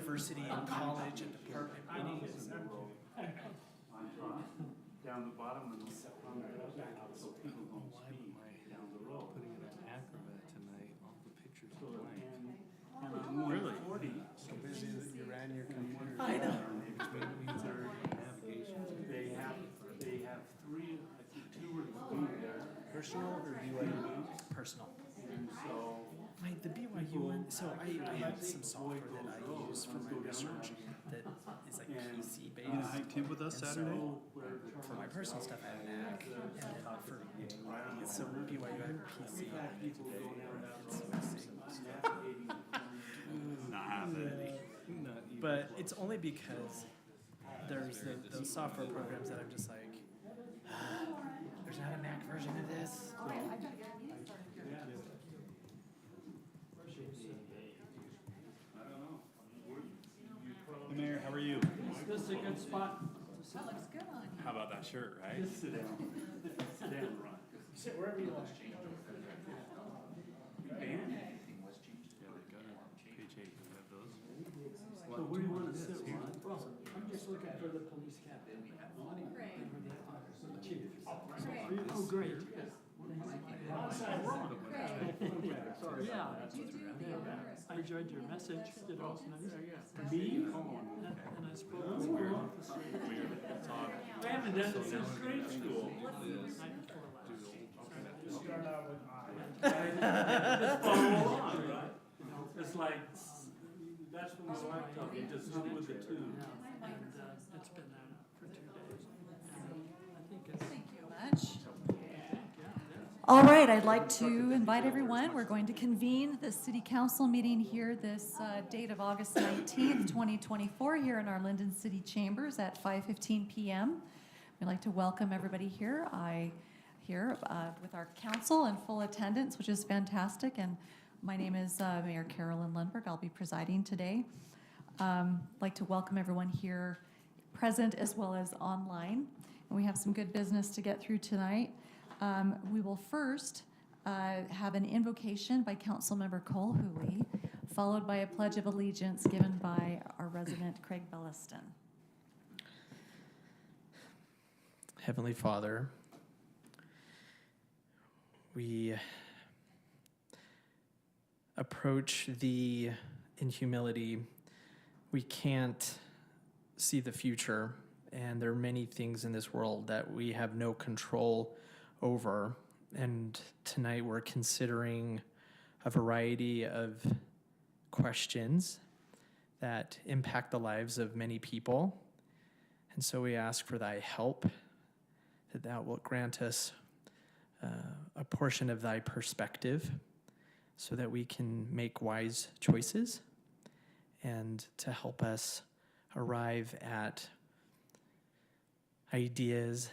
university and college and department meetings. Down the bottom and so people don't speed down the road. Putting it on Acrobat tonight, all the pictures are blank. And on 140, So busy that you ran your computer. I know. Means our navigation. they have three, I think two or three there. Personal or BYU? Personal. And so The BYU one, so I have some software that I use for my research that is like PC based. You gonna hike tip with us And Saturday? so for my personal stuff, I have an Mac, and then for so BYU, I have a PC. people go down Not happening. But it's only because there's those software programs that I'm just like, there's not a Mac version of this. Hey, Mayor, how are you? This is a good spot. That looks good on you. How about that shirt, right? Just sit down. Sit down, Ron. Sit wherever you want. Man. Yeah, they got it. Page 8, you have those? So where do you want to sit, Ron? Well, I'm just looking for the police captain. Great. Oh, great. Great. Yeah, You do the honors. I enjoyed your message. It was nice. Me? And I spoke with your officer I haven't done it since grade school. night before last. Just follow along, right? It's like, that's when my wife told me, just sit with the two. Yeah, and it's been there for 2 days. And I think it's, Thank you much. yeah. All right, I'd like to invite everyone. We're going to convene the city council meeting here this date of August 19th, 2024, here in our Lindon City Chambers at 5:15 p.m. We'd like to welcome everybody here. With our council in full attendance, which is fantastic. And my name is Mayor Carolyn Lundberg. I'll be presiding today. I'd like to welcome everyone here present as well as online. And we have some good business to get through tonight. We will first have an invocation by Councilmember Cole Hooley, followed by a pledge of allegiance given by our resident Craig Belliston. Heavenly Father, we approach thee in humility. We can't see the future, and there are many things in this world that we have no control over. And tonight we're considering a variety of questions that impact the lives of many people. And so we ask for thy help, that thou wilt grant us a portion of thy perspective so that we can make wise choices and to help us arrive at ideas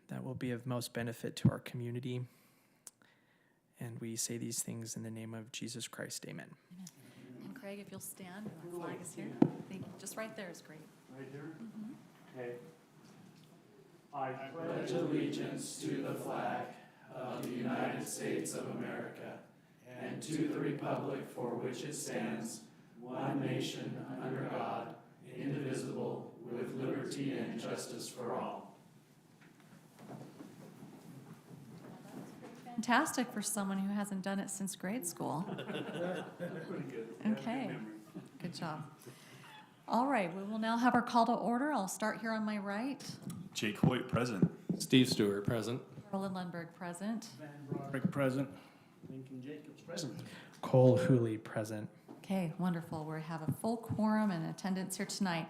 that will be of most benefit to our community. And we say these things in the name of Jesus Christ. Amen. And Craig, if you'll stand, our flag is here. Thank you. Just right there is great. Right there? Okay. I pledge allegiance to the flag of the United States of America and to the republic for which it stands, one nation under God, indivisible, with liberty and justice for all. Fantastic for someone who hasn't done it since grade school. pretty good. Okay, good job. All right, we will now have our call to order. I'll start here on my right. Jake Hoyt, present. Steve Stewart, present. Roland Lundberg, present. Rick present. Lincoln Jacobs present. Cole Hooley, present. Okay, wonderful. We have a full quorum and attendance here tonight.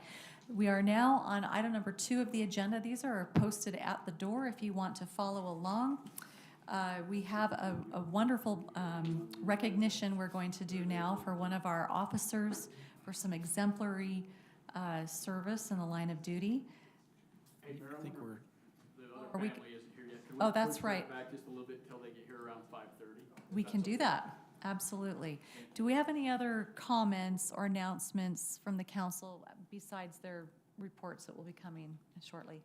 We are now on item number 2 of the agenda. These are posted at the door if you want to follow along. We have a wonderful recognition we're going to do now for one of our officers for some exemplary service in the line of duty. I think we're, The other Are we- family isn't here yet. Can Oh, we that's push right. that back just a little bit until they get here around 5:30? We can do that, absolutely. Do we have any other comments or announcements from the council besides their reports that will be coming shortly?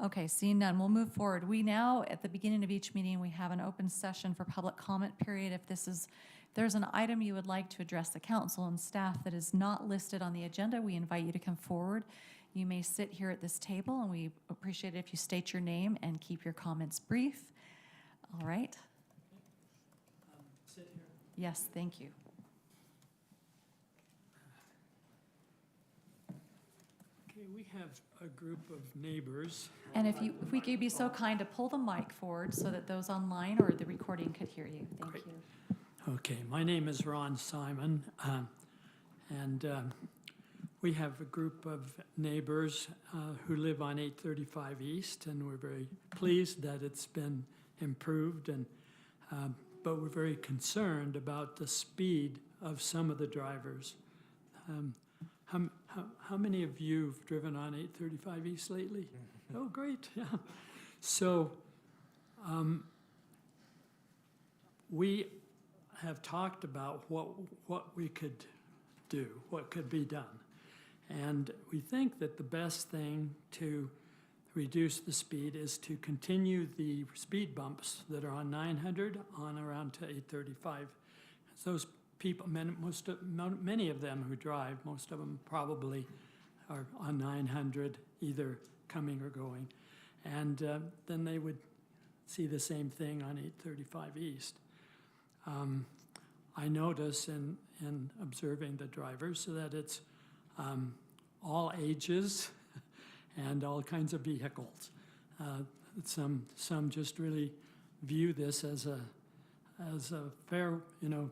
Okay, seeing none, we'll move forward. We now, at the beginning of each meeting, we have an open session for public comment period. If there's an item you would like to address the council and staff that is not listed on the agenda, we invite you to come forward. You may sit here at this table, and we appreciate it if you state your name and keep your comments brief. All right. Sit here. Yes, thank you. Okay, we have a group of neighbors. And if we could be so kind to pull the mic forward so that those online or the recording could hear you. Thank Great. you. Okay, my name is Ron Simon, and we have a group of neighbors who live on 835 East, and we're very pleased that it's been improved, and but we're very concerned about the speed of some of the drivers. How many of you have driven on 835 East lately? Oh, great, yeah. So we have talked about what we could do, what could be done. And we think that the best thing to reduce the speed is to continue the speed bumps that are on 900 on around to 835. Those people, many of them who drive, most of them probably are on 900, either coming or going. And then they would see the same thing on 835 East. I notice in observing the drivers that it's all ages and all kinds of vehicles. Some just really view this as a fair, a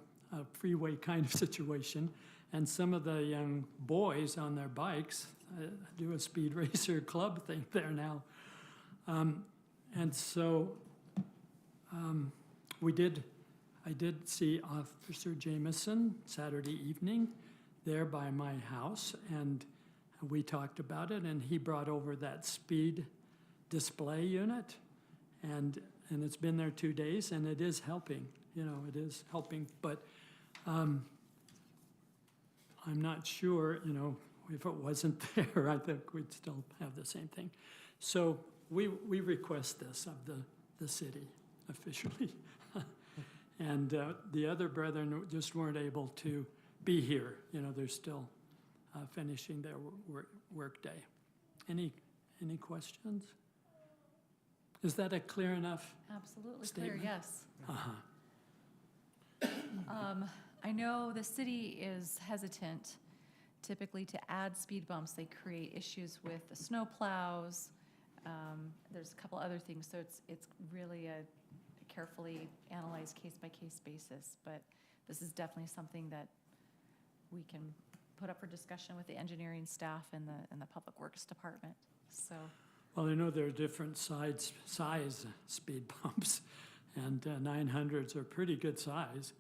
freeway kind of situation. And some of the young boys on their bikes do a speed racer club thing there now. And so I did see Officer Jameson Saturday evening there by my house, and we talked about it, and he brought over that speed display unit, and it's been there 2 days, and it is helping, it is helping, but I'm not sure, if it wasn't there, I think we'd still have the same thing. So we request this of the city officially. And the other brethren just weren't able to be here. They're still finishing their work day. Any questions? Is that a clear enough? Absolutely Statement? clear, yes. Uh-huh. I know the city is hesitant typically to add speed bumps. They create issues with the snow plows. There's a couple other things, so it's really a carefully analyzed case-by-case basis. But this is definitely something that we can put up for discussion with the engineering staff and the Public Works Department. So. Well, I know there are different size speed bumps, and 900s are pretty good size.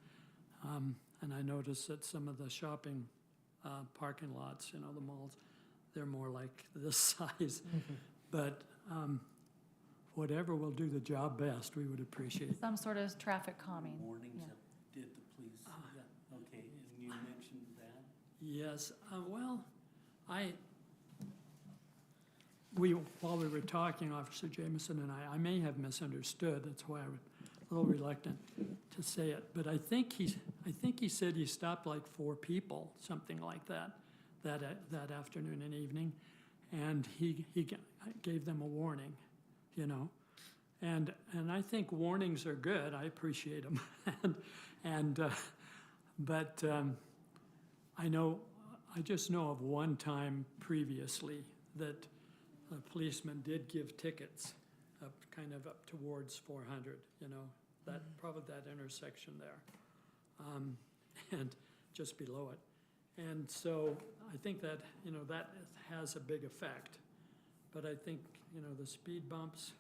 And I noticed that some of the shopping parking lots, the malls, they're more like this size. But whatever will do the job best, we would appreciate. Some sort of traffic calming. Warnings Yeah. that did the police, yeah, okay, and you mentioned that? Yes, well, while we were talking, Officer Jameson and I may have misunderstood. That's why I was a little reluctant to say it. But I think he said he stopped like 4 people, something like that afternoon and evening, and he gave them a warning, And I think warnings are good. I appreciate them, but I just know of one time previously that a policeman did give tickets up towards 400, probably that intersection there, and just below it. And so I think that, that has a big effect. But I think, the speed bumps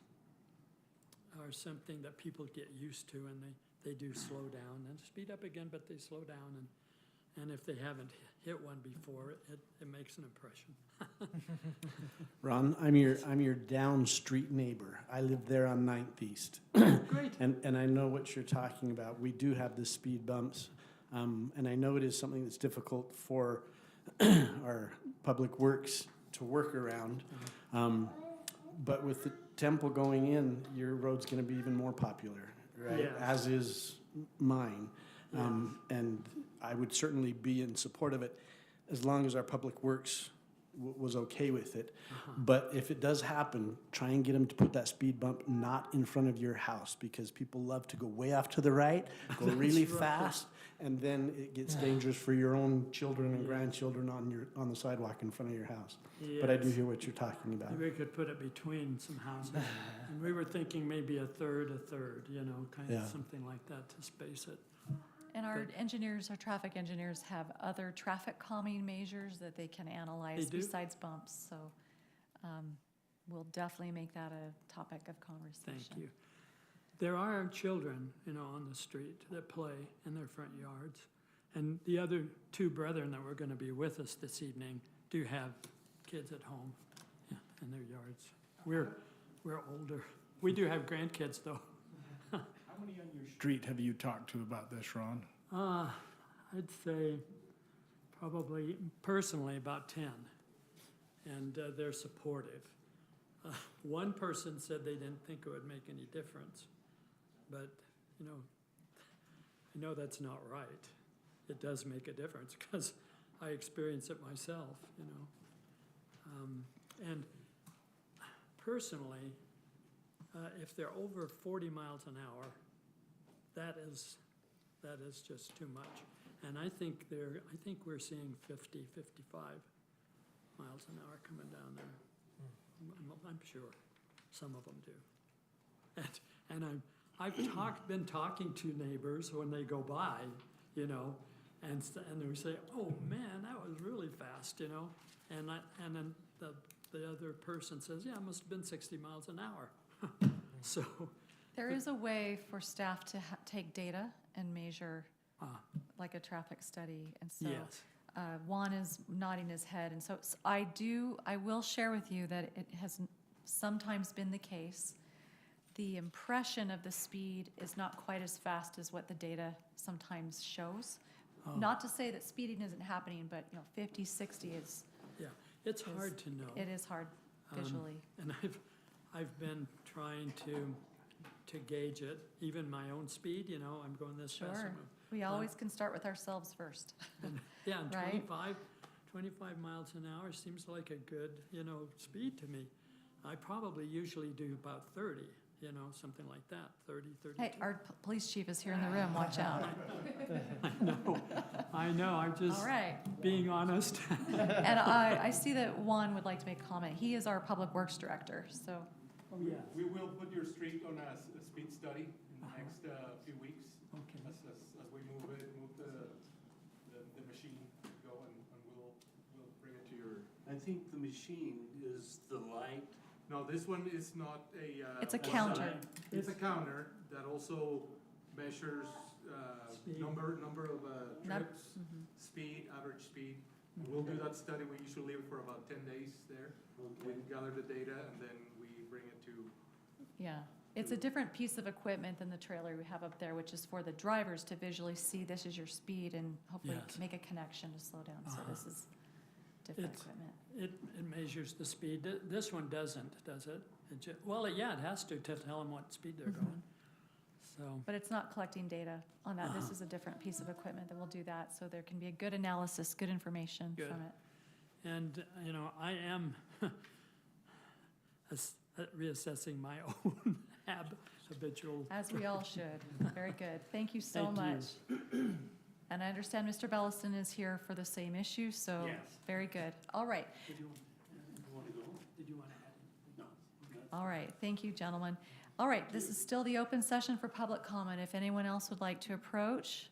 are something that people get used to, and they do slow down and speed up again, but they slow down, and if they haven't hit one before, it makes an impression. Ron, I'm your down street neighbor. I live there on 9th East. Great. And I know what you're talking about. We do have the speed bumps. And I know it is something that's difficult for our public works to work around. But with the temple going in, your road's going to be even more popular, right? Yes. As is mine. And I would certainly be in support of it as long as our Public Works was okay with it. But if it does happen, try and get them to put that speed bump not in front of your house, because people love to go way off to the right, go really right. fast, and then it gets dangerous for your own children and grandchildren on the sidewalk in front of your house. But I do Yes. hear what you're talking about. Maybe we could put it between some houses. And we were thinking maybe a third, you know, kind Yeah. of something like that to space it. And our engineers, our traffic engineers have other traffic calming measures that they can analyze They do? besides bumps, so we'll definitely make that a topic of conversation. Thank you. There are children, you know, on the street that play in their front yards. And the other two brethren that were gonna be with us this evening do have kids at home, yeah, in their yards. We're older. We do have grandkids, though. How many on your street have you talked to about this, Ron? I'd say probably personally about 10, and they're supportive. One person said they didn't think it would make any difference, but, you know, I know that's not right. It does make a difference, because I experience it myself, you know. And personally, if they're over 40 miles an hour, that is just too much. And I think we're seeing 50, 55 miles an hour coming down there. I'm sure some of them do. And I've been talking to neighbors when they go by, you know, and they say, "Oh man, that was really fast," you know. And then the other person says, "Yeah, it must have been 60 miles an hour." So There is a way for staff to take data and measure, like a traffic study, and so yes. Juan is nodding his head, and so I will share with you that it has sometimes been the case. The impression of the speed is not quite as fast as what the data sometimes shows. Oh. Not to say that speeding isn't happening, but 50, 60 is, Yeah, it's hard to know. it is hard visually. And I've been trying to gauge it, even my own speed, you know, I'm going this fast. Sure. We always can start with ourselves first. Yeah, and Right. 25 miles an hour seems like a good, you know, speed to me. I probably usually do about 30, you know, something like that, 30, 32. Hey, our police chief is here in the room, watch out. I know, I'm just All right. being honest. And I see that Juan would like to make a comment. He is our Public Works Director, so. Oh, yeah. We will put your street on a speed study in the next few weeks. Okay. As we move the machine go, and we'll bring it to your. I think the machine is the light. No, this one is not a. It's a counter. It's a counter that also measures Speed. number of trips, Mhm. speed, average speed. We'll do that study. We usually leave it for about 10 days there. We gather the data and then we bring it to. Yeah, it's a different piece of equipment than the trailer we have up there, which is for the drivers to visually see this is your speed and hopefully Yes. make a connection to slow down. So this is different It's- equipment. It measures the speed. This one doesn't, does it? Well, yeah, it has to tell them what speed they're Mhm. going. So, But it's not collecting data on that. This is a different piece of equipment that will do that, so there can be a good analysis, good information Good. from it. and, you know, I am reassessing my own habitual. As we all should. Very good. Thank you so Thank much. And I understand Mr. Bellison is here for the same issue, so Yes. very good. All right. Did you want to go? Did you want to add? No. All right, thank you, gentlemen. All right, this is still the open session for public comment. If anyone else would like to approach.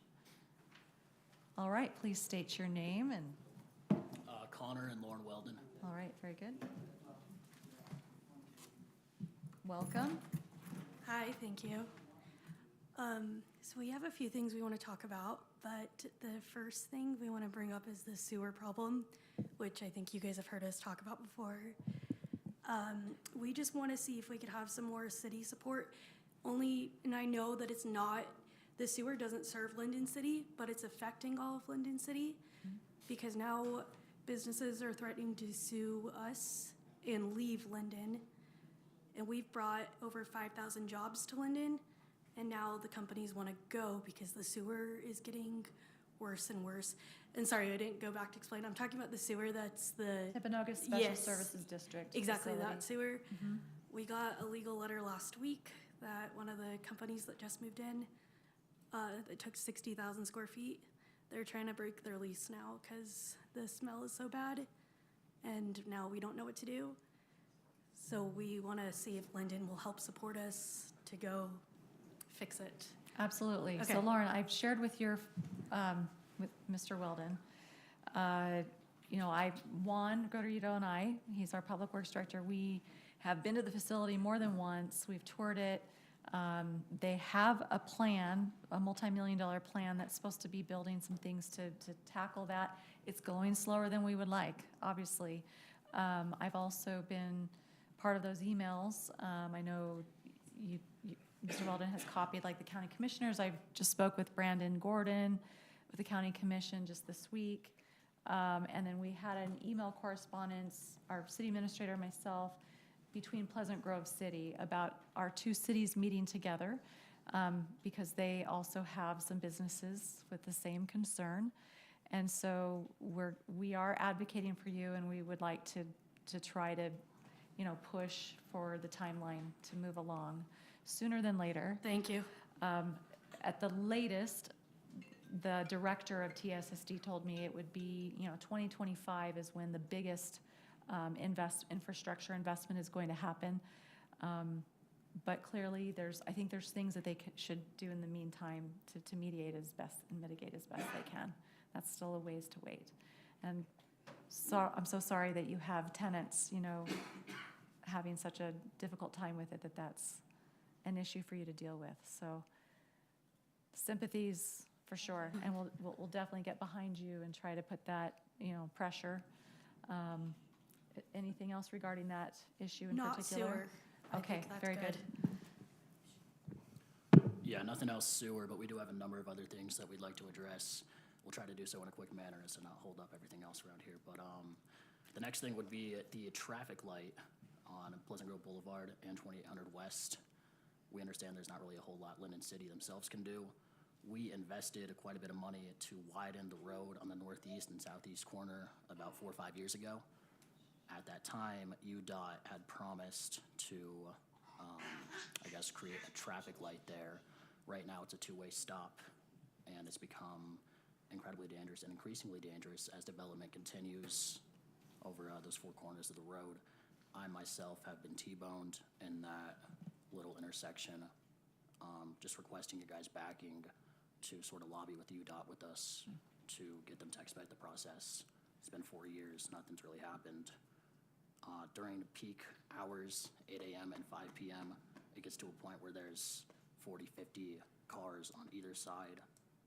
All right, please state your name and, Connor and Lauren Weldon. all right, very good. Welcome. Hi, thank you. So we have a few things we want to talk about, but the first thing we want to bring up is the sewer problem, which I think you guys have heard us talk about before. We just want to see if we could have some more city support. And I know that it's not, the sewer doesn't serve Lindon City, but it's affecting all of Lindon City because now businesses are threatening to sue us and leave Lindon. And we've brought over 5,000 jobs to Lindon, And now the companies want to go because the sewer is getting worse and worse. And sorry, I didn't go back to explain. I'm talking about the sewer that's the, Timpanogos Special Yes. Services District. exactly facility. that sewer. Mhm. We got a legal letter last week that one of the companies that just moved in, that took 60,000 square feet, they're trying to break their lease now because the smell is so bad. And now we don't know what to do. So we want to see if Lindon will help support us to go fix it. Absolutely. Okay. So Lauren, I've shared with with Mr. Weldon. Juan Godrito and I, he's our Public Works Director, we have been to the facility more than once. We've toured it. They have a plan, a multi-million-dollar plan that's supposed to be building some things to tackle that. It's going slower than we would like, obviously. I've also been part of those emails. I know Mr. Weldon has copied like the county commissioners. I just spoke with Brandon Gordon with the county commission just this week. And then we had an email correspondence, our city administrator, myself, between Pleasant Grove City about our two cities meeting together because they also have some businesses with the same concern. And so we are advocating for you, and we would like to try to, push for the timeline to move along sooner than later. Thank you. At the latest, the director of TSSD told me it would be, 2025 is when the biggest infrastructure investment is going to happen. But clearly, I think there's things that they should do in the meantime to mitigate as best they can. That's still a ways to wait. And so I'm so sorry that you have tenants, having such a difficult time with it, that's an issue for you to deal with. So sympathies for sure, and we'll definitely get behind you and try to put that, pressure. Anything else regarding that issue in Not particular? sewer. I Okay, think that's very good. Yeah, nothing else sewer, but we do have a number of other things that we'd like to address. We'll try to do so in a quick manner as to not hold up everything else around here. But the next thing would be the traffic light on Pleasant Grove Boulevard and 2800 West. We understand there's not really a whole lot Lindon City themselves can do. We invested quite a bit of money to widen the road on the northeast and southeast corner about 4 or 5 years ago. At that time, UDOT had promised to, create a traffic light there. Right now, it's a two-way stop, and it's become incredibly dangerous and increasingly dangerous as development continues over those four corners of the road. I myself have been T-boned in that little intersection, just requesting your guys' backing to sort of lobby with UDOT with us to get them to expedite the process. It's been 4 years, nothing's really happened. During peak hours, 8 a.m. and 5 p.m., it gets to a point where there's 40, 50 cars on either side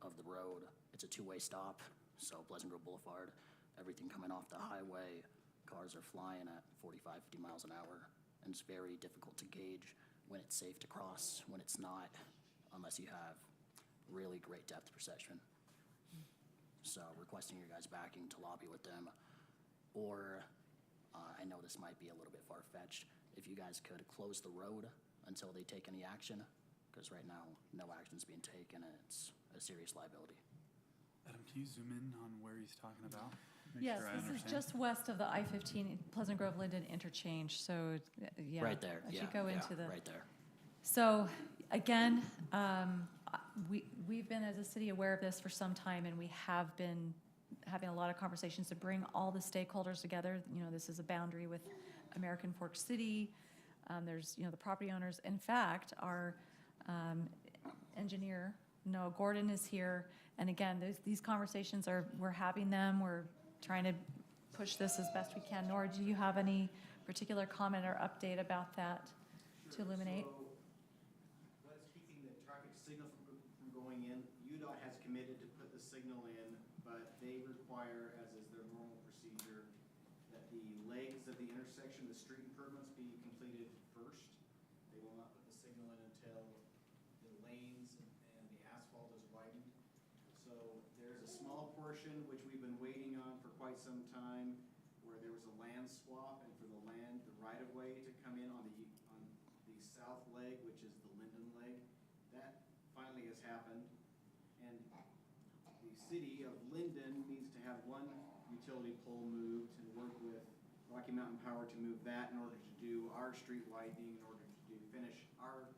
of the road. It's a two-way stop, so Pleasant Grove Boulevard, everything coming off the highway, cars are flying at 45, 50 miles an hour, and it's very difficult to gauge when it's safe to cross, when it's not, unless you have really great depth perception. So requesting your guys' backing to lobby with them, or I know this might be a little bit far-fetched, if you guys could close the road until they take any action, because right now, no action's being taken, and it's a serious liability. Adam, can you zoom in on where he's talking about? Make Yes, sure I this is understand. just west of the I-15 Pleasant Grove Linden interchange, so, yeah. Right there, As yeah, you go yeah, into the. right there. So, again, we've been as a city aware of this for some time, and we have been having a lot of conversations to bring all the stakeholders together. This is a boundary with American Fork City. There's, the property owners. In fact, our engineer, Noah Gordon, is here. And again, these conversations we're having them. We're trying to push this as best we can. Nora, do you have any particular comment or update about that to illuminate? So, what's keeping the traffic signal from going in? UDOT has committed to put the signal in, but they require, as is their normal procedure, that the legs of the intersection, the street improvements, be completed first. They will not put the signal in until the lanes and the asphalt is widened. So there's a small portion which we've been waiting on for quite some time, where there was a land swap, and for the right-of-way to come in on the south leg, which is the Lindon leg. That happened. And the city of Lindon needs to have one utility pole moved and work with Rocky Mountain Power to move that in order to do our street widening, in order to finish our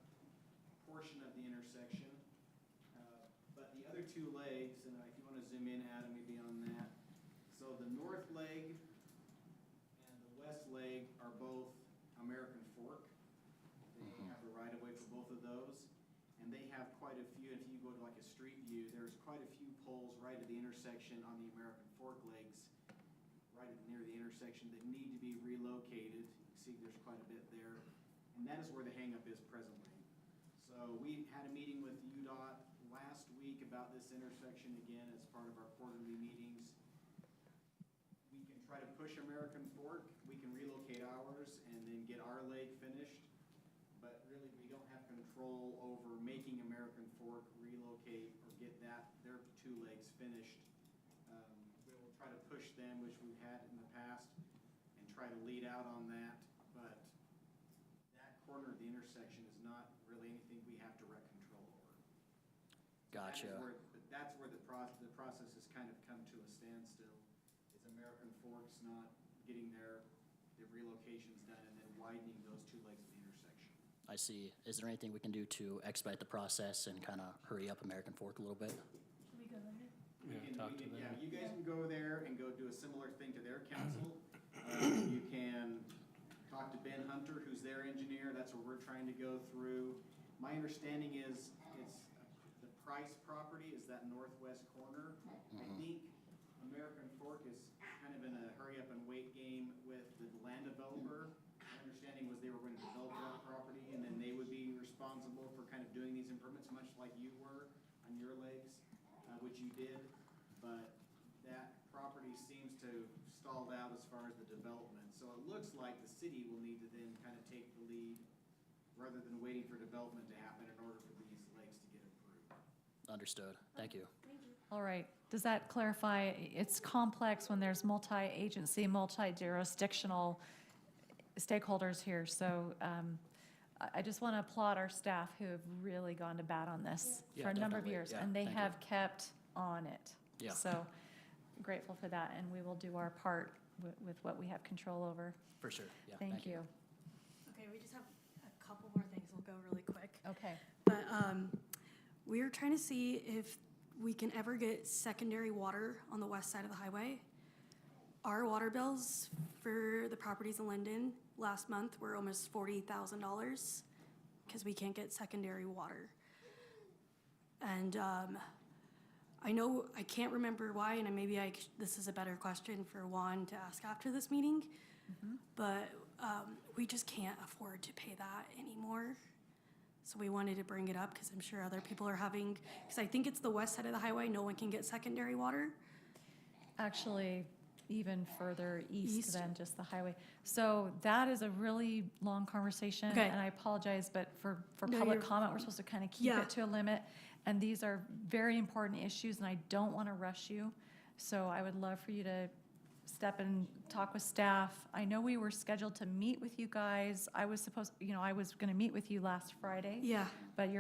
portion of the intersection. But the other two legs, and if you want to zoom in, Adam, maybe on that. So the north leg and the west leg are both American Fork. They have the right of way for both of those. And they have quite a few, if you go to like a street view, there's quite a few poles right at the intersection on the American Fork legs, right near the intersection, that need to be relocated. You see there's quite a bit there. And that is where the hangup is presently. So we had a meeting with UDOT last week about this intersection again as part of our quarterly meetings. We can try to push American Fork, we can relocate ours and then get our leg finished. But really, we don't have control over making American Fork relocate or get their two legs finished. We will try to push them, which we've had in the past, and try to lead out on that. But that corner of the intersection is not really anything we have direct control over. Gotcha. That's where the process has kind of come to a standstill. Is American Fork's not getting the relocations done and then widening those two legs of the intersection. I see. Is there anything we can do to expedite the process and kind of hurry up American Fork a little bit? Should we go there? Yeah, you guys can go there and go do a similar thing to their council. You can talk to Ben Hunter, who's their engineer. That's what we're trying to go through. My understanding is it's the Price property is that northwest corner. I think American Fork is kind of in a hurry up and wait game with the land developer. My understanding was they were going to develop that property and then they would be responsible for kind of doing these improvements, much like you were on your legs, which you did. But that property seems to stalled out as far as the development. So it looks like the city will need to then kind of take the lead rather than waiting for development to happen in order for these legs to get approved. Understood. Thank you. All right, does that clarify? It's complex when there's multi-agency, multi-jurisdictional stakeholders here. So I just want to applaud our staff who have really gone to bat on this for a number of definitely. years. Yeah, And they thank have kept on it. Yeah. So grateful for that, and we will do our part with what we have control over. For sure. Yeah. Thank you. Okay, we just have a couple more things. We'll go really quick. Okay. But we're trying to see if we can ever get secondary water on the west side of the highway. Our water bills for the properties in Lindon last month were almost $40,000 because we can't get secondary water. And I know, I can't remember why, and maybe this is a better question for Juan to ask after this meeting, but we just can't afford to pay that anymore. So we wanted to bring it up because I'm sure other people are having, because I think it's the west side of the highway, no one can get secondary water. Actually, even further east than just the highway. So that is a really long conversation, Okay. and I apologize, but for No, public you're- comment, we're supposed to kind of keep Yeah. it to a limit. And these are very important issues, and I don't want to rush you. So I would love for you to step and talk with staff. I know we were scheduled to meet with you guys. I was going to meet with you last Friday. Yeah. But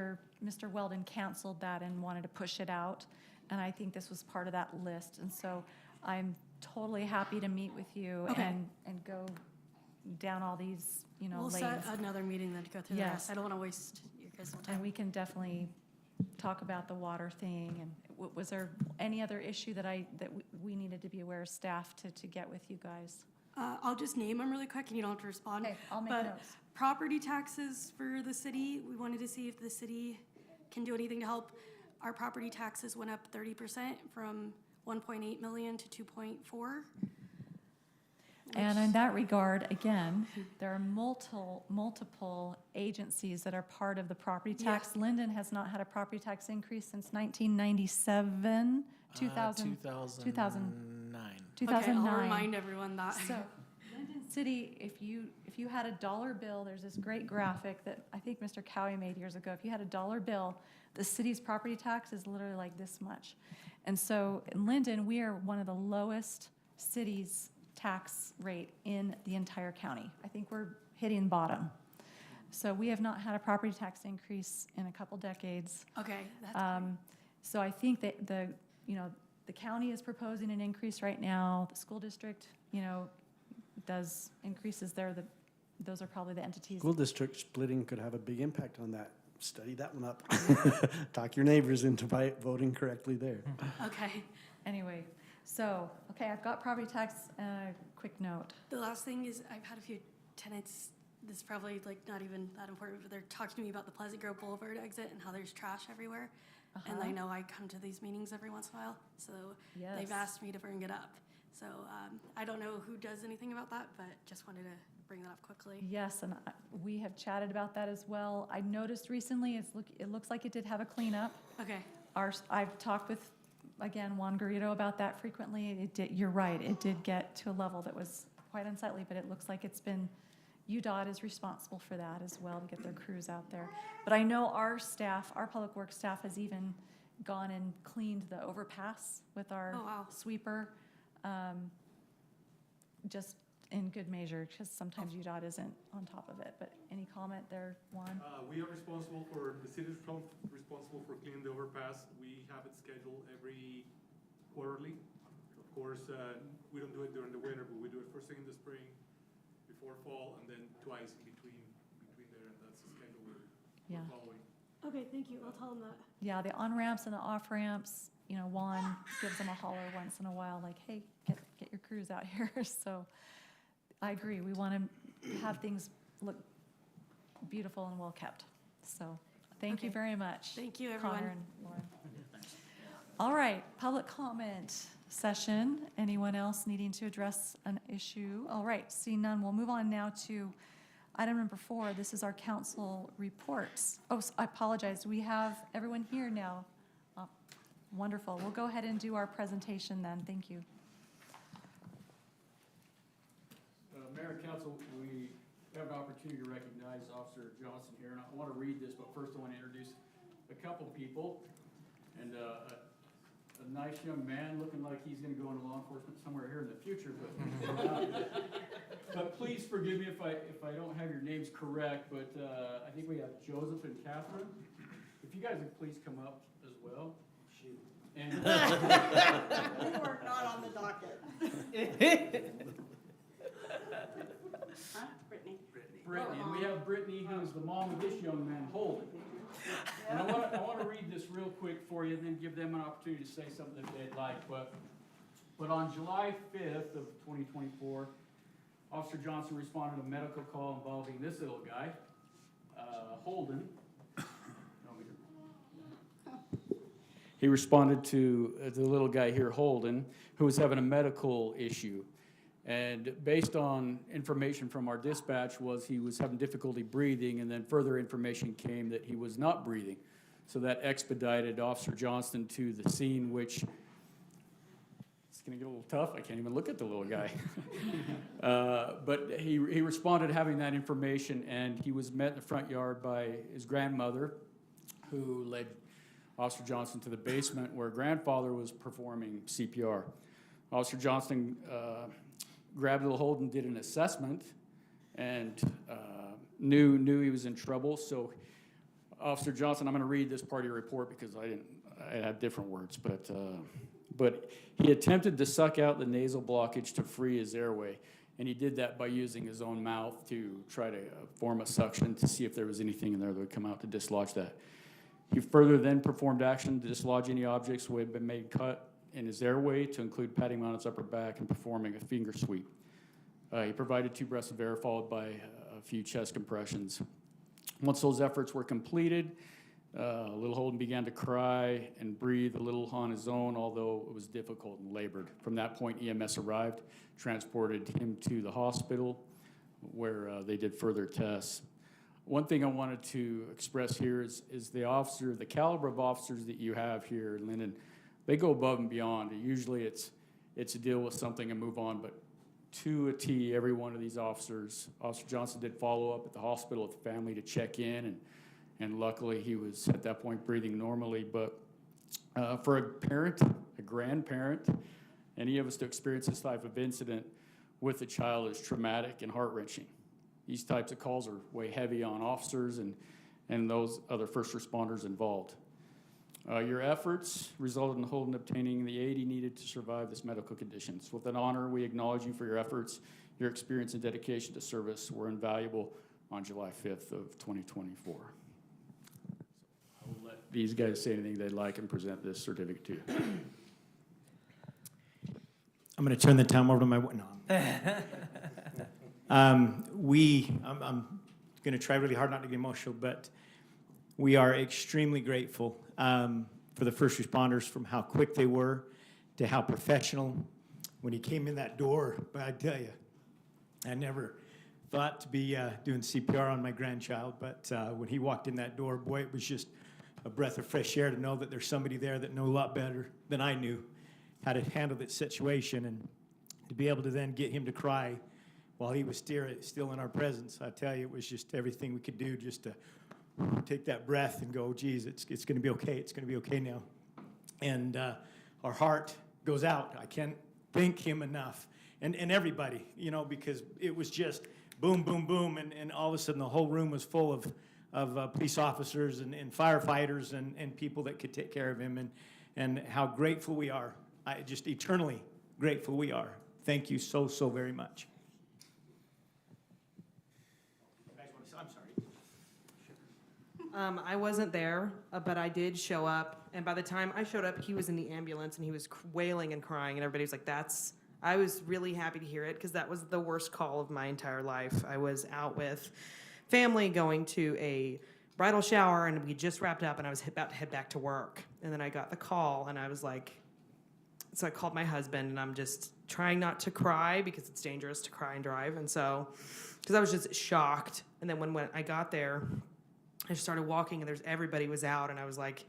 Mr. Weldon canceled that and wanted to push it out. And I think this was part of that list. And so I'm totally happy to meet with you Okay. and go down all these, We'll lanes. set another meeting then to go through the Yes. rest. I don't want to waste your guys' time. And we can definitely talk about the water thing. And was there any other issue that we needed to be aware of staff to get with you guys? I'll just name them really quick and you don't have to respond. Okay, I'll make But notes. property taxes for the city, we wanted to see if the city can do anything to help. Our property taxes went up 30% from 1.8 million to 2.4. And in that regard, again, there are multiple agencies that are part of the property tax. Lindon has not had a property tax increase since 1997, 2000. 2009. 2009. Okay, I'll remind everyone that. So, Lindon City, if you had a dollar bill, there's this great graphic that I think Mr. Cowie made years ago. If you had a dollar bill, the city's property tax is literally like this much. And so in Lindon, we are one of the lowest cities tax rate in the entire county. I think we're hitting bottom. So we have not had a property tax increase in a couple decades. Okay, that's great. So I think that the county is proposing an increase right now. The school district, does increases there. Those are probably the entities. School district splitting could have a big impact on that. Study that one up. Talk your neighbors into voting correctly there. Okay. Anyway, so, okay, I've got property tax, quick note. The last thing is I've had a few tenants, this is probably like not even that important, but they're talking to me about the Pleasant Grove Boulevard exit and how there's trash everywhere. And I know I come to these meetings every once in a while, so they've asked me to bring it up. So I don't know who does anything about that, but just wanted to bring that up quickly. Yes, and we have chatted about that as well. I noticed recently, it looks like it did have a cleanup. Okay. I've talked with, again, Juan Garrido about that frequently. You're right, it did get to a level that was quite unsightly, but it looks like it's been, UDOT is responsible for that as well, to get their crews out there. But I know our staff, our public works staff, has even gone and cleaned the overpass with our sweeper, just in good measure, because sometimes UDOT isn't on top of it. But any comment there, Juan? We are responsible for, the city is responsible for cleaning the overpass. We have it scheduled every quarterly. Of course, we don't do it during the winter, but we do it first thing in the spring, before fall, and then twice in between there, and that's the schedule we're following. Okay, thank you. I'll tell them that. Yeah, the on-ramps and the off-ramps, Juan gives them a holler once in a while, like, hey, get your crews out here. So I agree. We want to have things look beautiful and well-kept. So thank you very much. Thank you, everyone. Connor and Lauren. All right, public comment session. Anyone else needing to address an issue? All right, seeing none, we'll move on now to item number 4. This is our council reports. Oh, I apologize. We have everyone here now. Wonderful. We'll go ahead and do our presentation then. Thank you. Mayor and Council, we have an opportunity to recognize Officer Johnson here, and I want to read this, but first I want to introduce a couple people, and a nice young man looking like he's going to go into law enforcement somewhere here in the future, but please forgive me if I don't have your names correct, but I think we have Joseph and Catherine. If you guys would please come up as well. And we were not on the docket. Huh? Brittany, and we have Brittany, who's the mom of this young man, Holden. And I want to read this real quick for you, and then give them an opportunity to say something if they'd like. But on July 5th of 2024, Officer Johnson responded to a medical call involving this little guy, Holden. He responded to the little guy here, Holden, who was having a medical issue. And based on information from our dispatch was he was having difficulty breathing, and then further information came that he was not breathing. So that expedited Officer Johnston to the scene, which it's gonna get a little tough. I can't even look at the little guy. But he responded having that information, and he was met in the front yard by his grandmother, who led Officer Johnson to the basement where grandfather was performing CPR. Officer Johnston grabbed little Holden, did an assessment, and knew he was in trouble. So Officer Johnson, I'm going to read this part of your report because I had different words, but he attempted to suck out the nasal blockage to free his airway, and he did that by using his own mouth to try to form a suction to see if there was anything in there that would come out to dislodge that. He further then performed action to dislodge any objects that had been made cut in his airway, to include patting him on his upper back and performing a finger sweep. He provided 2 breaths of air followed by a few chest compressions. Once those efforts were completed, little Holden began to cry and breathe a little on his own, although it was difficult and labored. From that point, EMS arrived, transported him to the hospital where they did further tests. One thing I wanted to express here is the caliber of officers that you have here in Lindon. They go above and beyond. Usually it's to deal with something and move on, but to a T, every one of these officers, Officer Johnson did follow up at the hospital with the family to check in, and luckily he was at that point breathing normally. But for a parent, a grandparent, any of us to experience this type of incident with a child is traumatic and heart-wrenching. These types of calls are way heavy on officers and those other first responders involved. Your efforts resulted in Holden obtaining the aid he needed to survive this medical conditions. With an honor, we acknowledge you for your efforts. Your experience and dedication to service were invaluable on July 5th of 2024. I will let these guys say anything they'd like and present this certificate to you. I'm going to turn the time over to my, no. I'm going to try really hard not to get emotional, but we are extremely grateful for the first responders, from how quick they were to how professional. When he came in that door, but I tell you, I never thought to be doing CPR on my grandchild, but when he walked in that door, boy, it was just a breath of fresh air to know that there's somebody there that knew a lot better than I knew how to handle that situation, and to be able to then get him to cry while he was still in our presence. I tell you, it was just everything we could do just to take that breath and go, geez, it's going to be okay. It's going to be okay now. And our heart goes out. I can't thank him enough. And everybody, you know, because it was just boom, boom, boom, and all of a sudden the whole room was full of police officers and firefighters and people that could take care of him, and how grateful we are. Just eternally grateful we are. Thank you so, so very much. I'm sorry. I wasn't there, but I did show up, and by the time I showed up, he was in the ambulance, and he was wailing and crying, and everybody was like, I was really happy to hear it, because that was the worst call of my entire life. I was out with family going to a bridal shower, and we just wrapped up, and I was about to head back to work, and then I got the call, and I was like, so I called my husband, and I'm just trying not to cry, because it's dangerous to cry and drive, and so, because I was just shocked, and then when I got there, I just started walking, and everybody was out, and I was like,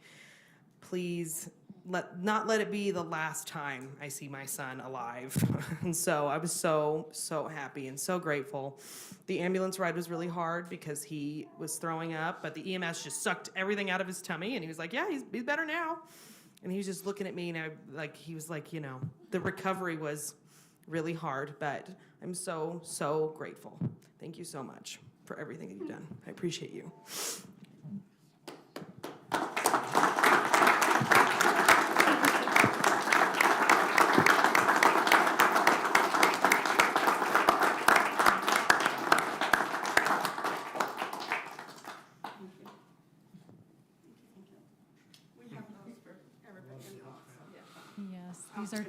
please not let it be the last time I see my son alive. And so I was so, so happy and so grateful. The ambulance ride was really hard because he was throwing up, but the EMS just sucked everything out of his tummy, and he was like, yeah, he's better now. And he was just looking at me, and he was like, you know, the recovery was really hard, but I'm so, so grateful. Thank you so much for everything that you've done. I appreciate you. Yes, these are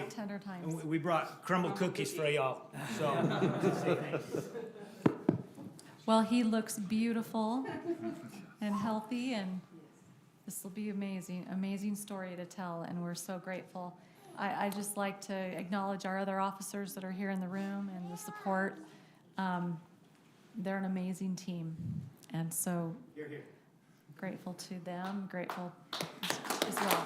tender times. We brought crumble cookies for y'all, so say thanks. Well, he looks beautiful and healthy, and this will be amazing story to tell, and we're so grateful. I just like to acknowledge our other officers that are here in the room and the support. They're an amazing team, and so grateful to them, grateful as well.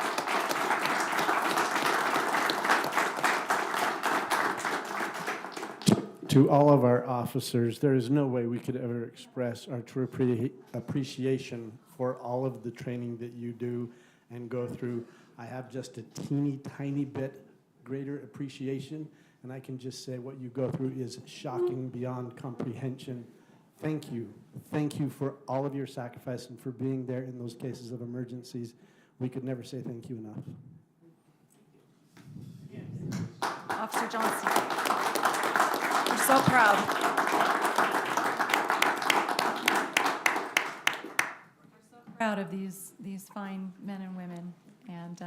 To all of our officers, there is no way we could ever express our true appreciation for all of the training that you do and go through. I have just a teeny tiny bit greater appreciation, and I can just say what you go through is shocking beyond comprehension. Thank you. Thank you for all of your sacrifice and for being there in those cases of emergencies. We could never say thank you enough. Officer Johnson. We're so proud. We're so proud of these fine men and women, and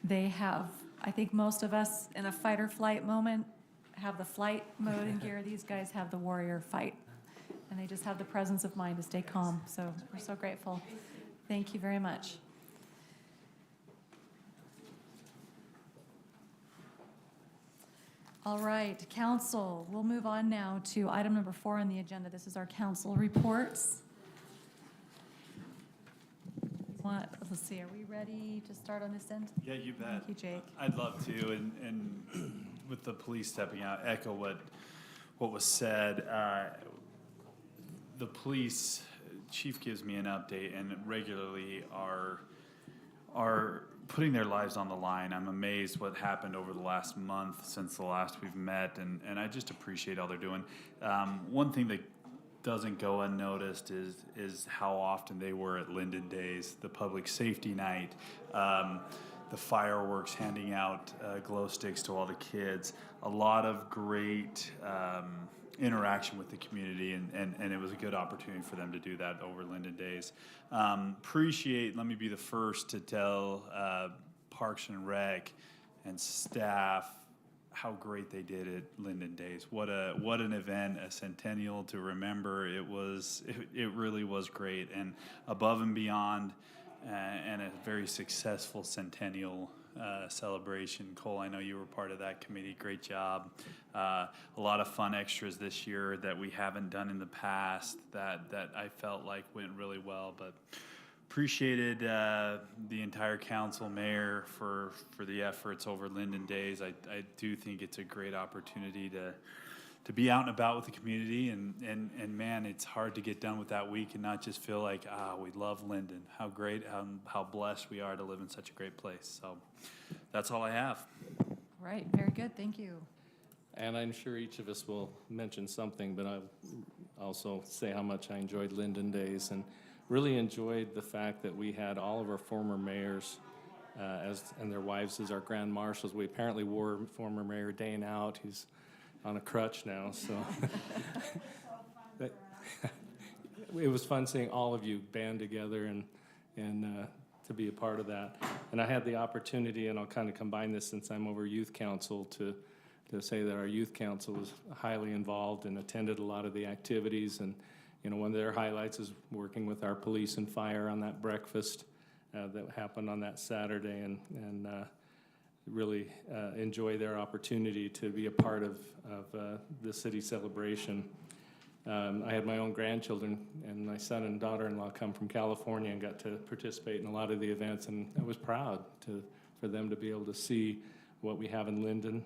they have, I think most of us in a fight or flight moment have the flight mode in gear. These guys have the warrior fight, and they just have the presence of mind to stay calm. So we're so grateful. Thank you very much. All right, council, we'll move on now to item number 4 on the agenda. This is our council reports. Let's see, are we ready to start on this end? Yeah, you bet. Thank you, Jake. I'd love to, and with the police stepping out, echo what was said. The police chief gives me an update, and regularly are putting their lives on the line. I'm amazed what happened over the last month since the last we've met, and I just appreciate all they're doing. One thing that doesn't go unnoticed is how often they were at Lindon Days, the public safety night, the fireworks, handing out glow sticks to all the kids. A lot of great interaction with the community, and it was a good opportunity for them to do that over Lindon Days. Let me be the first to tell Parks and Rec and staff how great they did at Lindon Days. What an event, a centennial to remember. It really was great, and above and beyond, and a very successful centennial celebration. Cole, I know you were part of that committee. Great job. A lot of fun extras this year that we haven't done in the past that I felt like went really well. But appreciated the entire council, mayor, for the efforts over Lindon Days. I do think it's a great opportunity to be out and about with the community, and man, it's hard to get done with that week and not just feel like, we love Lindon. How great, how blessed we are to live in such a great place. So that's all I have. Right, very good, thank you. And I'm sure each of us will mention something, but I'll also say how much I enjoyed Lindon Days, and really enjoyed the fact that we had all of our former mayors and their wives as our grand marshals. We apparently wore former Mayor Dane out. He's on a crutch now, so it was fun seeing all of you band together and to be a part of that. And I had the opportunity, and I'll kind of combine this since I'm over youth council, to say that our youth council was highly involved and attended a lot of the activities. And one of their highlights is working with our police and fire on that breakfast that happened on that Saturday, and really enjoy their opportunity to be a part of the city celebration. I had my own grandchildren, and my son and daughter-in-law come from California and got to participate in a lot of the events, and I was proud for them to be able to see what we have in Lindon,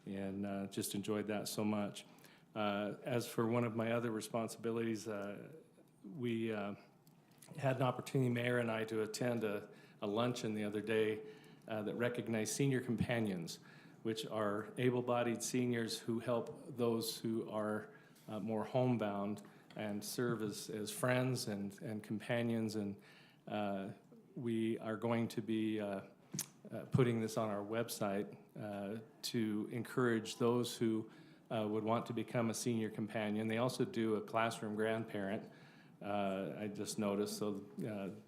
and just enjoyed that so much. As for one of my other responsibilities, we had an opportunity, Mayor and I, to attend a luncheon the other day that recognized senior companions, which are able-bodied seniors who help those who are more homebound and serve as friends and companions. And we are going to be putting this on our website to encourage those who would want to become a senior companion. They also do a classroom grandparent, I just noticed. So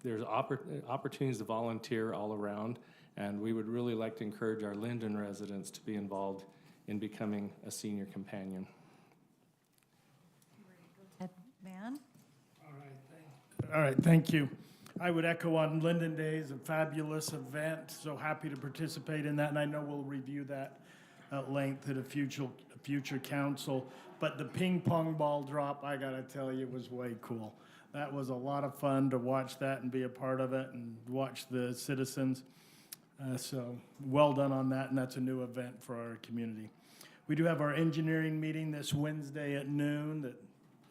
there's opportunities to volunteer all around, and we would really like to encourage our Lindon residents to be involved in becoming a senior companion. Man? All right, thank you. I would echo on Lindon Days, a fabulous event. So happy to participate in that, and I know we'll review that at length at a future council. But the ping pong ball drop, I gotta tell you, was way cool. That was a lot of fun to watch that and be a part of it and watch the citizens. So well done on that, and that's a new event for our community. We do have our engineering meeting this Wednesday at noon that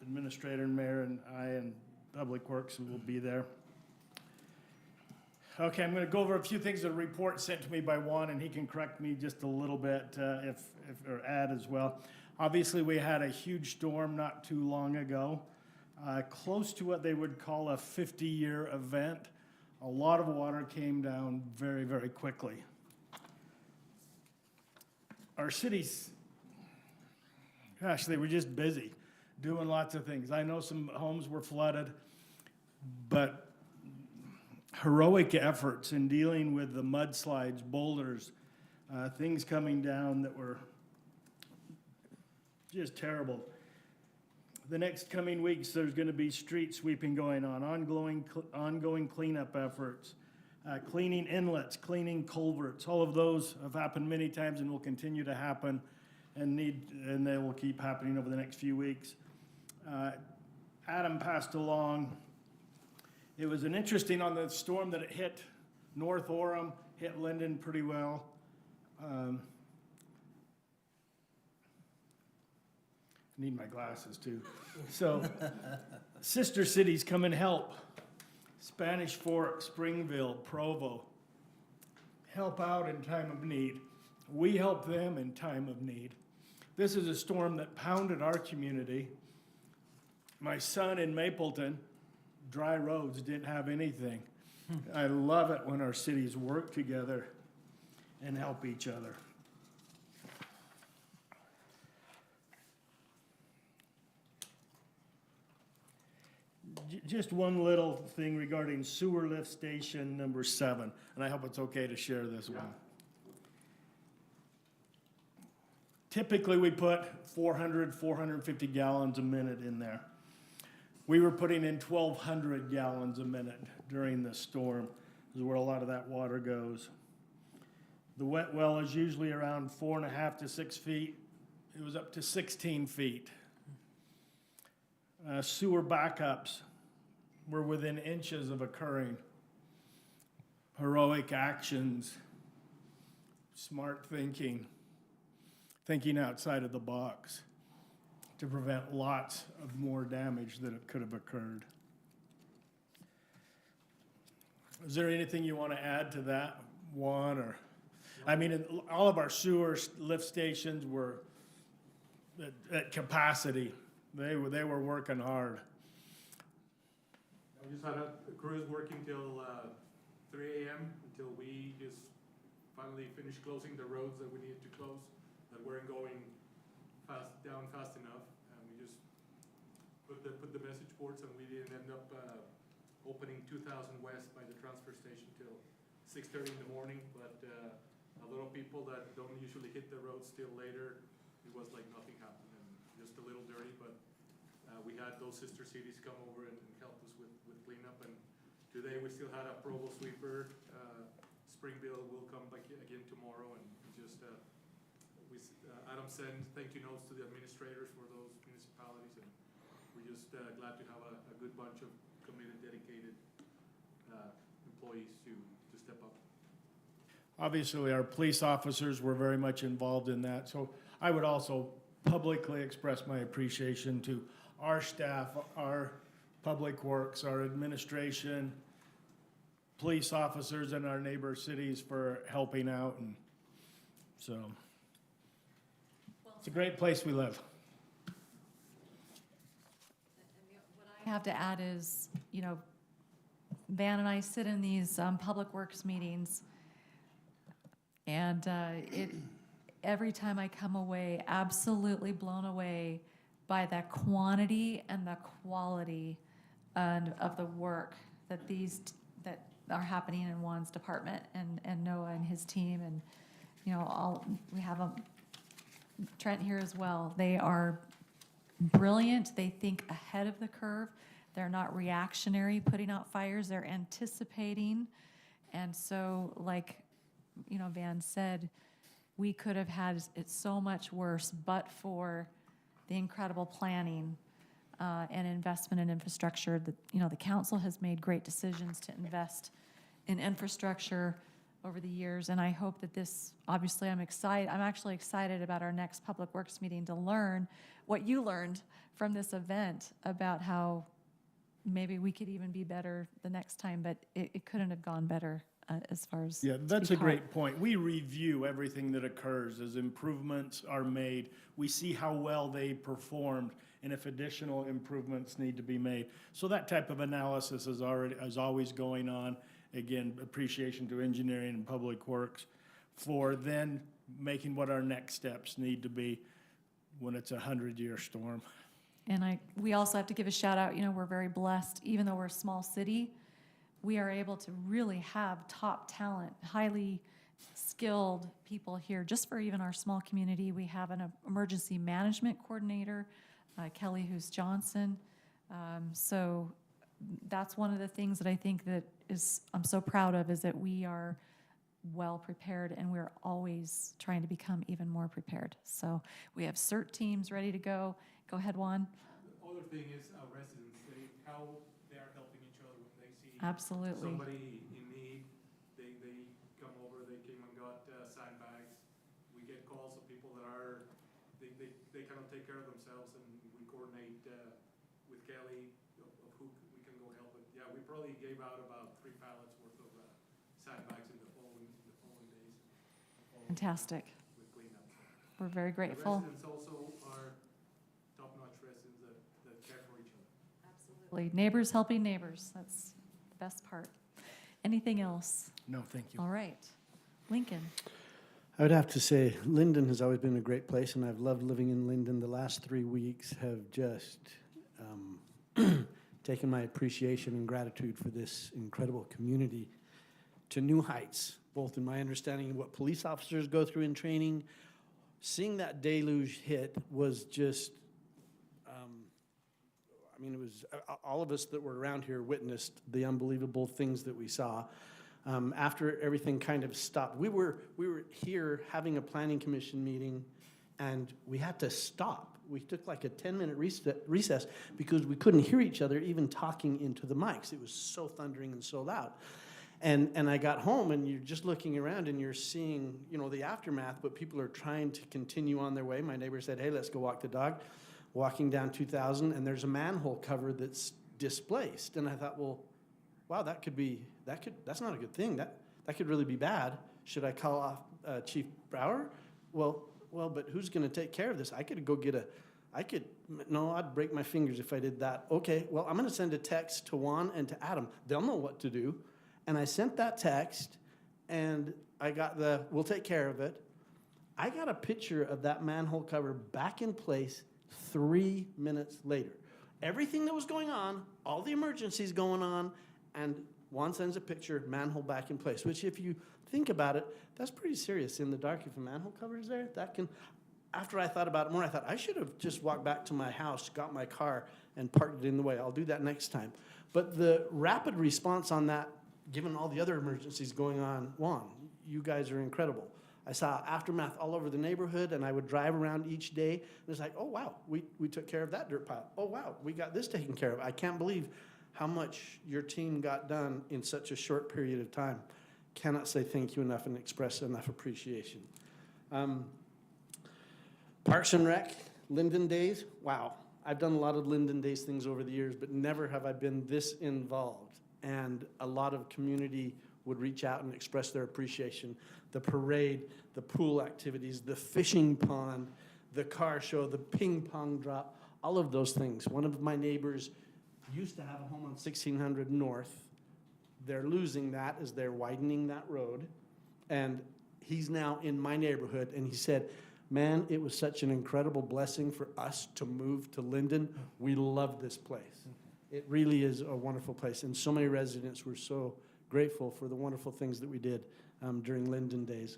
Administrator and Mayor and I and Public Works will be there. Okay, I'm going to go over a few things that a report sent to me by Juan, and he can correct me just a little bit or add as well. Obviously, we had a huge storm not too long ago, close to what they would call a 50-year event. A lot of water came down very, very quickly. Our cities, gosh, they were just busy doing lots of things. I know some homes were flooded, but heroic efforts in dealing with the mudslides, boulders, things coming down that were just terrible. The next coming weeks, there's going to be street sweeping going on, ongoing cleanup efforts, cleaning inlets, cleaning culverts. All of those have happened many times and will continue to happen, and they will keep happening over the next few weeks. Adam passed along. It was an interesting on the storm that it hit North Orem, hit Lindon pretty well. I need my glasses too. So, sister cities come and help. Spanish Fork, Springville, Provo, help out in time of need. We help them in time of need. This is a storm that pounded our community. My son in Mapleton, dry roads, didn't have anything. I love it when our cities work together and help each other. Just one little thing regarding sewer lift station number 7, and I hope it's okay to share this one. Typically, we put 400, 450 gallons a minute in there. We were putting in 1,200 gallons a minute during the storm, is where a lot of that water goes. The wet well is usually around 4.5 to 6 feet. It was up to 16 feet. Sewer backups were within inches of occurring. Heroic actions, smart thinking, thinking outside of the box to prevent lots of more damage that could have occurred. Is there anything you want to add to that one? Or, I mean, all of our sewer lift stations were at capacity. They were working hard. We just had crews working till 3 a.m. until we just finally finished closing the roads that we needed to close, that weren't going down fast enough. And we just put the message boards, and we didn't end up opening 2000 West by the transfer station till 6:30 in the morning. But a lot of people that don't usually hit the roads till later, it was like nothing happened, and just a little dirty, but we had those sister cities come over and help us with cleanup. And today we still had a provo sweeper. Springville will come back again tomorrow, and just Adam sent thank you notes to the administrators for those municipalities, and we're just glad to have a good bunch of committed, dedicated employees to step up. Obviously, our police officers were very much involved in that. So I would also publicly express my appreciation to our staff, our public works, our administration, police officers in our neighbor cities for helping out. And so it's a great place we live. What I have to add is, you know, Van and I sit in these public works meetings, and every time I come away absolutely blown away by the quantity and the quality of the work that that are happening in Juan's department and Noah and his team, and you know, we have Trent here as well. They are brilliant. They think ahead of the curve. They're not reactionary, putting out fires. They're anticipating, and so, like, you know, Van said, we could have had it so much worse, but for the incredible planning and investment in infrastructure. That, you know, the council has made great decisions to invest in infrastructure over the years, and I hope that this, obviously I'm excited, I'm actually excited about our next Public Works meeting to learn what you learned from this event about how maybe we could even be better the next time, but it couldn't have gone better as far as. Yeah, that's a great point. We review everything that occurs as improvements are made. We see how well they performed and if additional improvements need to be made. So that type of analysis is always going on. Again, appreciation to engineering and public works for then making what our next steps need to be when it's a 100-year storm. And we also have to give a shout out, you know, we're very blessed, even though we're a small city, we are able to really have top talent, highly skilled people here. Just for even our small community, we have an emergency management coordinator, Kelly Hoos Johnson. So that's one of the things that I think that I'm so proud of, is that we are well prepared, and we're always trying to become even more prepared. So we have CERT teams ready to go. Go ahead, Juan. The other thing is our residents, how they are helping each other when they see Absolutely. somebody in need. They come over, they came and got sandbags. We get calls of people that are, they cannot take care of themselves, and we coordinate with Kelly of who we can go help with. Yeah, we probably gave out about 3 pallets worth of sandbags in the following Fantastic. with cleanup. We're very The grateful. residents also are top-notch residents that care for each other. Absolutely. Neighbors helping neighbors. That's the best part. Anything else? No, thank you. All right. Lincoln. I would have to say, Lindon has always been a great place, and I've loved living in Lindon. The last 3 weeks have just taken my appreciation and gratitude for this incredible community to new heights, both in my understanding of what police officers go through in training. Seeing that deluge hit was just, it was, all of us that were around here witnessed the unbelievable things that we saw. After everything kind of stopped, we were here having a planning commission meeting, and we had to stop. We took like a 10-minute recess because we couldn't hear each other even talking into the mics. It was so thundering and so loud. And I got home, and you're just looking around, and you're seeing, the aftermath, but people are trying to continue on their way. My neighbor said, hey, let's go walk the dog. Walking down 2000, and there's a manhole cover that's displaced. And I thought, well, wow, that's not a good thing. That could really be bad. Should I call off Chief Brower? Well, but who's going to take care of this? I could go get I'd break my fingers if I did that. Okay, well, I'm going to send a text to Juan and to Adam. They'll know what to do. And I sent that text, and I got we'll take care of it. I got a picture of that manhole cover back in place 3 minutes later. Everything that was going on, all the emergencies going on, and Juan sends a picture, manhole back in place, which if you think about it, that's pretty serious. In the dark, if a manhole cover is there, that can, after I thought about it more, I thought I should have just walked back to my house, got my car, and parked it in the way. I'll do that next time. But the rapid response on that, given all the other emergencies going on, Juan, you guys are incredible. I saw aftermath all over the neighborhood, and I would drive around each day, and it's like, oh, wow, we took care of that dirt pile. Oh, wow, we got this taken care of. I can't believe how much your team got done in such a short period of time. Cannot say thank you enough and express enough appreciation. Parks and Rec, Lindon Days, wow. I've done a lot of Lindon Days things over the years, but never have I been this involved. And a lot of community would reach out and express their appreciation. The parade, the pool activities, the fishing pond, the car show, the ping pong drop, all of those things. One of my neighbors used to have a home on 1600 North. They're losing that as they're widening that road. And he's now in my neighborhood, and he said, man, it was such an incredible blessing for us to move to Lindon. We love this place. It really is a wonderful place, and so many residents were so grateful for the wonderful things that we did during Lindon Days.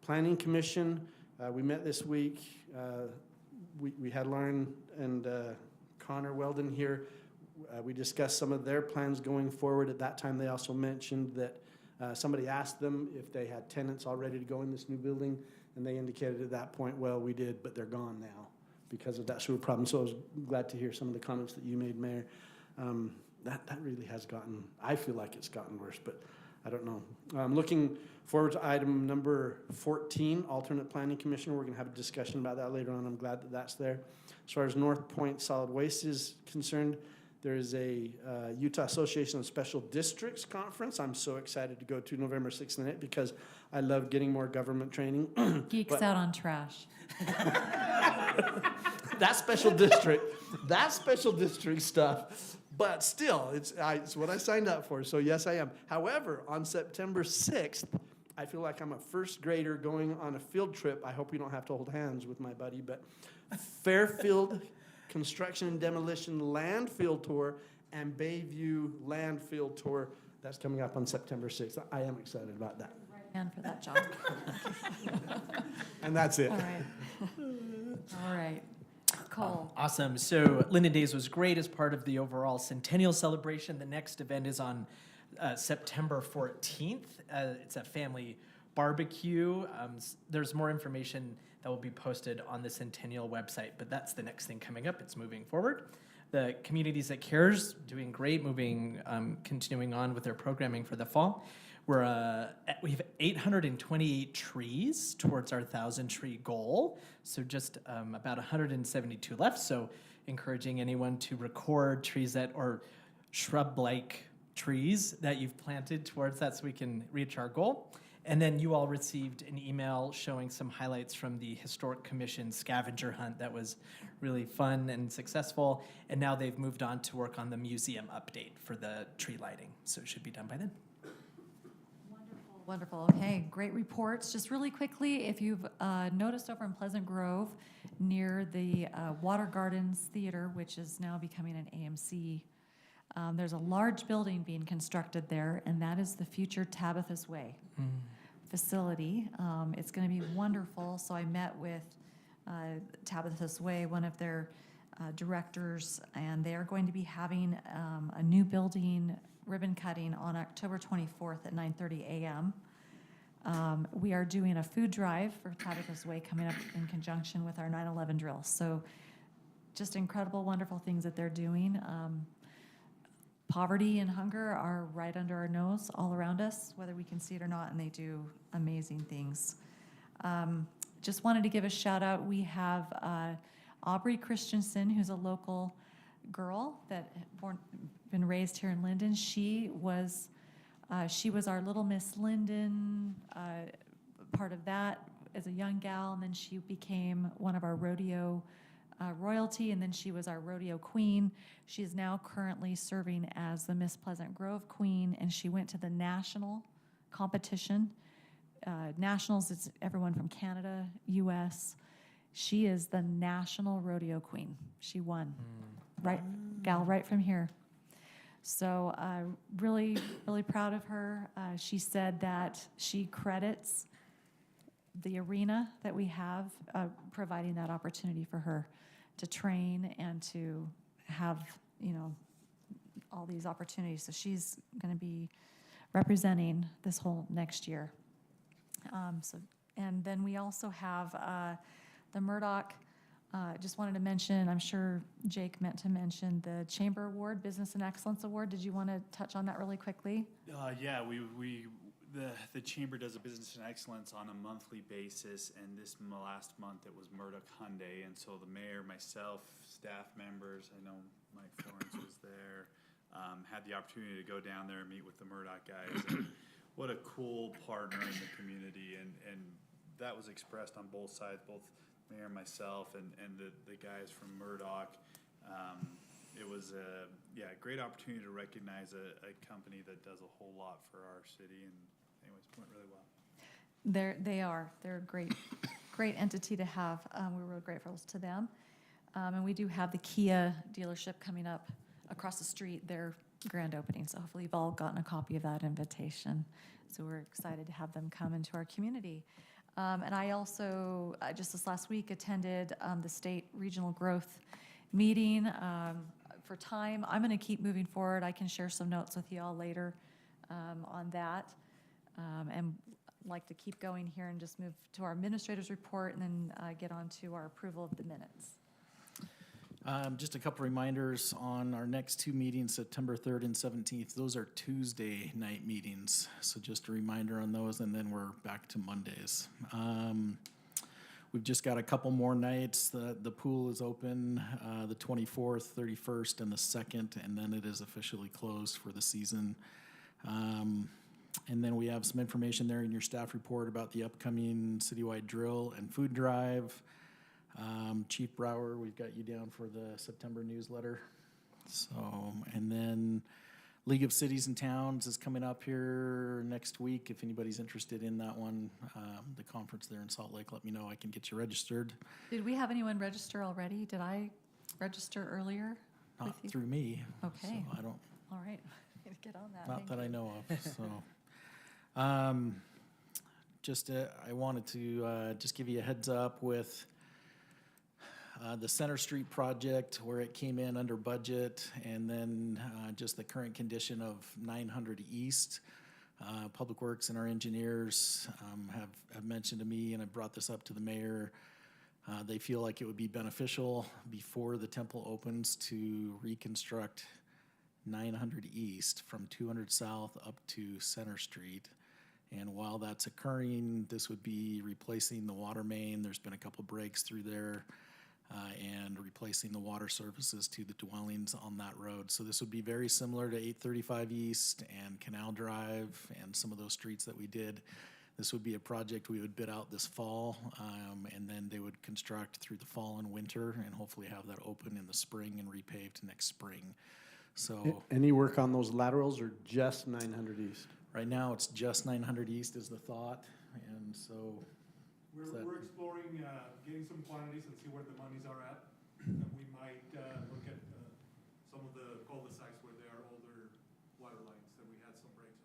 Planning Commission, we met this week. We had Lauren and Connor Weldon here. We discussed some of their plans going forward. At that time, they also mentioned that somebody asked them if they had tenants all ready to go in this new building, and they indicated at that point, well, we did, but they're gone now because of that sewer problem. So I was glad to hear some of the comments that you made, Mayor. That really has gotten, I feel like it's gotten worse, but I don't know. I'm looking forward to item number 14, alternate planning commissioner. We're going to have a discussion about that later on. I'm glad that that's there. As far as North Point Solid Waste is concerned, there is a Utah Association of Special Districts conference. I'm so excited to go to November 6th and 8th because I love getting more government training. Geeks out on trash. That special district stuff. But still, it's what I signed up for, so yes, I am. However, on September 6th, I feel like I'm a first grader going on a field trip. I hope we don't have to hold hands with my buddy, but Fairfield Construction and Demolition Landfill Tour and Bayview Landfill Tour. That's coming up on September 6th. I am excited about that. Man for that job. And that's it. All right. All right. Cole. Awesome. So Lindon Days was great as part of the overall centennial celebration. The next event is on September 14th. It's a family barbecue. There's more information that will be posted on the Centennial website, but that's the next thing coming up. It's moving forward. The Communities That Cares doing great, continuing on with their programming for the fall. We have 828 trees towards our 1,000-tree goal, so just about 172 left. So encouraging anyone to record trees or shrub-like trees that you've planted towards that so we can reach our goal. And then you all received an email showing some highlights from the Historic Commission scavenger hunt that was really fun and successful. And now they've moved on to work on the museum update for the tree lighting. So it should be done by then. Wonderful. Okay, great reports. Just really quickly, if you've noticed over in Pleasant Grove, near the Water Gardens Theater, which is now becoming an AMC, there's a large building being constructed there, and that is the future Tabitha's Way facility. It's going to be wonderful. So I met with Tabitha's Way, one of their directors, and they are going to be having a new building ribbon cutting on October 24th at 9:30 a.m. We are doing a food drive for Tabitha's Way coming up in conjunction with our 9/11 drill. So just incredible, wonderful things that they're doing. Poverty and hunger are right under our nose all around us, whether we can see it or not, and they do amazing things. Just wanted to give a shout out. We have Aubrey Christensen, who's a local girl that been raised here in Lindon. She was our Little Miss Lindon, part of that as a young gal, and then she became one of our rodeo royalty, and then she was our rodeo queen. She is now currently serving as the Miss Pleasant Grove queen, and she went to the national competition. Nationals, it's everyone from Canada, U.S. She is the national rodeo queen. She won. Right, gal right from here. So really, really proud of her. She said that she credits the arena that we have providing that opportunity for her to train and to have, all these opportunities. So she's going to be representing this whole next year. And then we also have the Murdoch. Just wanted to mention, I'm sure Jake meant to mention the Chamber Award, Business and Excellence Award. Did you want to touch on that really quickly? Yeah, the Chamber does a Business and Excellence on a monthly basis, and this last month it was Murdoch Hyundai, and so the mayor, myself, staff members, I know Mike Florence was there, had the opportunity to go down there and meet with the Murdoch guys. And what a cool partner in the community, and that was expressed on both sides, both Mayor, myself, and the guys from Murdoch. It was a great opportunity to recognize a company that does a whole lot for our city, and anyways, it went really well. They're a great entity to have. We're real grateful to them. And we do have the Kia dealership coming up across the street, their grand opening. So hopefully you've all gotten a copy of that invitation. So we're excited to have them come into our community. And I also, just this last week, attended the state regional growth meeting. For time, I'm going to keep moving forward. I can share some notes with you all later on that. And like to keep going here and just move to our administrator's report and then get on to our approval of the minutes. Just a couple reminders on our next two meetings, September 3rd and 17th. Those are Tuesday night meetings. So just a reminder on those, and then we're back to Mondays. We've just got a couple more nights. The pool is open the 24th, 31st, and the 2nd, and then it is officially closed for the season. And then we have some information there in your staff report about the upcoming citywide drill and food drive. Chief Brower, we've got you down for the September newsletter. So, and then League of Cities and Towns is coming up here next week. If anybody's interested in that one, the conference there in Salt Lake, let me know. I can get you registered. Did we have anyone register already? Did I register earlier? Not through me. Okay. So I don't. All right. Get on that. Not that I know of. So, I wanted to just give you a heads up with the Center Street project where it came in under budget, and then just the current condition of 900 East. Public Works and our engineers have mentioned to me, and I brought this up to the mayor. They feel like it would be beneficial before the temple opens to reconstruct 900 East from 200 South up to Center Street. And while that's occurring, this would be replacing the water main. There's been a couple breaks through there. And replacing the water services to the dwellings on that road. So this would be very similar to 835 East and Canal Drive and some of those streets that we did This would be a project we would bid out this fall, and then they would construct through the fall and winter, and hopefully have that open in the spring and repaved next spring. So Any work on those laterals or just 900 East? right now, it's just 900 East is the thought, and so. We're exploring, getting some quantities and see where the monies are at. And we might, look at, some of the cul-de-sacs where there are older water lines that we had some breaks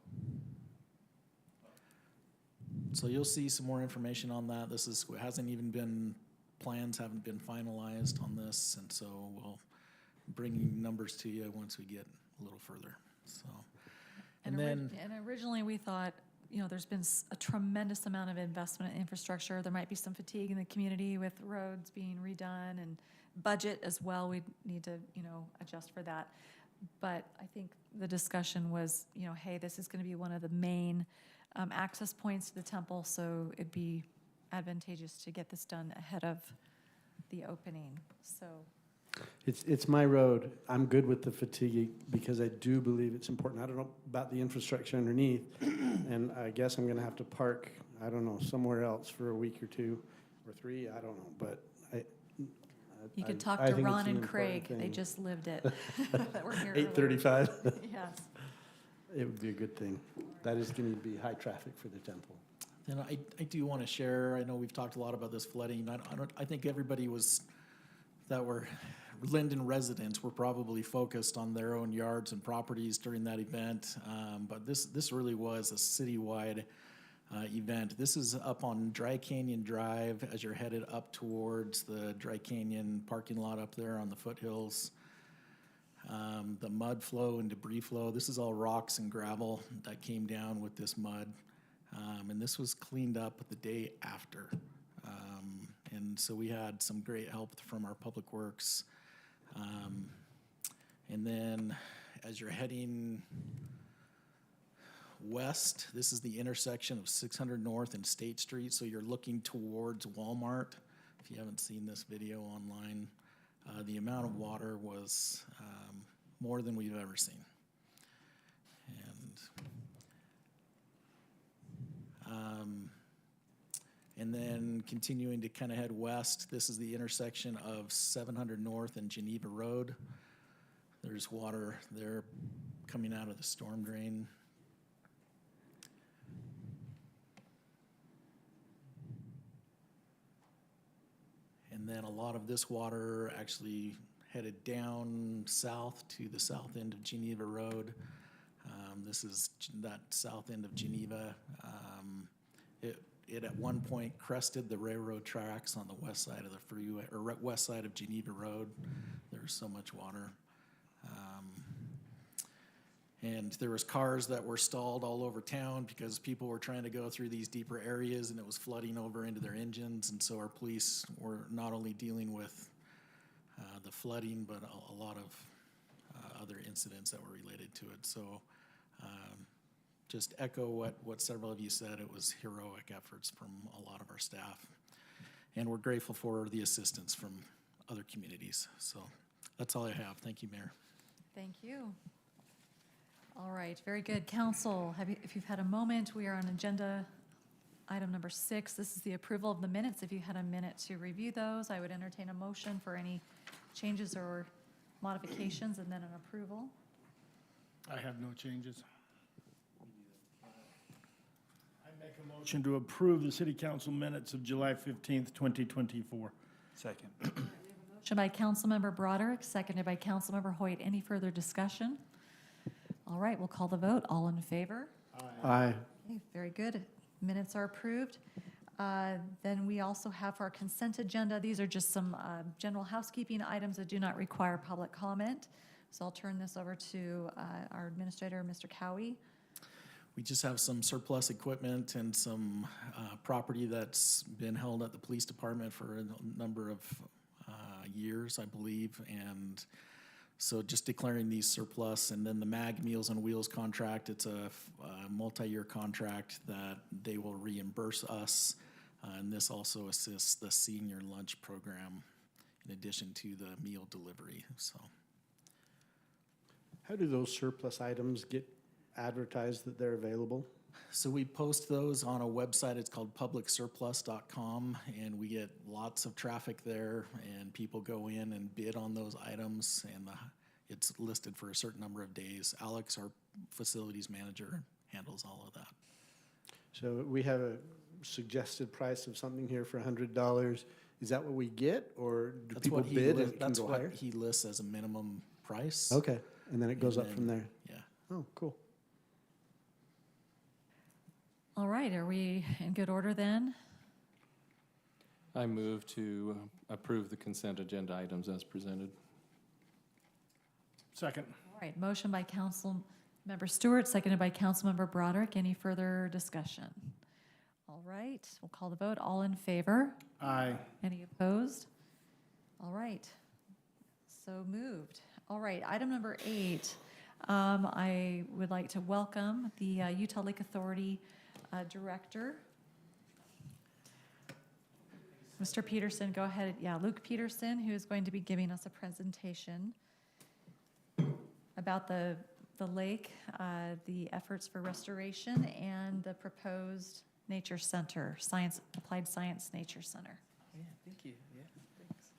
on. So you'll see some more information on that. This hasn't even been, plans haven't been finalized on this, and so we'll bring numbers to you once we get a little further, so. And then, And originally, we thought, you know, there's been a tremendous amount of investment in infrastructure. There might be some fatigue in the community with roads being redone and budget as well. We need to, you know, adjust for that. But I think the discussion was, you know, hey, this is going to be one of the main access points to the temple, so it'd be advantageous to get this done ahead of the opening, so. It's my road. I'm good with the fatigue because I do believe it's important. I don't know about the infrastructure underneath, and I guess I'm gonna have to park, I don't know, somewhere else for a week or 2 or 3, I don't know, but You could I talk to think it's Ron an and Craig, important they thing. just lived it. That were here earlier. 8:35. Yes. It would be a good thing. That is gonna be high traffic for the temple. then I do want to share, I know we've talked a lot about this flooding. I think everybody that were Lindon residents were probably focused on their own yards and properties during that event. But this really was a citywide event. This is up on Dry Canyon Drive as you're headed up towards the Dry Canyon parking lot up there on the foothills. The mud flow and debris flow, this is all rocks and gravel that came down with this mud. And this was cleaned up the day after. And so we had some great help from our public works. And then as you're heading west, this is the intersection of 600 North and State Street. So you're looking towards Walmart. If you haven't seen this video online, the amount of water was more than we've ever seen. And then continuing to kind of head west, this is the intersection of 700 North and Geneva Road. There's water there coming out of the storm drain. And then a lot of this water actually headed down south to the south end of Geneva Road. This is that south end of Geneva. It at one point crested the railroad tracks on the west side of the freeway, or west side of Geneva Road. There was so much water. And there was cars that were stalled all over town because people were trying to go through these deeper areas and it was flooding over into their engines. And so our police were not only dealing with the flooding, but a lot of other incidents that were related to it. So just echo what several of you said. It was heroic efforts from a lot of our staff. And we're grateful for the assistance from other communities. So that's all I have. Thank you, Mayor. Thank you. All right, very good. Council, if you've had a moment, we are on agenda item number 6. This is the approval of the minutes. If you had a minute to review those, I would entertain a motion for any changes or modifications and then an approval. I have no changes. I make a motion to approve the city council minutes of July 15th, 2024. Second. Motion by Councilmember Broderick, seconded by Councilmember Hoyt. Any further discussion? All right, we'll call the vote. All in favor? Aye. Okay, very good. Minutes are approved. Then we also have our consent agenda. These are just some general housekeeping items that do not require public comment. So I'll turn this over to our administrator, Mr. Cowie. We just have some surplus equipment and some property that's been held at the police department for a number of years, I believe. And so just declaring these surplus, and then the MAG Meals on Wheels contract, it's a multi-year contract that they will reimburse us. And this also assists the senior lunch program in addition to the meal delivery, so. How do those surplus items get advertised that they're available? So we post those on a website. It's called publicsurplus.com, and we get lots of traffic there, and people go in and bid on those items, and it's listed for a certain number of days. Alex, our facilities manager, handles all of that. So we have a suggested price of something here for $100. Is that what we get, or do That's people what he bid li- and it can That's go what higher? he lists as a minimum price. Okay, and then it goes And up from then- there. Yeah. Oh, cool. All right, are we in good order then? I move to approve the consent agenda items as presented. Second. All right, motion by Councilmember Stewart, seconded by Councilmember Broderick. Any further discussion? All right, we'll call the vote. All in favor? Aye. Any opposed? All right, so moved. All right, item number 8. I would like to welcome the Utah Lake Authority Director. Mr. Peterson, go ahead. Yeah, Luke Peterson, who is going to be giving us a presentation about the lake, the efforts for restoration, and the proposed nature center, applied science nature center. Yeah, thank you. Yeah, thanks.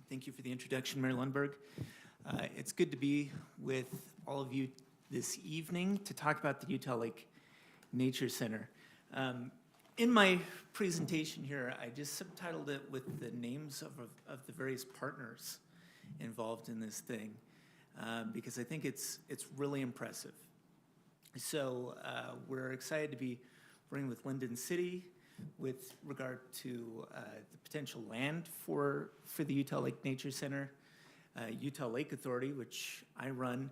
Thank you for the introduction, Mayor Lundberg. It's good to be with all of you this evening to talk about the Utah Lake Nature Center. In my presentation here, I just subtitled it with the names of the various partners involved in this thing, because I think it's really impressive. So we're excited to be working with Lindon City with regard to the potential land for the Utah Lake Nature Center. Utah Lake Authority, which I run,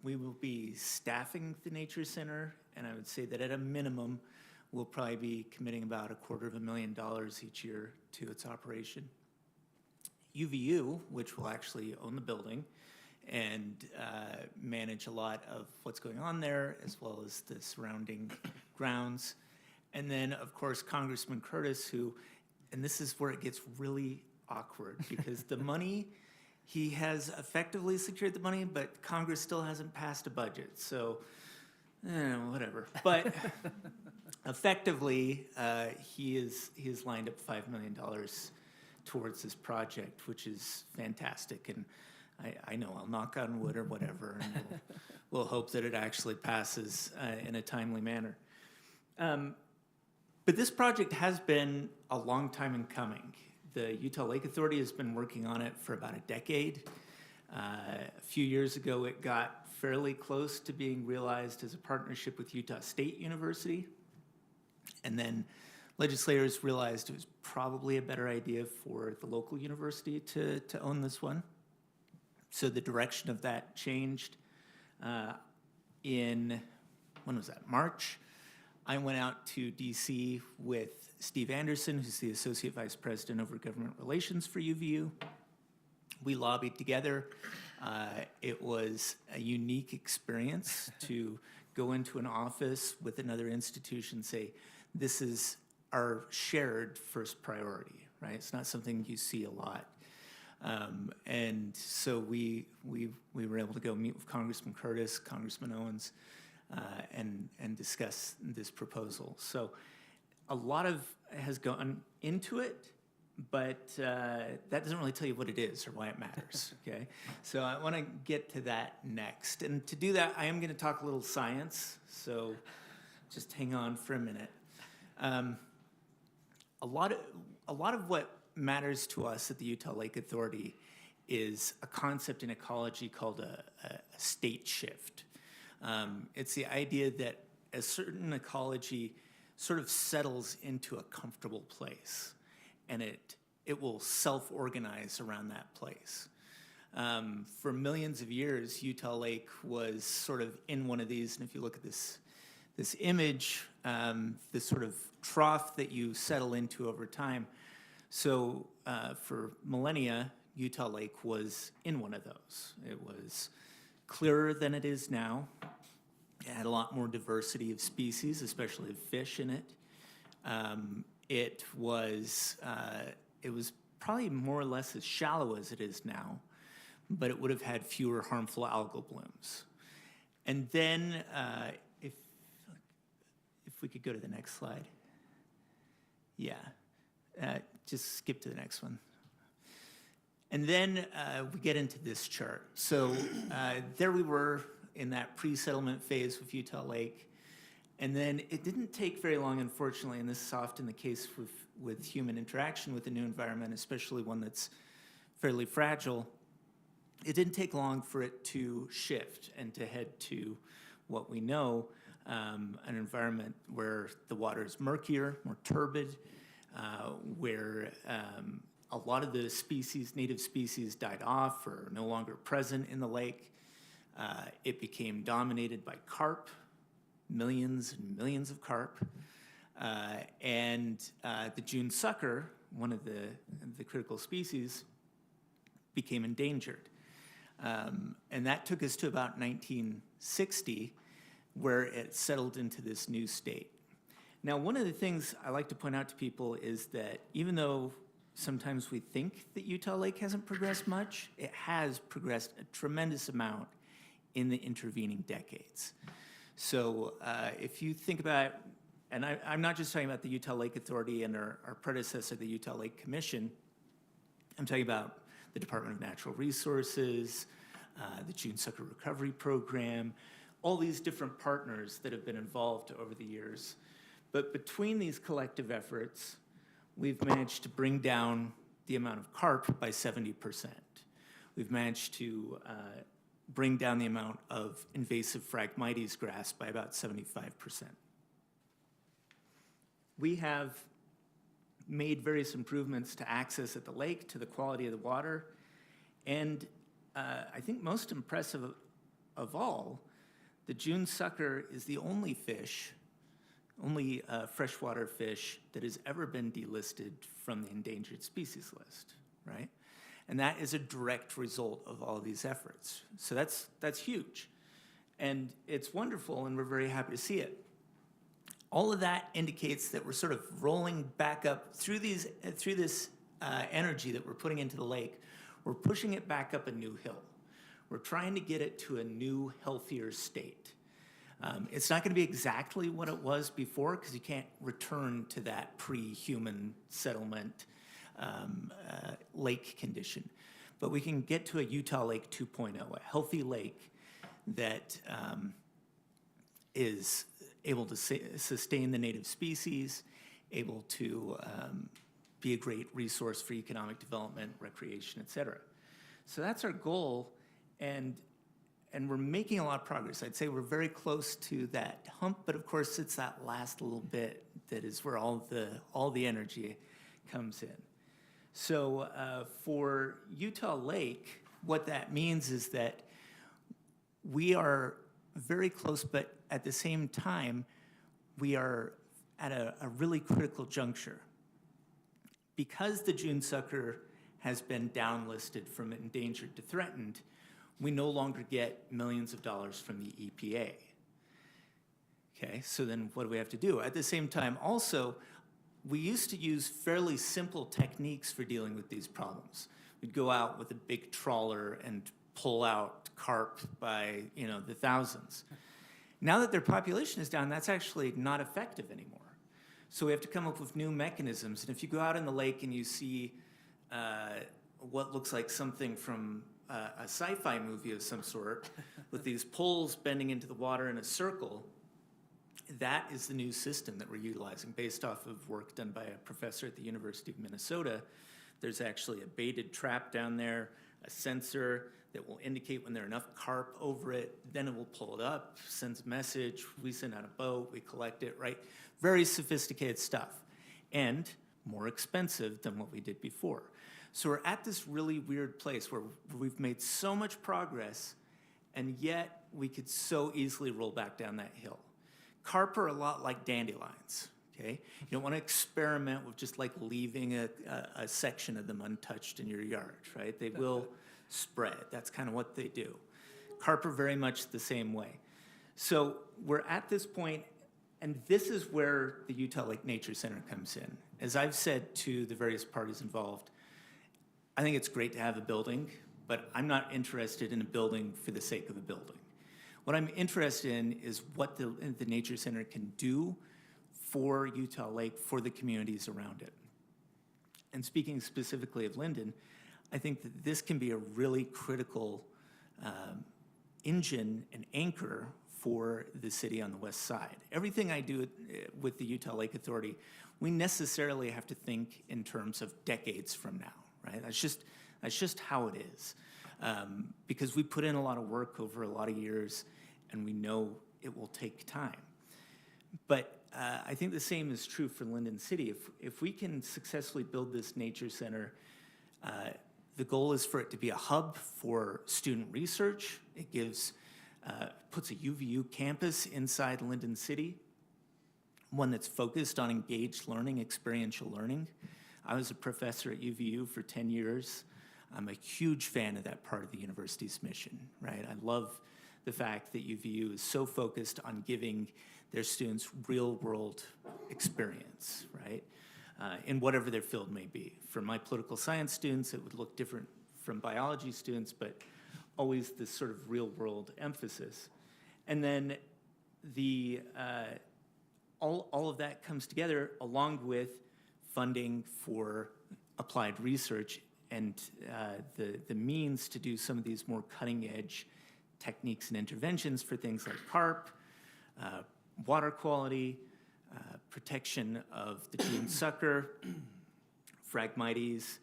we will be staffing the Nature Center, and I would say that at a minimum, we'll probably be committing about $250,000 each year to its operation. UVU, which will actually own the building and manage a lot of what's going on there, as well as the surrounding grounds. And then, of course, Congressman Curtis, who, and this is where it gets really awkward, because the money, he has effectively secured the money, but Congress still hasn't passed a budget, so whatever. But effectively, he has lined up $5 million towards this project, which is fantastic. And I know I'll knock on wood or whatever, and we'll hope that it actually passes in a timely manner. But this project has been a long time in coming. The Utah Lake Authority has been working on it for about a decade. A few years ago, it got fairly close to being realized as a partnership with Utah State University. And then legislators realized it was probably a better idea for the local university to own this one. So the direction of that changed in, when was that, March? I went out to DC with Steve Anderson, who's the Associate Vice President over Government Relations for UVU. We lobbied together. It was a unique experience to go into an office with another institution and say, this is our shared first priority, right? It's not something you see a lot. And so we were able to go meet with Congressman Curtis, Congressman Owens, and discuss this proposal. So a lot has gone into it, but that doesn't really tell you what it is or why it matters, okay? So I want to get to that next. And to do that, I am going to talk a little science, so just hang on for a minute. A lot of what matters to us at the Utah Lake Authority is a concept in ecology called a state shift. It's the idea that a certain ecology sort of settles into a comfortable place, and it will self-organize around that place. For millions of years, Utah Lake was sort of in one of these, and if you look at this image, this sort of trough that you settle into over time. So for millennia, Utah Lake was in one of those. It was clearer than it is now. It had a lot more diversity of species, especially of fish in it. It was probably more or less as shallow as it is now, but it would have had fewer harmful algal blooms. And then, if we could go to the next slide. Yeah, just skip to the next one. And then we get into this chart. So there we were in that pre-settlement phase with Utah Lake. And then it didn't take very long, unfortunately, and this is often the case with human interaction with a new environment, especially one that's fairly fragile. It didn't take long for it to shift and to head to what we know, an environment where the water is murkier, more turbid, where a lot of the species, native species, died off or are no longer present in the lake. It became dominated by carp, millions and millions of carp. And the June sucker, one of the critical species, became endangered. And that took us to about 1960, where it settled into this new state. Now, one of the things I like to point out to people is that even though sometimes we think that Utah Lake hasn't progressed much, it has progressed a tremendous amount in the intervening decades. So if you think about, and I'm not just talking about the Utah Lake Authority and our predecessor, the Utah Lake Commission, I'm talking about the Department of Natural Resources, the June Sucker Recovery Program, all these different partners that have been involved over the years. But between these collective efforts, we've managed to bring down the amount of carp by 70%. We've managed to bring down the amount of invasive Phragmites grass by about 75%. We have made various improvements to access at the lake, to the quality of the water, and I think most impressive of all, the June sucker is the only fish, only freshwater fish that has ever been delisted from the endangered species list, right? And that is a direct result of all of these efforts. So that's huge. And it's wonderful, and we're very happy to see it. All of that indicates that we're sort of rolling back up through this energy that we're putting into the lake. We're pushing it back up a new hill. We're trying to get it to a new, healthier state. It's not going to be exactly what it was before, because you can't return to that pre-human settlement lake condition. But we can get to a Utah Lake 2.0, a healthy lake that is able to sustain the native species, able to be a great resource for economic development, recreation, et cetera. So that's our goal, and we're making a lot of progress. I'd say we're very close to that hump, but of course it's that last little bit that is where all the energy comes in. So for Utah Lake, what that means is that we are very close, but at the same time, we are at a really critical juncture. Because the June sucker has been downlisted from endangered to threatened, we no longer get millions of dollars from the EPA. Okay, so then what do we have to do? At the same time, also, we used to use fairly simple techniques for dealing with these problems. We'd go out with a big trawler and pull out carp by, the thousands. Now that their population is down, that's actually not effective anymore. So we have to come up with new mechanisms. And if you go out in the lake and you see what looks like something from a sci-fi movie of some sort, with these poles bending into the water in a circle, that is the new system that we're utilizing based off of work done by a professor at the University of Minnesota. There's actually a baited trap down there, a sensor that will indicate when there are enough carp over it. Then it will pull it up, sends a message. We send out a boat, we collect it, right? Very sophisticated stuff, and more expensive than what we did before. So we're at this really weird place where we've made so much progress, and yet we could so easily roll back down that hill. Carp are a lot like dandelions, okay? You don't want to experiment with just like leaving a section of them untouched in your yard, right? They will spread. That's kind of what they do. Carp are very much the same way. So we're at this point, and this is where the Utah Lake Nature Center comes in. As I've said to the various parties involved, I think it's great to have a building, but I'm not interested in a building for the sake of a building. What I'm interested in is what the Nature Center can do for Utah Lake, for the communities around it. And speaking specifically of Lindon, I think that this can be a really critical engine and anchor for the city on the west side. Everything I do with the Utah Lake Authority, we necessarily have to think in terms of decades from now, right? That's just how it is. Because we put in a lot of work over a lot of years, and we know it will take time. But I think the same is true for Lindon City. If we can successfully build this nature center, the goal is for it to be a hub for student research. It gives, puts a UVU campus inside Lindon City, one that's focused on engaged learning, experiential learning. I was a professor at UVU for 10 years. I'm a huge fan of that part of the university's mission, right? I love the fact that UVU is so focused on giving their students real-world experience, right? In whatever their field may be. For my political science students, it would look different from biology students, but always this sort of real-world emphasis. And then all of that comes together along with funding for applied research and the means to do some of these more cutting-edge techniques and interventions for things like carp, water quality, protection of the June sucker, Phragmites,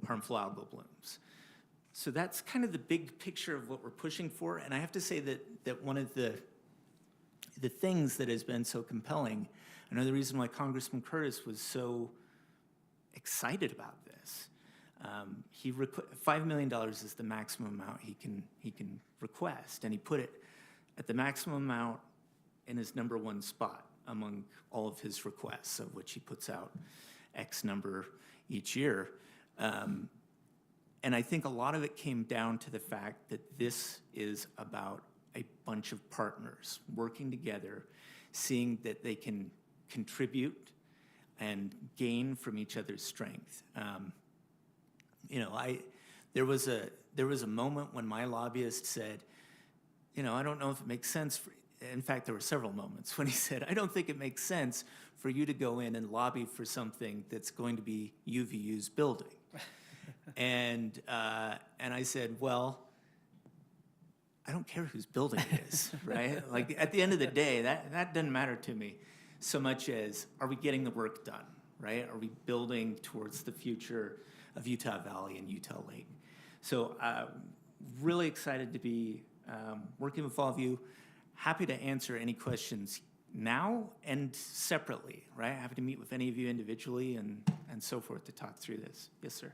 harmful algal blooms. So that's kind of the big picture of what we're pushing for. And I have to say that one of the things that has been so compelling, I know the reason why Congressman Curtis was so excited about this. $5 million is the maximum amount he can request, and he put it at the maximum amount in his #1 spot among all of his requests, of which he puts out X number each year. And I think a lot of it came down to the fact that this is about a bunch of partners working together, seeing that they can contribute and gain from each other's strength. There was a moment when my lobbyist said, I don't know if it makes sense in fact, there were several moments when he said, I don't think it makes sense for you to go in and lobby for something that's going to be UVU's building. And I said, well, I don't care whose building it is, right? Like at the end of the day, that doesn't matter to me so much as, are we getting the work done, right? Are we building towards the future of Utah Valley and Utah Lake? So really excited to be working with all of you. Happy to answer any questions now and separately, right? Happy to meet with any of you individually and so forth to talk through this. Yes, sir.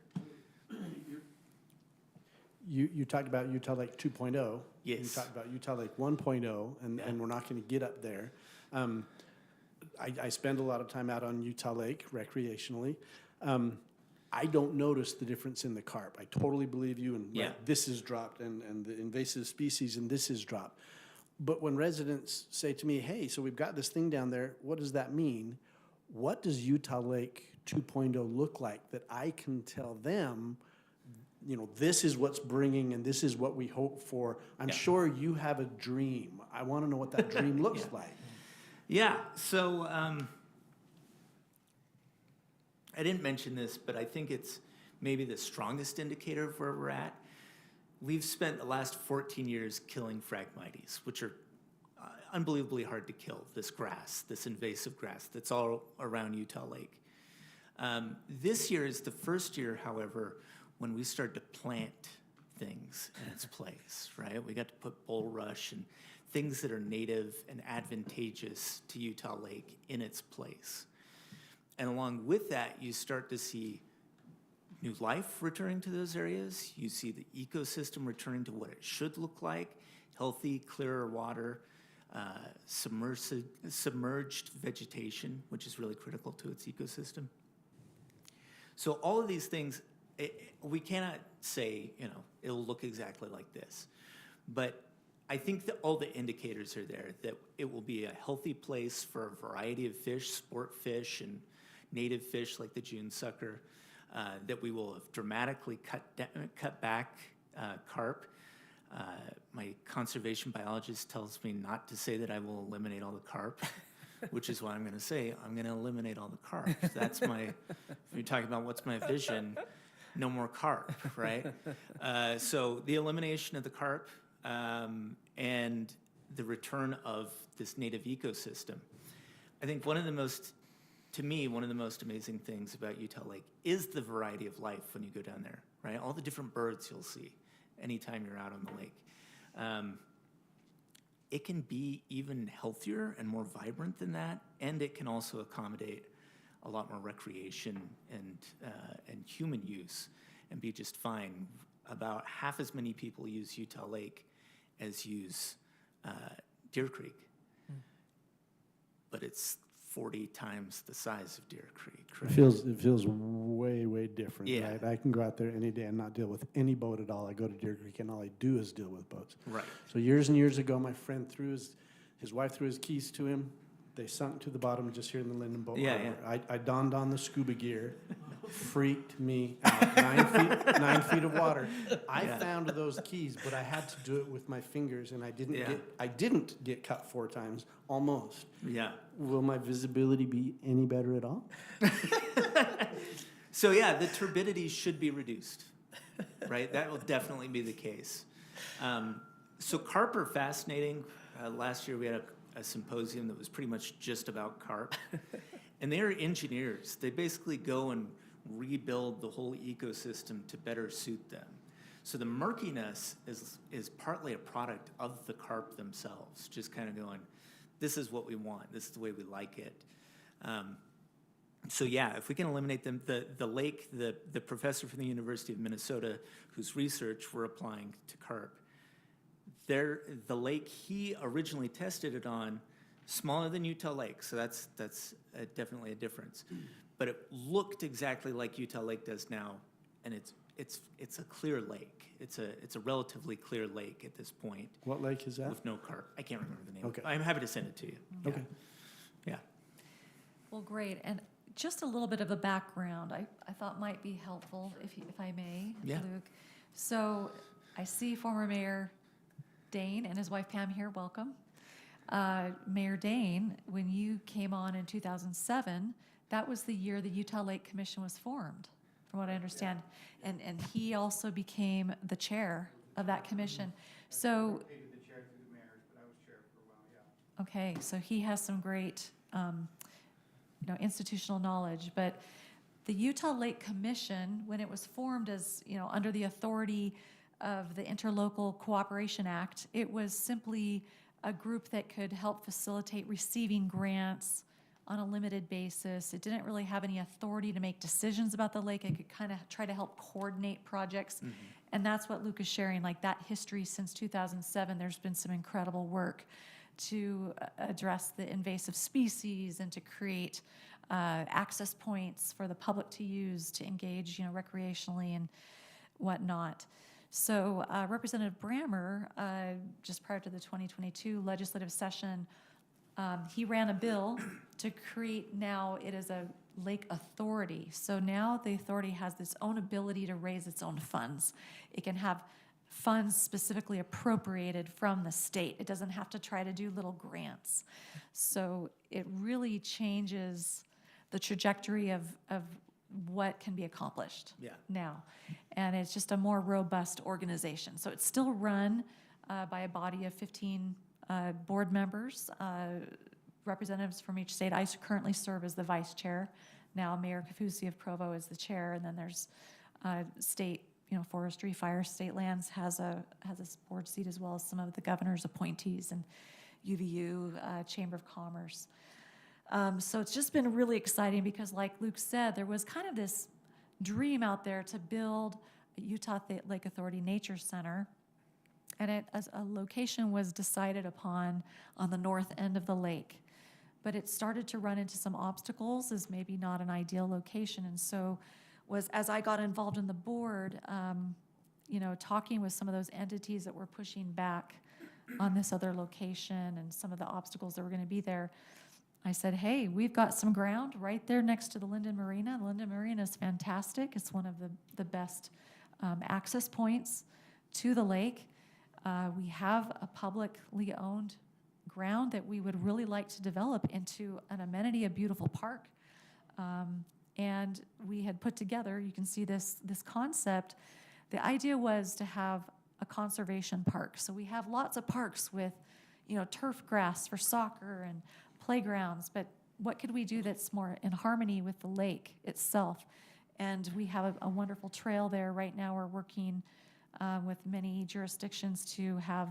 You talked about Utah Lake 2.0. Yes. You talked about Utah Lake 1.0, and we're not going to get up there. I spend a lot of time out on Utah Lake recreationally. I don't notice the difference in the carp. I totally believe you, and this is dropped, and the invasive species, and this is dropped. But when residents say to me, hey, so we've got this thing down there, what does that mean? What does Utah Lake 2.0 look like that I can tell them, this is what's bringing and this is what we hope for? I'm sure you have a dream. I want to know what that dream looks like. Yeah, so I didn't mention this, but I think it's maybe the strongest indicator of where we're at. We've spent the last 14 years killing Phragmites, which are unbelievably hard to kill, this grass, this invasive grass that's all around Utah Lake. This year is the first year, however, when we started to plant things in its place, right? We got to put bulrush and things that are native and advantageous to Utah Lake in its place. And along with that, you start to see new life returning to those areas. You see the ecosystem returning to what it should look like, healthy, clearer water, submerged vegetation, which is really critical to its ecosystem. So all of these things, we cannot say, it'll look exactly like this. But I think that all the indicators are there, that it will be a healthy place for a variety of fish, sport fish and native fish like the June sucker, that we will have dramatically cut back carp. My conservation biologist tells me not to say that I will eliminate all the carp, which is why I'm going to say I'm going to eliminate all the carp. That's my, if you're talking about what's my vision, no more carp, right? So the elimination of the carp and the return of this native ecosystem. I think one of the most amazing things about Utah Lake is the variety of life when you go down there, right? All the different birds you'll see anytime you're out on the lake. It can be even healthier and more vibrant than that, and it can also accommodate a lot more recreation and human use and be just fine. About half as many people use Utah Lake as use Deer Creek, but it's 40 times the size of Deer Creek. Right? It feels way different. Yeah. Right? I can go out there any day and not deal with any boat at all. I go to Deer Creek and all I do is deal with boats. Right. So years and years ago, my friend his wife threw his keys to him. They sunk to the bottom just here in the Lindon boat harbor. I donned on the scuba gear. Freaked me out. 9 feet of water. I found those keys, but I had to do it with my fingers, and I didn't get cut 4 times, almost. Yeah. Will my visibility be any better at all? So yeah, the turbidity should be reduced, right? That will definitely be the case. So carp are fascinating. Last year we had a symposium that was pretty much just about carp. And they are engineers. They basically go and rebuild the whole ecosystem to better suit them. So the murkiness is partly a product of the carp themselves, just kind of going, this is what we want, this is the way we like it. So yeah, if we can eliminate them, the lake, the professor from the University of Minnesota whose research we're applying to carp, the lake he originally tested it on, smaller than Utah Lake, so that's definitely a difference. But it looked exactly like Utah Lake does now, and it's a clear lake. It's a relatively clear lake at this point. What lake is that? With no carp. I can't remember the name. Okay. I'm happy to send it to you. Okay. Yeah. Well, great. And just a little bit of a background I thought might be helpful, if I may, Luke. So I see former Mayor Dane and his wife Pam here. Welcome. Mayor Dane, when you came on in 2007, that was the year the Utah Lake Commission was formed, from what I understand. And he also became the chair of that commission. So, The chair through the mayors, but I was chair for a while, yeah. okay, so he has some great, institutional knowledge. But the Utah Lake Commission, when it was formed as, under the authority of the Interlocal Cooperation Act, it was simply a group that could help facilitate receiving grants on a limited basis. It didn't really have any authority to make decisions about the lake. It could kind of try to help coordinate projects. Mm-hmm. And that's what Luke is sharing, like that history since 2007. There's been some incredible work to address the invasive species and to create access points for the public to use to engage, recreationally and whatnot. So Representative Brammer, just prior to the 2022 legislative session, he ran a bill to create, now it is a lake authority. So now the authority has its own ability to raise its own funds. It can have funds specifically appropriated from the state. It doesn't have to try to do little grants. So it really changes the trajectory of what can be accomplished now. And it's just a more robust organization. So it's still run by a body of 15 board members, representatives from each state. I currently serve as the vice chair. Now Mayor Kafusi of Provo is the chair, and then there's state, forestry, fire, state lands has a board seat, as well as some of the governor's appointees and UVU, Chamber of Commerce. So it's just been really exciting because, like Luke said, there was kind of this dream out there to build a Utah Lake Authority Nature Center. And as a location was decided upon on the north end of the lake. But it started to run into some obstacles as maybe not an ideal location. And so as I got involved in the board, talking with some of those entities that were pushing back on this other location and some of the obstacles that were going to be there, I said, hey, we've got some ground right there next to the Lindon Marina. The Lindon Marina is fantastic. It's one of the best access points to the lake. We have a publicly owned ground that we would really like to develop into an amenity, a beautiful park. And we had put together, you can see this concept. The idea was to have a conservation park. So we have lots of parks with, turf grass for soccer and playgrounds, but what could we do that's more in harmony with the lake itself? And we have a wonderful trail there. Right now we're working with many jurisdictions to have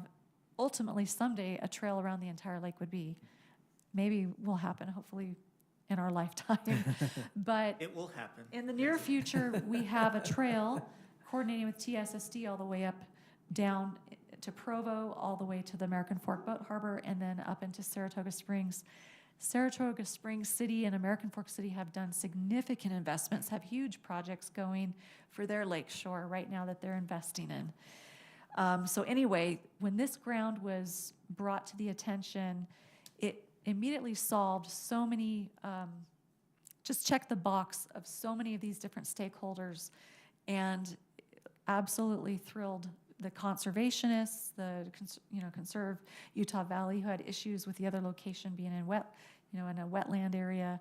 ultimately someday a trail around the entire lake would be. Maybe will happen, hopefully in our lifetime. But It will happen. in the near future, we have a trail coordinating with TSSD all the way up down to Provo, all the way to the American Fork Boat Harbor, and then up into Saratoga Springs. Saratoga Springs City and American Fork City have done significant investments, have huge projects going for their lakeshore right now that they're investing in. So anyway, when this ground was brought to the attention, it immediately solved so many, just checked the box of so many of these different stakeholders, and absolutely thrilled the conservationists, the Conserve Utah Valley, who had issues with the other location being in in a wetland area.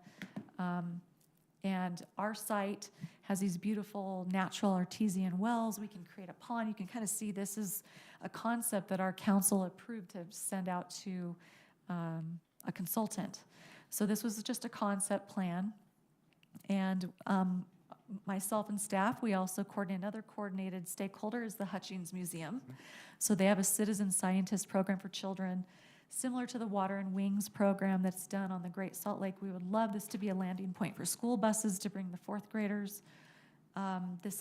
And our site has these beautiful natural artesian wells. We can create a pond. You can kind of see this is a concept that our council approved to send out to a consultant. So this was just a concept plan. And myself and staff, we also coordinate another coordinated stakeholder is the Hutchings Museum. So they have a citizen scientist program for children, similar to the Water and Wings program that's done on the Great Salt Lake. We would love this to be a landing point for school buses to bring the fourth graders. The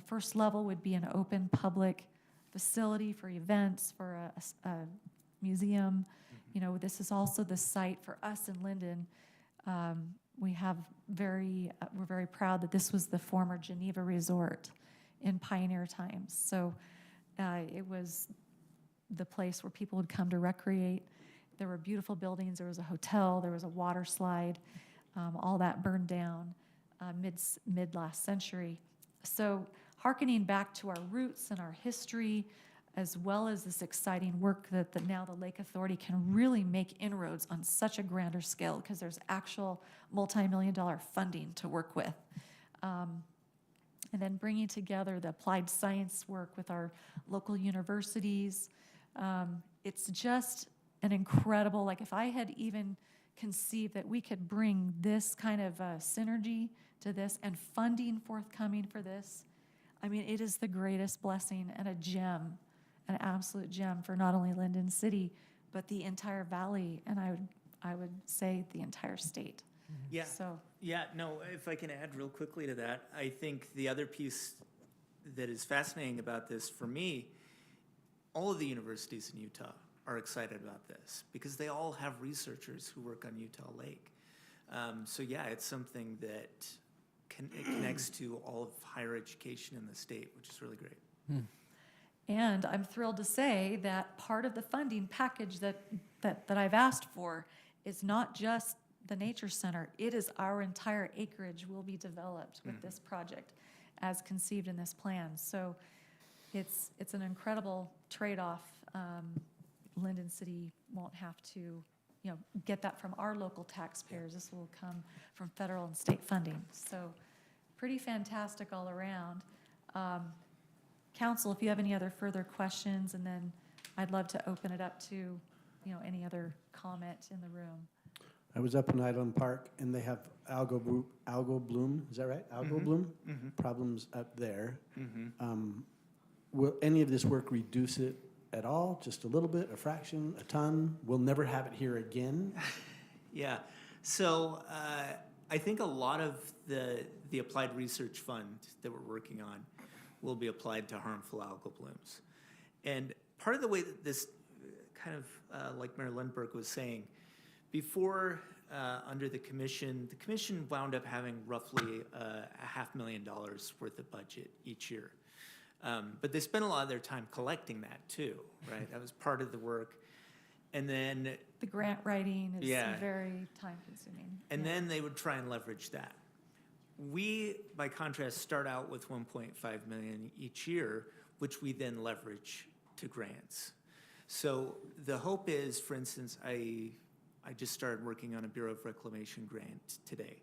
first level would be an open public facility for events, for a museum. This is also the site for us in Lindon. We're very proud that this was the former Geneva Resort in pioneer times. So it was the place where people would come to recreate. There were beautiful buildings. There was a hotel. There was a water slide. All that burned down mid last century. So hearkening back to our roots and our history, as well as this exciting work that now the Lake Authority can really make inroads on such a grander scale because there's actual multi-million-dollar funding to work with. And then bringing together the applied science work with our local universities. It's just an incredible, if I had even conceived that we could bring this kind of synergy to this and funding forthcoming for this, it is the greatest blessing and a gem, an absolute gem for not only Lindon City, but the entire valley, and I would say the entire state. Yeah. So. Yeah, no, if I can add real quickly to that, I think the other piece that is fascinating about this for me, all of the universities in Utah are excited about this because they all have researchers who work on Utah Lake. So yeah, it's something that it connects to all of higher education in the state, which is really great. And I'm thrilled to say that part of the funding package that I've asked for is not just the Nature Center. It is our entire acreage will be developed with this project as conceived in this plan. So it's an incredible trade-off. Lindon City won't have to get that from our local taxpayers. This will come from federal and state funding. So pretty fantastic all around. Council, if you have any other further questions, and then I'd love to open it up to any other comment in the room. I was up in Island Park, and they have algal bloom. Is that right? Algal bloom problems up there. Will any of this work reduce it at all? Just a little bit, a fraction, a ton? We'll never have it here again. Yeah. So I think a lot of the applied research fund that we're working on will be applied to harmful algal blooms. And part of the way that this kind of, like Mayor Lindbergh was saying, before under the commission wound up having roughly $500,000 worth of budget each year. But they spent a lot of their time collecting that too, right? That was part of the work. And then the grant writing is very time consuming. And then they would try and leverage that. We, by contrast, start out with $1.5 million each year, which we then leverage to grants. So the hope is, for instance, I just started working on a Bureau of Reclamation grant today.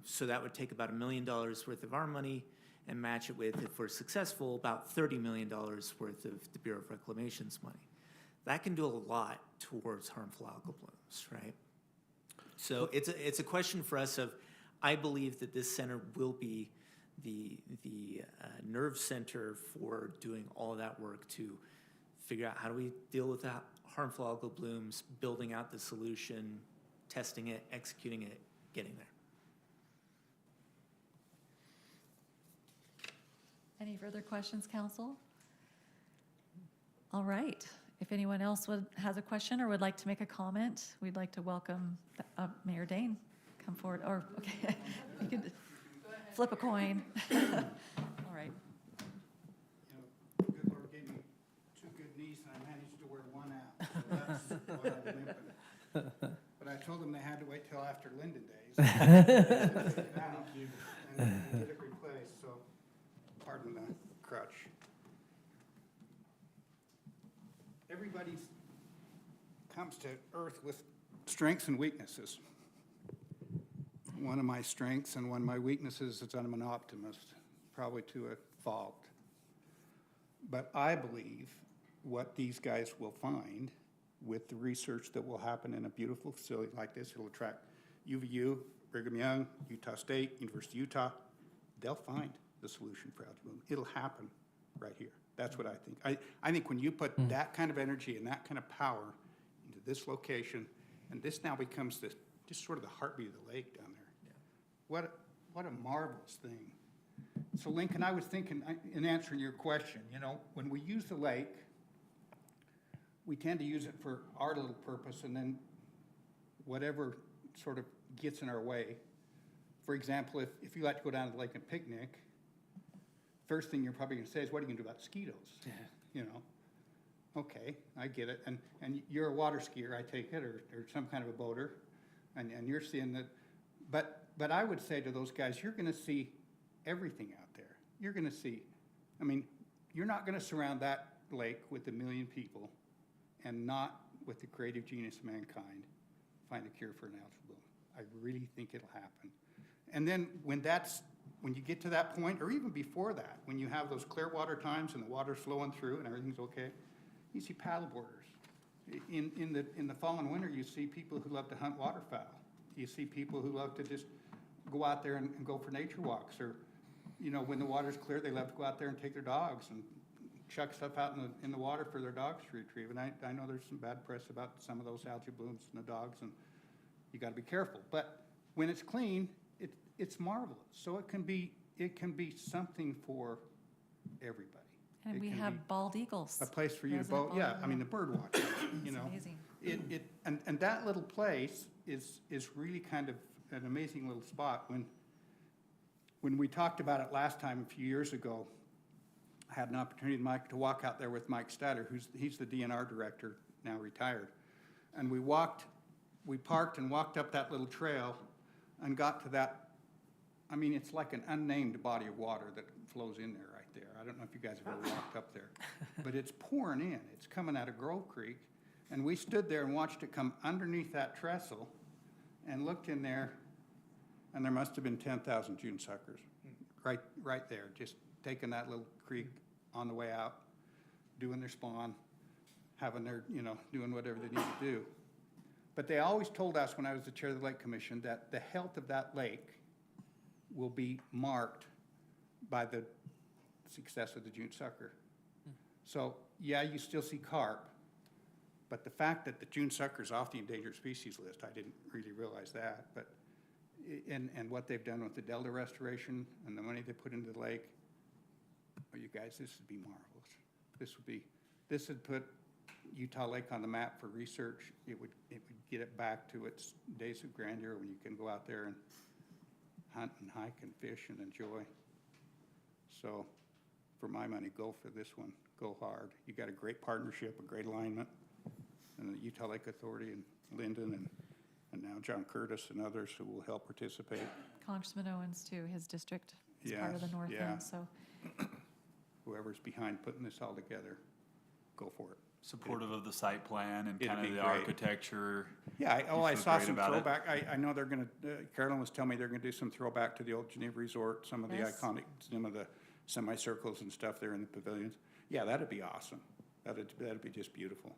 So that would take about $1 million worth of our money and match it with, if we're successful, about $30 million worth of the Bureau of Reclamation's money. That can do a lot towards harmful algal blooms, right? So it's a question for us of, I believe that this center will be the nerve center for doing all that work to figure out how do we deal with that harmful algal blooms, building out the solution, testing it, executing it, getting there. Any further questions, council? All right. If anyone else has a question or would like to make a comment, we'd like to welcome Mayor Dane. Come forward. Or, okay, you could flip a coin. All right. You know, good Lord gave me two good knees and I managed to wear one out. So that's why I'm limping. But I told them they had to wait till after Lindon days. Thank you. And get it replaced, so pardon the crutch. Everybody comes to Earth with strengths and weaknesses. One of my strengths and one of my weaknesses is I'm an optimist, probably to a fault. But I believe what these guys will find with the research that will happen in a beautiful facility like this, it'll attract UVU, Brigham Young, Utah State, University of Utah. They'll find the solution for algal bloom. It'll happen right here. That's what I think. I think when you put that kind of energy and that kind of power into this location, and this now becomes just sort of the heartbeat of the lake down there. Yeah. What a marvelous thing. So Lincoln, I was thinking, in answering your question, you know, when we use the lake, we tend to use it for our little purpose and then whatever sort of gets in our way. For example, if you like to go down to the lake and picnic, first thing you're probably going to say is, what are you going to do about mosquitoes? Yeah. You know, okay, I get it. And you're a water skier, I take it, or some kind of a boater, and you're seeing that. But I would say to those guys, you're going to see everything out there. You're going to see, I mean, you're not going to surround that lake with 1 million people and not with the creative genius of mankind find a cure for an algal bloom. I really think it'll happen. And then when you get to that point, or even before that, when you have those clear water times and the water's flowing through and everything's okay, you see paddleboarders. In the fall and winter, you see people who love to hunt waterfowl. You see people who love to just go out there and go for nature walks. Or, you know, when the water's clear, they love to go out there and take their dogs and chuck stuff out in the water for their dogs to retrieve. And I know there's some bad press about some of those algal blooms and the dogs, and you got to be careful. But when it's clean, it's marvelous. So it can be something for everybody. And we have bald eagles. A place for you to boat. Yeah, I mean the bird watching. You know, amazing. And that little place is really kind of an amazing little spot. When we talked about it last time a few years ago, I had an opportunity to walk out there with Mike Statter, he's the DNR director, now retired, and we parked and walked up that little trail and got to that. I mean, it's like an unnamed body of water that flows in there right there. I don't know if you guys have ever walked up there, but it's pouring in. It's coming out of Grove Creek, and we stood there and watched it come underneath that trestle and looked in there, and there must have been 10,000 June suckers right there, just taking that little creek on the way out, doing their spawn, having their, you know, doing whatever they need to do. But they always told us when I was the chair of the Lake Commission that the health of that lake will be marked by the success of the June sucker. So yeah, you still see carp, but the fact that the June sucker is off the endangered species list, I didn't really realize that. But and what they've done with the delta restoration and the money they put into the lake, oh, you guys, this would be marvelous. This would put Utah Lake on the map for research. It would get it back to its days of grandeur when you can go out there and hunt and hike and fish and enjoy. So for my money, go for this one. Go hard. You got a great partnership, a great alignment, and the Utah Lake Authority and Lindon and now John Curtis and others who will help participate. Congressman Owens too, his district is part of the north end, so. whoever's behind putting this all together, go for it. Supportive of the site plan and It'd kind of be the great. architecture. Yeah, You I feel saw great some about it? throwback, I know they're gonna, Carolyn was telling me they're gonna do some throwback to the old Geneva Resort, some of the Yes. iconic, some of the semicircles and stuff there in the pavilions. Yeah, that'd be awesome. That'd be just beautiful.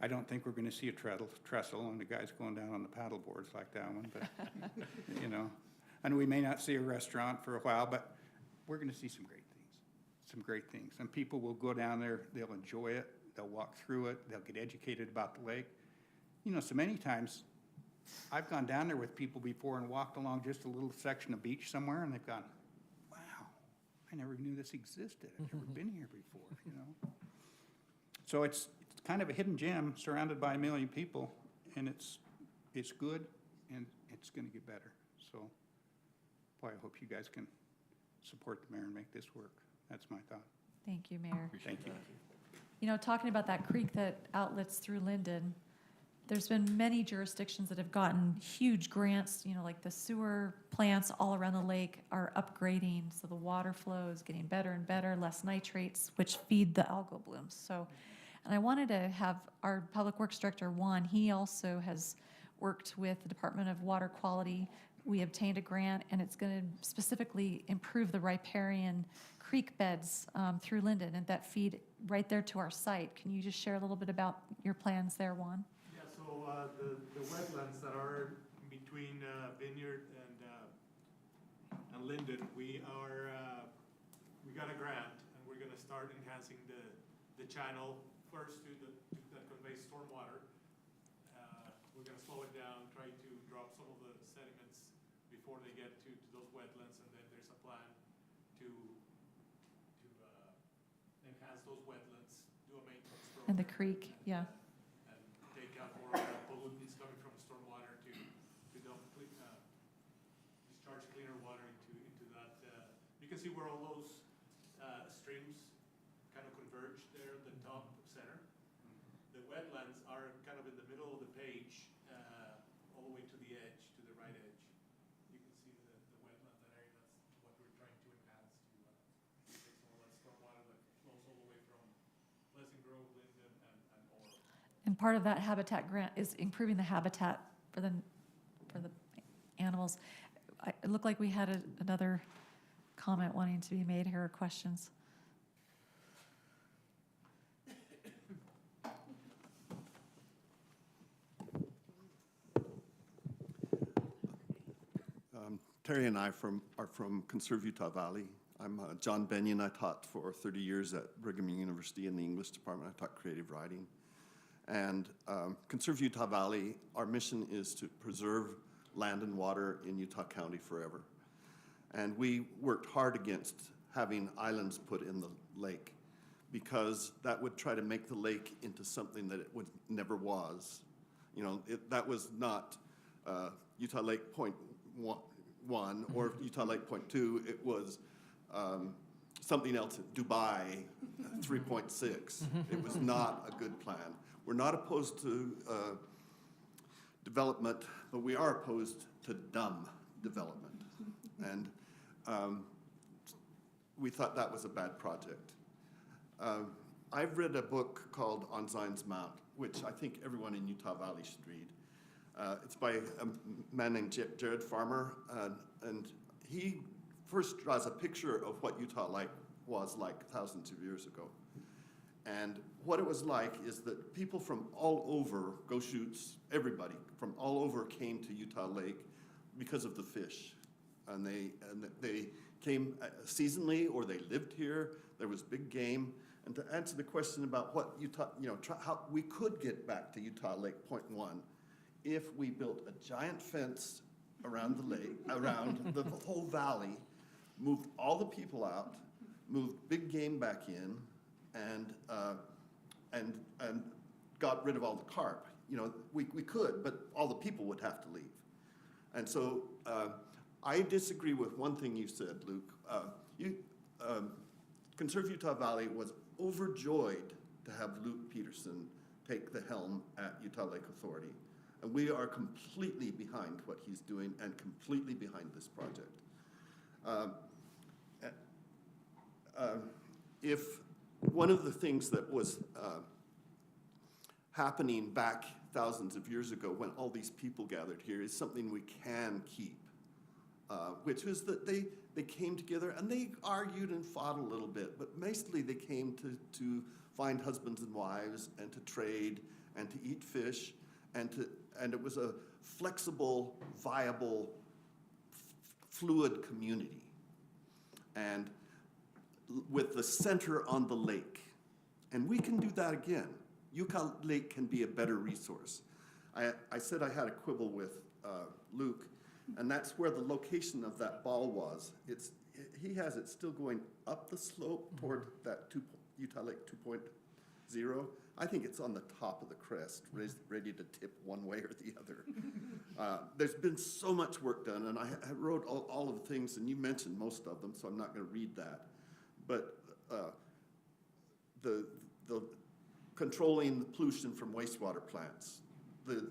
I don't think we're gonna see a trestle and the guys going down on the paddle boards like that one, but, you know. And we may not see a restaurant for a while, but we're gonna see some great things. And people will go down there, they'll enjoy it, they'll walk through it, they'll get educated about the lake. You know, so many times, I've gone down there with people before and walked along just a little section of beach somewhere, and they've gone, wow, I never knew this existed. I've never been here before, you know? So it's kind of a hidden gem surrounded by a million people, and it's good, and it's gonna get better. So, boy, I hope you guys can support the mayor and make this work. That's my thought. Thank you, Mayor. Thank you. You know, talking about that creek that outlets through Lindon, there's been many jurisdictions that have gotten huge grants, you know, like the sewer plants all around the lake are upgrading, so the water flow is getting better and better, less nitrates, which feed the algal blooms. So, and I wanted to have our Public Works Director, Juan, he also has worked with the Department of Water Quality. We obtained a grant, and it's going to specifically improve the riparian creek beds through Lindon, and that feed right there to our site. Can you just share a little bit about your plans there, Juan? Yeah, so the wetlands that are between Vineyard and Lindon, we got a grant, and we're gonna start enhancing the channel first that conveys stormwater. We're gonna slow it down, try to drop some of the sediments before they get to those wetlands, and then there's a plan to enhance those wetlands, do a maintenance program. And the creek, yeah. And take out more of the pollutants coming from stormwater to dump, discharge cleaner water into that. You can see where all those streams kind of converge there at the top center. The wetlands are kind of in the middle of the page, all the way to the edge, to the right edge. You can see the wetland, that area, that's what we're trying to enhance to take some of that stormwater that flows all the way from Pleasant Grove, Lindon, and Oro. And part of that habitat grant is improving the habitat for the animals. It looked like we had another comment wanting to be made here, or questions. Terry and I are from Conserve Utah Valley. I'm John Benyon. I taught for 30 years at Brigham Young University in the English department. I taught creative writing. And Conserve Utah Valley, our mission is to preserve land and water in Utah County forever. And we worked hard against having islands put in the lake because that would try to make the lake into something that it never was. You know, that was not Utah Lake Point 1 or Utah Lake Point 2. It was something else, Dubai 3.6. It was not a good plan. We're not opposed to development, but we are opposed to dumb development. And we thought that was a bad project. I've read a book called On Zion's Mount, which I think everyone in Utah Valley should read. It's by a man named Jared Farmer, and he first draws a picture of what Utah was like thousands of years ago. And what it was like is that people from all over, Goshutes, everybody from all over came to Utah Lake because of the fish. And they came seasonally, or they lived here. There was big game. And to answer the question about what Utah, how we could get back to Utah Lake Point 1 if we built a giant fence around the lake, around the whole valley, moved all the people out, moved big game back in, and got rid of all the carp. You know, we could, but all the people would have to leave. And so I disagree with one thing you said, Luke. Conserve Utah Valley was overjoyed to have Luke Peterson take the helm at Utah Lake Authority. And we are completely behind what he's doing and completely behind this project. if one of the things that was happening back thousands of years ago when all these people gathered here is something we can keep, which was that they came together and they argued and fought a little bit, but mostly they came to find husbands and wives and to trade and to eat fish, and it was a flexible, viable, fluid community. And with the center on the lake. And we can do that again. Utah Lake can be a better resource. I said I had a quibble with Luke, and that's where the location of that ball was. He has it still going up the slope toward that Utah Lake 2.0. I think it's on the top of the crest, ready to tip one way or the other. There's been so much work done, and I wrote all of the things, and you mentioned most of them, so I'm not going to read that. But the controlling the pollution from wastewater plants, the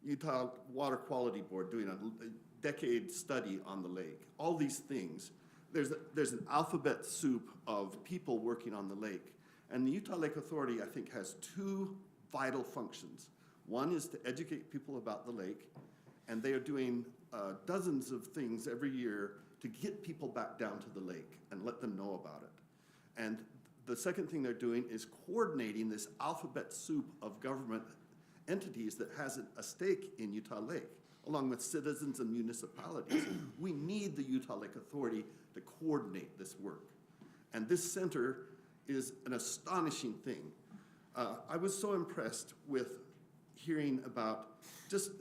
Utah Water Quality Board doing a decade study on the lake, all these things. There's an alphabet soup of people working on the lake. And the Utah Lake Authority, I think, has two vital functions. One is to educate people about the lake, and they are doing dozens of things every year to get people back down to the lake and let them know about it. And the second thing they're doing is coordinating this alphabet soup of government entities that has a stake in Utah Lake, along with citizens and municipalities. We need the Utah Lake Authority to coordinate this work. And this center is an astonishing thing. I was so impressed with hearing about just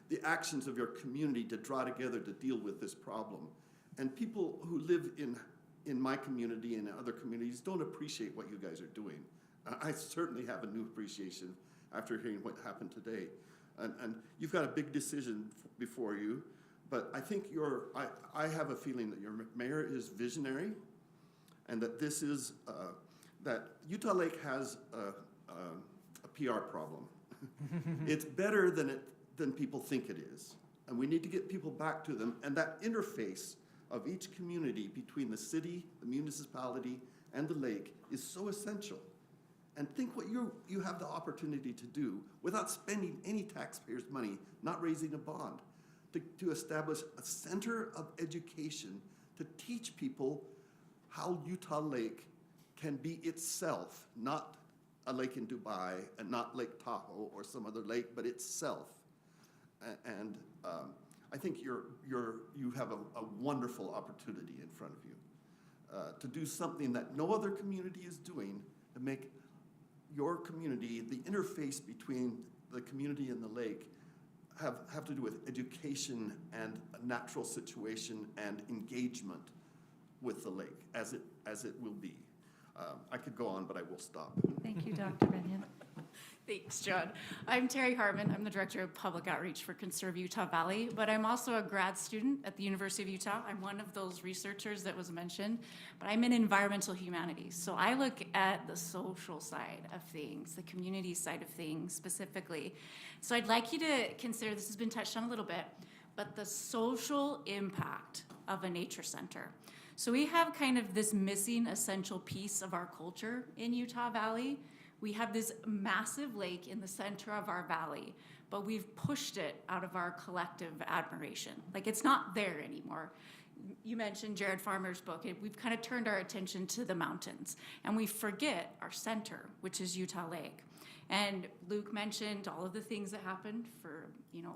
the actions of your community to draw together to deal with this problem. And people who live in my community and other communities don't appreciate what you guys are doing. I certainly have a new appreciation after hearing what happened today. And you've got a big decision before you, but I think I have a feeling that your mayor is visionary, and that this is, that Utah Lake has a PR problem. It's better than people think it is. And we need to get people back to them. And that interface of each community between the city, the municipality, and the lake is so essential. And think what you have the opportunity to do without spending any taxpayers' money, not raising a bond, to establish a center of education to teach people how Utah Lake can be itself, not a lake in Dubai and not Lake Tahoe or some other lake, but itself. And I think you have a wonderful opportunity in front of you to do something that no other community is doing, to make your community, the interface between the community and the lake, have to do with education and a natural situation and engagement with the lake as it will be. I could go on, but I will stop. Thank you, Dr. Benyon. Thanks, John. I'm Terry Harmon. I'm the Director of Public Outreach for Conserve Utah Valley, but I'm also a grad student at the University of Utah. I'm one of those researchers that was mentioned, but I'm in environmental humanities. So I look at the social side of things, the community side of things specifically. So I'd like you to consider, this has been touched on a little bit, but the social impact of a nature center. So we have kind of this missing essential piece of our culture in Utah Valley. We have this massive lake in the center of our valley, but we've pushed it out of our collective admiration. Like, it's not there anymore. You mentioned Jared Farmer's book. We've kind of turned our attention to the mountains, and we forget our center, which is Utah Lake. And Luke mentioned all of the things that happened for,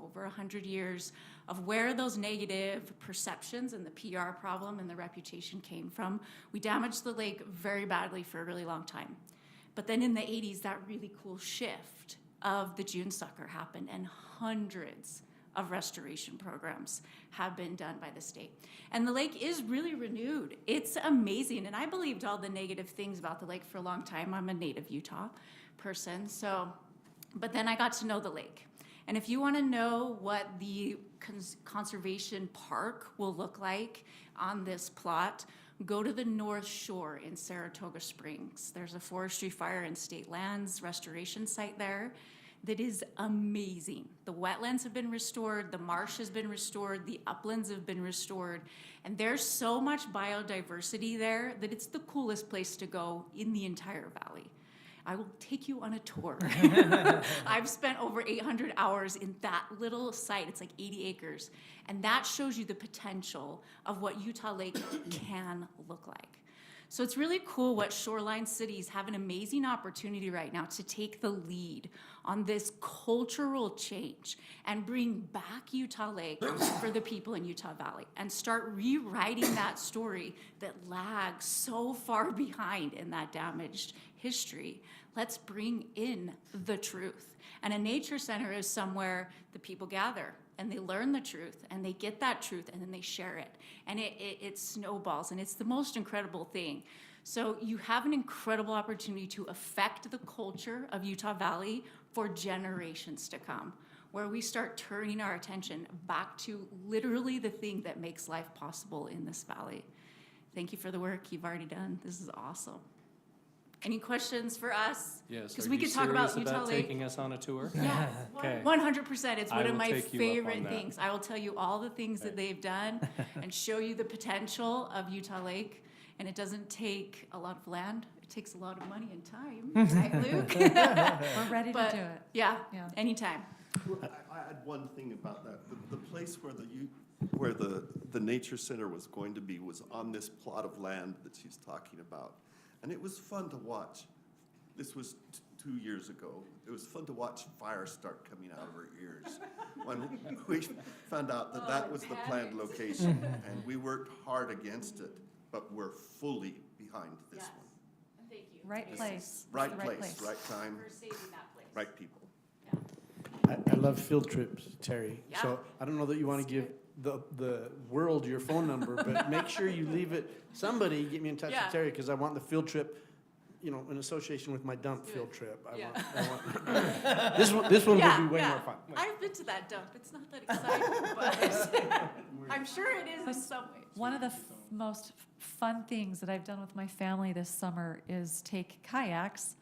over 100 years of where those negative perceptions and the PR problem and the reputation came from. We damaged the lake very badly for a really long time. But then in the 80s, that really cool shift of the June sucker happened, and hundreds of restoration programs have been done by the state. And the lake is really renewed. It's amazing. And I believed all the negative things about the lake for a long time. I'm a native Utah person. But then I got to know the lake. And if you want to know what the conservation park will look like on this plot, go to the North Shore in Saratoga Springs. There's a forestry fire and state lands restoration site there. that is amazing. The wetlands have been restored, the marsh has been restored, the uplands have been restored, and there's so much biodiversity there that it's the coolest place to go in the entire valley. I will take you on a tour. I've spent over 800 hours in that little site. It's like 80 acres. And that shows you the potential of what Utah Lake can look like. So it's really cool what shoreline cities have an amazing opportunity right now to take the lead on this cultural change and bring back Utah Lake for the people in Utah Valley and start rewriting that story that lags so far behind in that damaged history. Let's bring in the truth. And a nature center is somewhere the people gather and they learn the truth and they get that truth and then they share it. And it snowballs and it's the most incredible thing. So you have an incredible opportunity to affect the culture of Utah Valley for generations to come, where we start turning our attention back to literally the thing that makes life possible in this valley. Thank you for the work you've already done. This is awesome. Any questions for us? Yes. Because Are we you could talk about serious Utah Lake. taking us on a tour? Yeah, Okay. 100%. It's I one of will my take you up on favorite that. things. I will tell you all the things that they've done and show you the potential of Utah Lake. And it doesn't take a lot of land. It takes a lot of money and time, right, Luke? We're ready to But, do it. Yeah, Yeah. anytime. I had one thing about that. The place where the nature center was going to be was on this plot of land that she's talking about. And it was fun to watch. This was 2 years ago. It was fun to watch fire start coming out of her ears when we found out that that was the planned location. And we worked hard against it, but we're fully behind this Yes. one. Thank you. Right This place. is Right It's the right place, place. right time, For saving that place. right people. I love field trips, Terry. Yeah. So I don't know that you want to give the world your phone number, but make sure you leave it. Somebody get me in touch Yeah. with Terry because I want the field trip, you know, in association with my dump field trip. I want this one will be way more fun. I've been to that dump. It's not that exciting, but I'm sure it is in some ways. One of the most fun things that I've done with my family this summer is take kayaks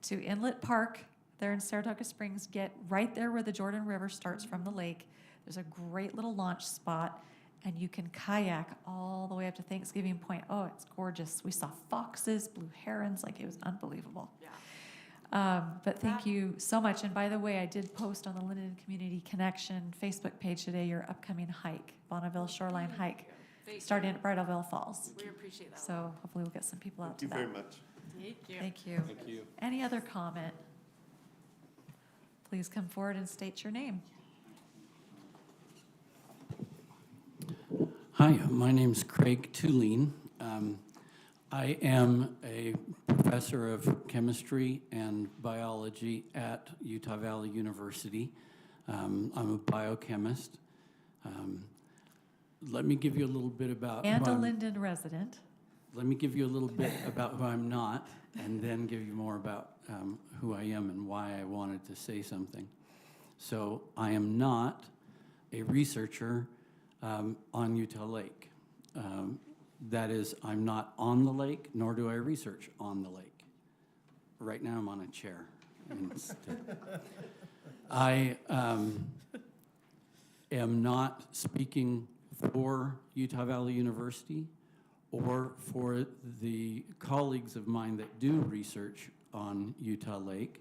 to Inlet Park there in Saratoga Springs, get right there where the Jordan River starts from the lake. There's a great little launch spot, and you can kayak all the way up to Thanksgiving Point. Oh, it's gorgeous. We saw foxes, blue herons, like it was unbelievable. Yeah. But thank you so much. And by the way, I did post on the Lindon Community Connection Facebook page today your upcoming hike, Bonneville Shoreline Hike, starting at Bridalveil Falls. We appreciate that. So hopefully we'll get some people out Thank to you that. very much. Thank you. Thank you. Thank you. Any other comment? Please come forward and state your name. Hi, my name's Craig Tulene. I am a professor of chemistry and biology at Utah Valley University. I'm a biochemist. Let me give you a little bit about And who a I'm- Lindon resident. Let me give you a little bit about who I'm not, and then give you more about who I am and why I wanted to say something. So I am not a researcher on Utah Lake. That is, I'm not on the lake, nor do I research on the lake. Right now, I'm on a chair instead. I am not speaking for Utah Valley University or for the colleagues of mine that do research on Utah Lake.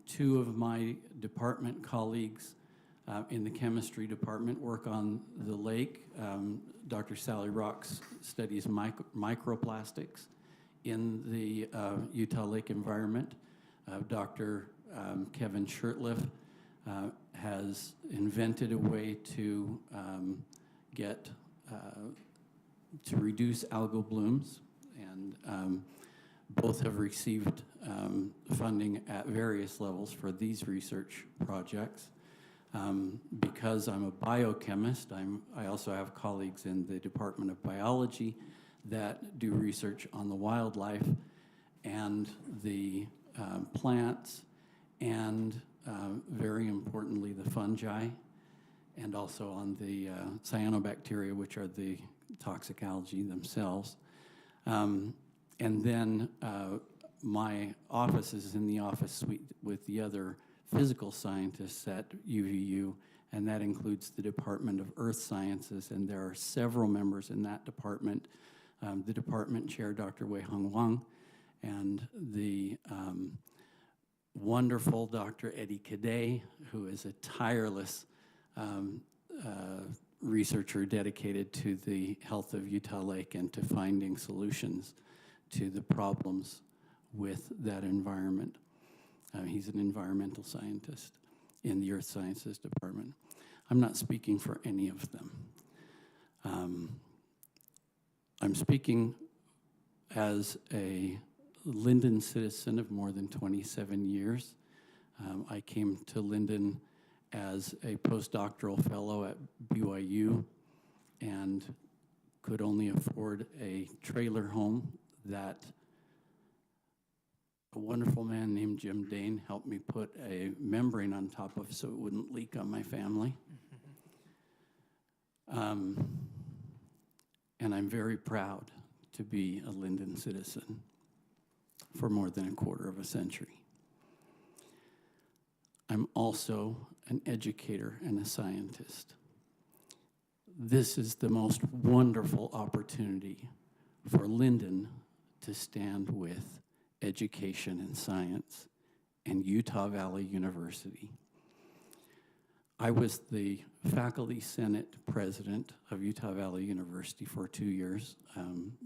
Two of my department colleagues in the chemistry department work on the lake. Dr. Sally Rocks studies microplastics in the Utah Lake environment. Dr. Kevin Shurtleff has invented a way to to reduce algal blooms, and both have received funding at various levels for these research projects. Because I'm a biochemist, I also have colleagues in the Department of Biology that do research on the wildlife and the plants, and very importantly, the fungi, and also on the cyanobacteria, which are the toxic algae themselves. And then my office is in the office suite with the other physical scientists at UVU, and that includes the Department of Earth Sciences, and there are several members in that department. The department chair, Dr. Wei-Hung Wang, and the wonderful Dr. Eddie Cadet, who is a tireless researcher dedicated to the health of Utah Lake and to finding solutions to the problems with that environment. He's an environmental scientist in the Earth Sciences Department. I'm not speaking for any of them. I'm speaking as a Lindon citizen of more than 27 years. I came to Lindon as a postdoctoral fellow at BYU and could only afford a trailer home that a wonderful man named Jim Dane helped me put a membrane on top of so it wouldn't leak on my family. And I'm very proud to be a Lindon citizen for more than a quarter of a century. I'm also an educator and a scientist. This is the most wonderful opportunity for Lindon to stand with education and science and Utah Valley University. I was the faculty senate president of Utah Valley University for 2 years,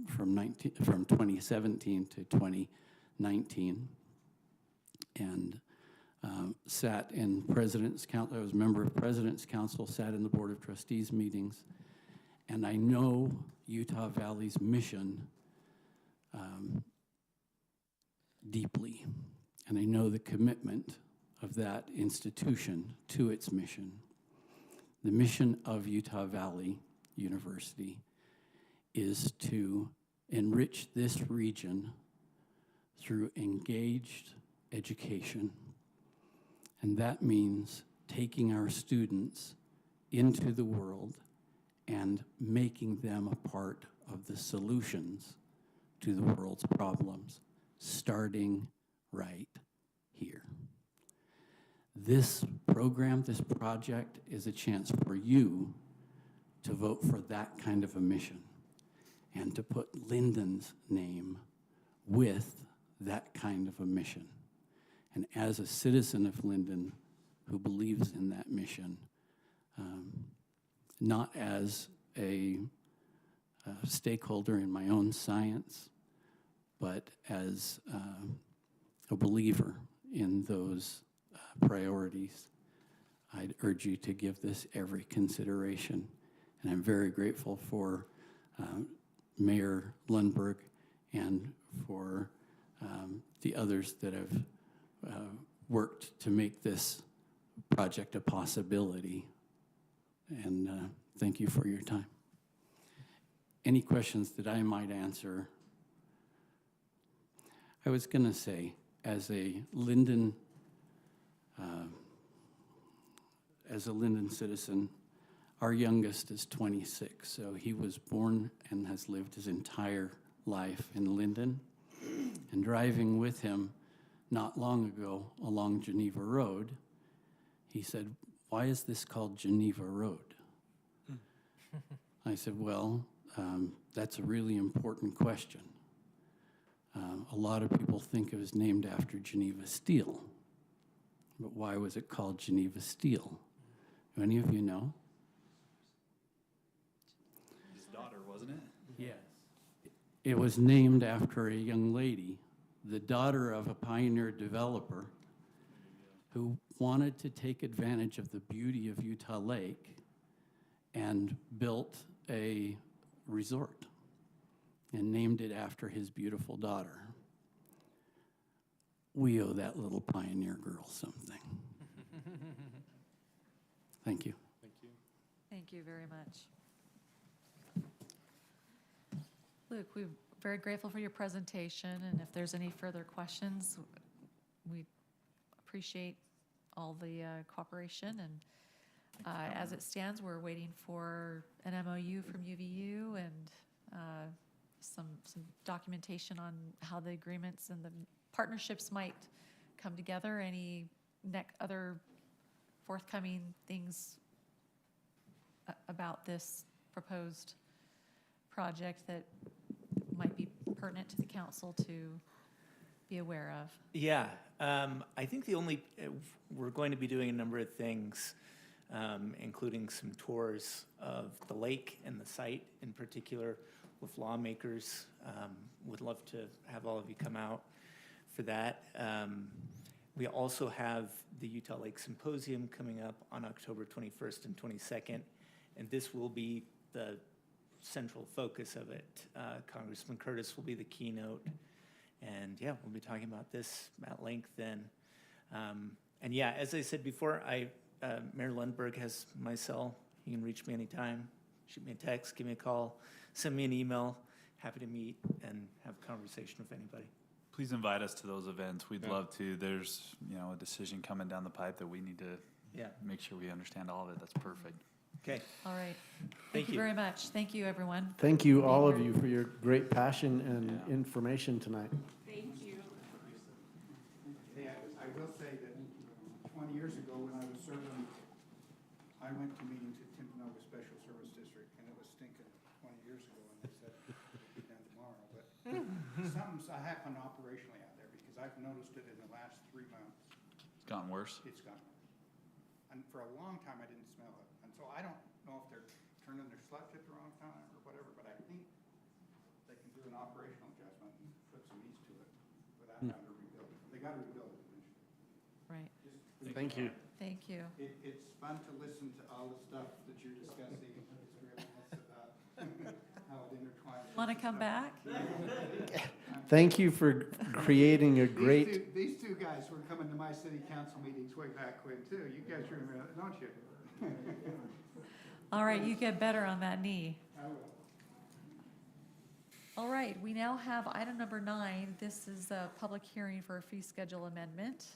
from 2017 to 2019, and sat in President's Council. I was a member of President's Council, sat in the Board of Trustees meetings, and I know Utah Valley's mission deeply, and I know the commitment of that institution to its mission. The mission of Utah Valley University is to enrich this region through engaged education. And that means taking our students into the world and making them a part of the solutions to the world's problems, starting right here. This program, this project, is a chance for you to vote for that kind of a mission and to put Lindon's name with that kind of a mission. And as a citizen of Lindon who believes in that mission, not as a stakeholder in my own science, but as a believer in those priorities, I'd urge you to give this every consideration. And I'm very grateful for Mayor Lundberg and for the others that have worked to make this project a possibility. And thank you for your time. Any questions that I might answer? I was going to say, as a Lindon citizen, our youngest is 26, so he was born and has lived his entire life in Lindon. And driving with him not long ago along Geneva Road, he said, "Why is this called Geneva Road?" I said, "Well, that's a really important question. A lot of people think it was named after Geneva Steel, but why was it called Geneva Steel? Do any of you know?" His daughter, wasn't it? Yes. It was named after a young lady, the daughter of a pioneer developer who wanted to take advantage of the beauty of Utah Lake and built a resort and named it after his beautiful daughter. We owe that little pioneer girl something. Thank you. Thank you. Thank you very much. Luke, we're very grateful for your presentation, and if there's any further questions, we appreciate all the cooperation. And as it stands, we're waiting for an MOU from UVU and some documentation on how the agreements and the partnerships might come together. Any other forthcoming things about this proposed project that might be pertinent to the council to be aware of? Yeah, I think we're going to be doing a number of things, including some tours of the lake and the site in particular with lawmakers. Would love to have all of you come out for that. We also have the Utah Lake Symposium coming up on October 21st and 22nd, and this will be the central focus of it. Congressman Curtis will be the keynote, and yeah, we'll be talking about this at length then. And yeah, as I said before, Mayor Lundberg has my cell. You can reach me anytime. Shoot me a text, give me a call, send me an email. Happy to meet and have a conversation with anybody. Please invite us to those events. We'd love to. There's, a decision coming down the pipe that we need to make sure we understand all of it. That's perfect. Okay. All right. Thank you very much. Thank you, everyone. Thank you, all of you, for your great passion and information tonight. Thank you. Hey, I will say that 20 years ago when I was serving, I went to meetings at Timpanogos Special Service District, and it was stinking 20 years ago, and they said it'll be done tomorrow. But something's happened operationally out there, because I've noticed it in the last 3 months. It's gotten worse. It's gotten worse. And for a long time, I didn't smell it. And so I don't know if they're turning their sludge at the wrong time or whatever, but I think they can do an operational adjustment and put some ease to it without having to rebuild it. They got to rebuild it eventually. Right. Thank you. Thank you. It's fun to listen to all the stuff that you're discussing. It's really nice about how it intertwines. Want to come back? Thank you for creating a great. These two guys were coming to my city council meetings way back when too. You guys remember that, don't you? All right, you get better on that knee. I will. All right, we now have item number 9. This is a public hearing for a fee schedule amendment.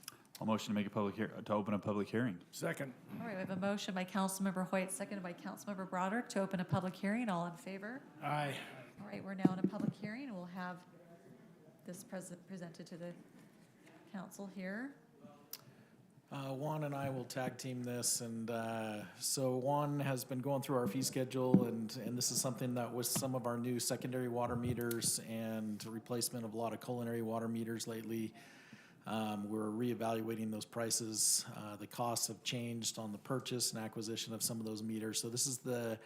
I'll motion to make to open a public hearing. Second. All right, we have a motion by Councilmember Hoyt, seconded by Councilmember Broderick to open a public hearing. All in favor? Aye. All right, we're now in a public hearing, and we'll have this presented to the council here. Juan and I will tag team this, and so Juan has been going through our fee schedule, and this is something that with some of our new secondary water meters and replacement of a lot of culinary water meters lately, we're reevaluating those prices. The costs have changed on the purchase and acquisition of some of those meters, so this is the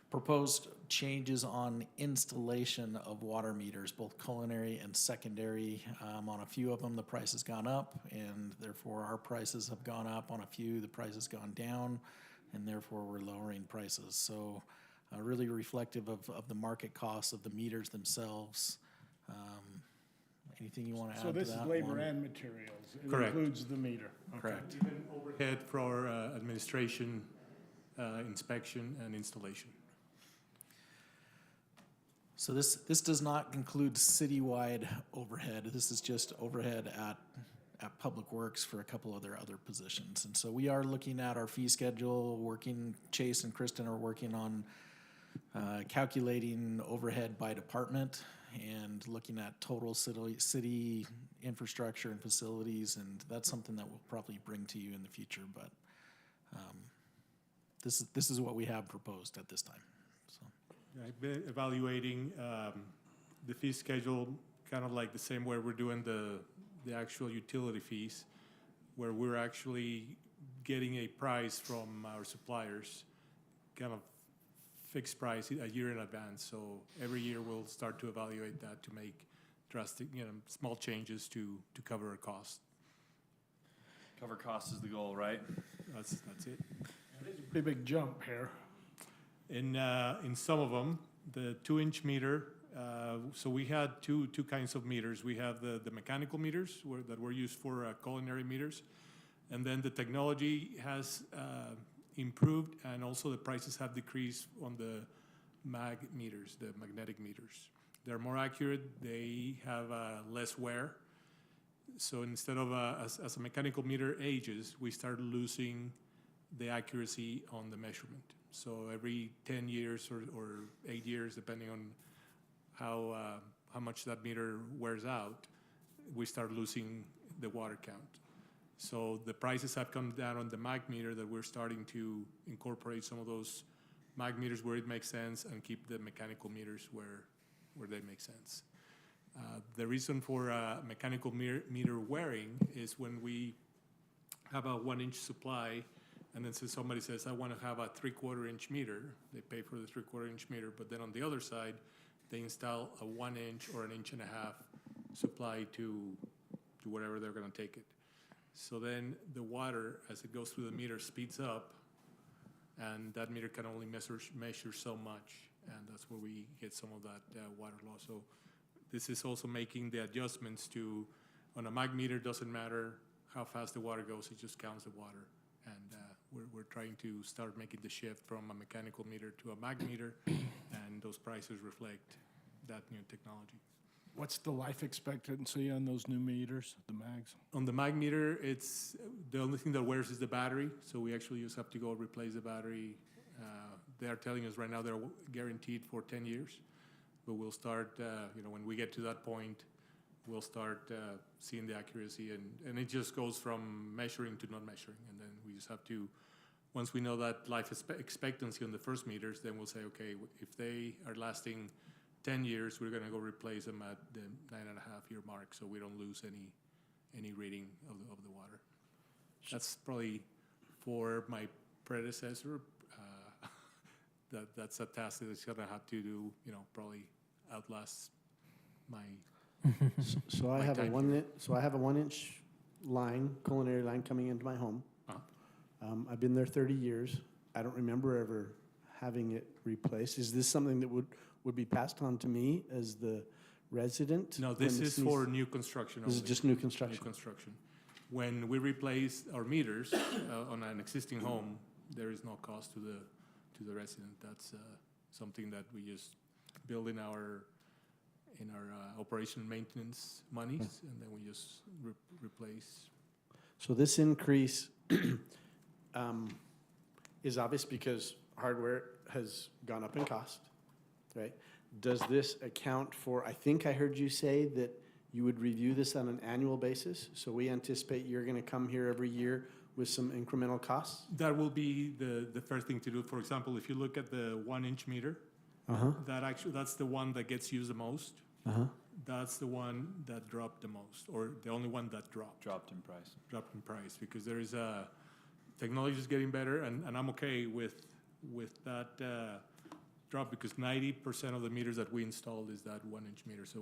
proposed changes on installation of water meters, both culinary and secondary. On a few of them, the price has gone up, and therefore our prices have gone up. On a few, the price has gone down, and therefore we're lowering prices. So really reflective of the market costs of the meters themselves. Anything you want to add to that? So this is labor Juan? and materials. It Correct. includes the meter. Okay. Correct. Even overhead for administration, inspection, and installation. So this does not include citywide overhead. This is just overhead at Public Works for a couple of their other positions. And so we are looking at our fee schedule, Chase and Kristen are working on calculating overhead by department and looking at total city infrastructure and facilities, and that's something that we'll probably bring to you in the future, but this is what we have proposed at this time. So. I've been evaluating the fee schedule kind of like the same way we're doing the actual utility fees, where we're actually getting a price from our suppliers, kind of fixed price a year in advance. So every year we'll start to evaluate that to make drastic, small changes to cover our costs. Cover cost is the goal, right? That's it. It's a pretty big jump here. In some of them, the 2-inch meter, so we had two kinds of meters. We have the mechanical meters that were used for culinary meters, and then the technology has improved, and also the prices have decreased on the mag meters, the magnetic meters. They're more accurate. They have less wear. So instead of as a mechanical meter ages, we start losing the accuracy on the measurement. So every 10 years or 8 years, depending on how much that meter wears out, we start losing the water count. So the prices have come down on the mag meter, that we're starting to incorporate some of those mag meters where it makes sense and keep the mechanical meters where they make sense. The reason for mechanical meter wearing is when we have a 1-inch supply, and then somebody says, I want to have a 3/4-inch meter. They pay for the 3/4-inch meter, but then on the other side, they install a 1-inch or 1.5 inch supply to wherever they're going to take it. So then the water, as it goes through the meter, speeds up, and that meter can only measure so much, and that's where we get some of that water loss. So this is also making the adjustments to, on a mag meter, doesn't matter how fast the water goes, it just counts the water. And we're trying to start making the shift from a mechanical meter to a mag meter, and those prices reflect that new technology. What's the life expectancy on those new meters, the mags? On the mag meter, it's the only thing that wears is the battery, so we actually just have to go replace the battery. They are telling us right now they're guaranteed for 10 years, but we'll start, when we get to that point, we'll start seeing the accuracy, and it just goes from measuring to not measuring, and then we just have to, once we know that life expectancy on the first meters, then we'll say, okay, if they are lasting 10 years, we're going to go replace them at the 9.5-year mark, so we don't lose any reading of the water. That's probably for my predecessor. That's a task that it's going to have to do. Probably outlast my. So I have a 1-inch line, culinary line coming into my home. I've been there 30 years. I don't remember ever having it replaced. Is this something that would be passed on to me as the resident? No, this is for new construction only. This is just new construction? New construction. When we replace our meters on an existing home, there is no cost to the resident. That's something that we just build in our operation maintenance monies, and then we just replace. So this increase is obvious because hardware has gone up in cost, right? Does this account for, I think I heard you say that you would review this on an annual basis, so we anticipate you're going to come here every year with some incremental costs? That will be the first thing to do. For example, if you look at the 1-inch meter, that's the one that gets used the most. That's the one that dropped the most, or the only one that dropped in price, because there is technology is getting better, and I'm okay with that drop, because 90% of the meters that we installed is that 1-inch meter. So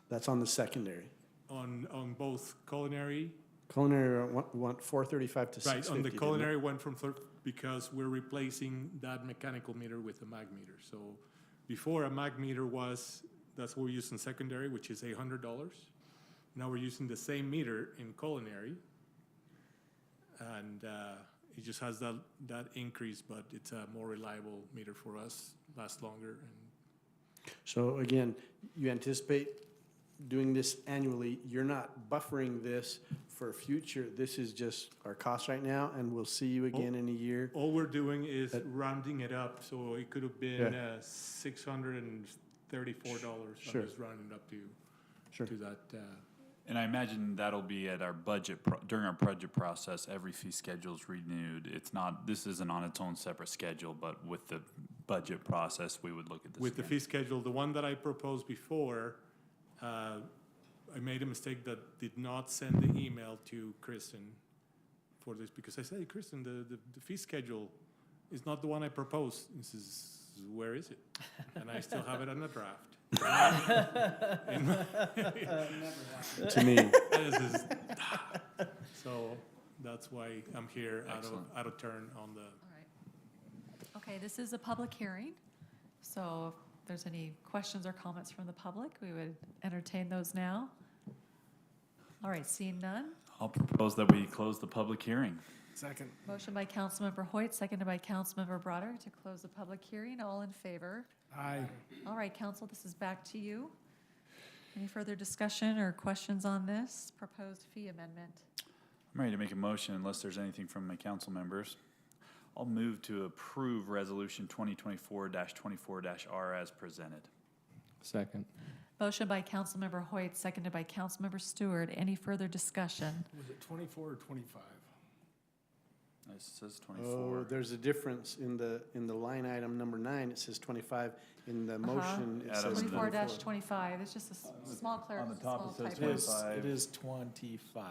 that's on the secondary. On both culinary. Culinary went 435 to 650. Right, on the culinary went from because we're replacing that mechanical meter with a mag meter. So before, a mag meter that's what we use in secondary, which is $800. Now we're using the same meter in culinary, and it just has that increase, but it's a more reliable meter for us, lasts longer. So again, you anticipate doing this annually. You're not buffering this for future. This is just our cost right now, and we'll see you again in a year. All we're doing is rounding it up, so it could have been $634. Sure. I'm just rounding it up to that. And I imagine that'll be at our budget, during our budget process, every fee schedule is renewed. This isn't on its own separate schedule, but with the budget process, we would look at this With the again. fee schedule, the one that I proposed before, I made a mistake that did not send the email to Kristen for this, because I said, hey, Kristen, the fee schedule is not the one I proposed. He says, where is it? And I still have it on the draft. To me. So that's why I'm here out of turn on the. All right. Okay, this is a public hearing, so if there's any questions or comments from the public, we would entertain those now. All right, seeing none. I'll propose that we close the public hearing. Second. Motion by Councilmember Hoyt, seconded by Councilmember Broderick to close the public hearing. All in favor? Aye. All right, Council, this is back to you. Any further discussion or questions on this proposed fee amendment? I'm ready to make a motion unless there's anything from my council members. I'll move to approve Resolution 2024-24-R as presented. Second. Motion by Councilmember Hoyt, seconded by Councilmember Stewart. Any further discussion? Was it 24 or 25? It says Oh, 24. there's a difference in the line item number 9, it says 25. In the motion, it says 24. 24-25, it's just a small On the top, it says typo. 25. It is 25,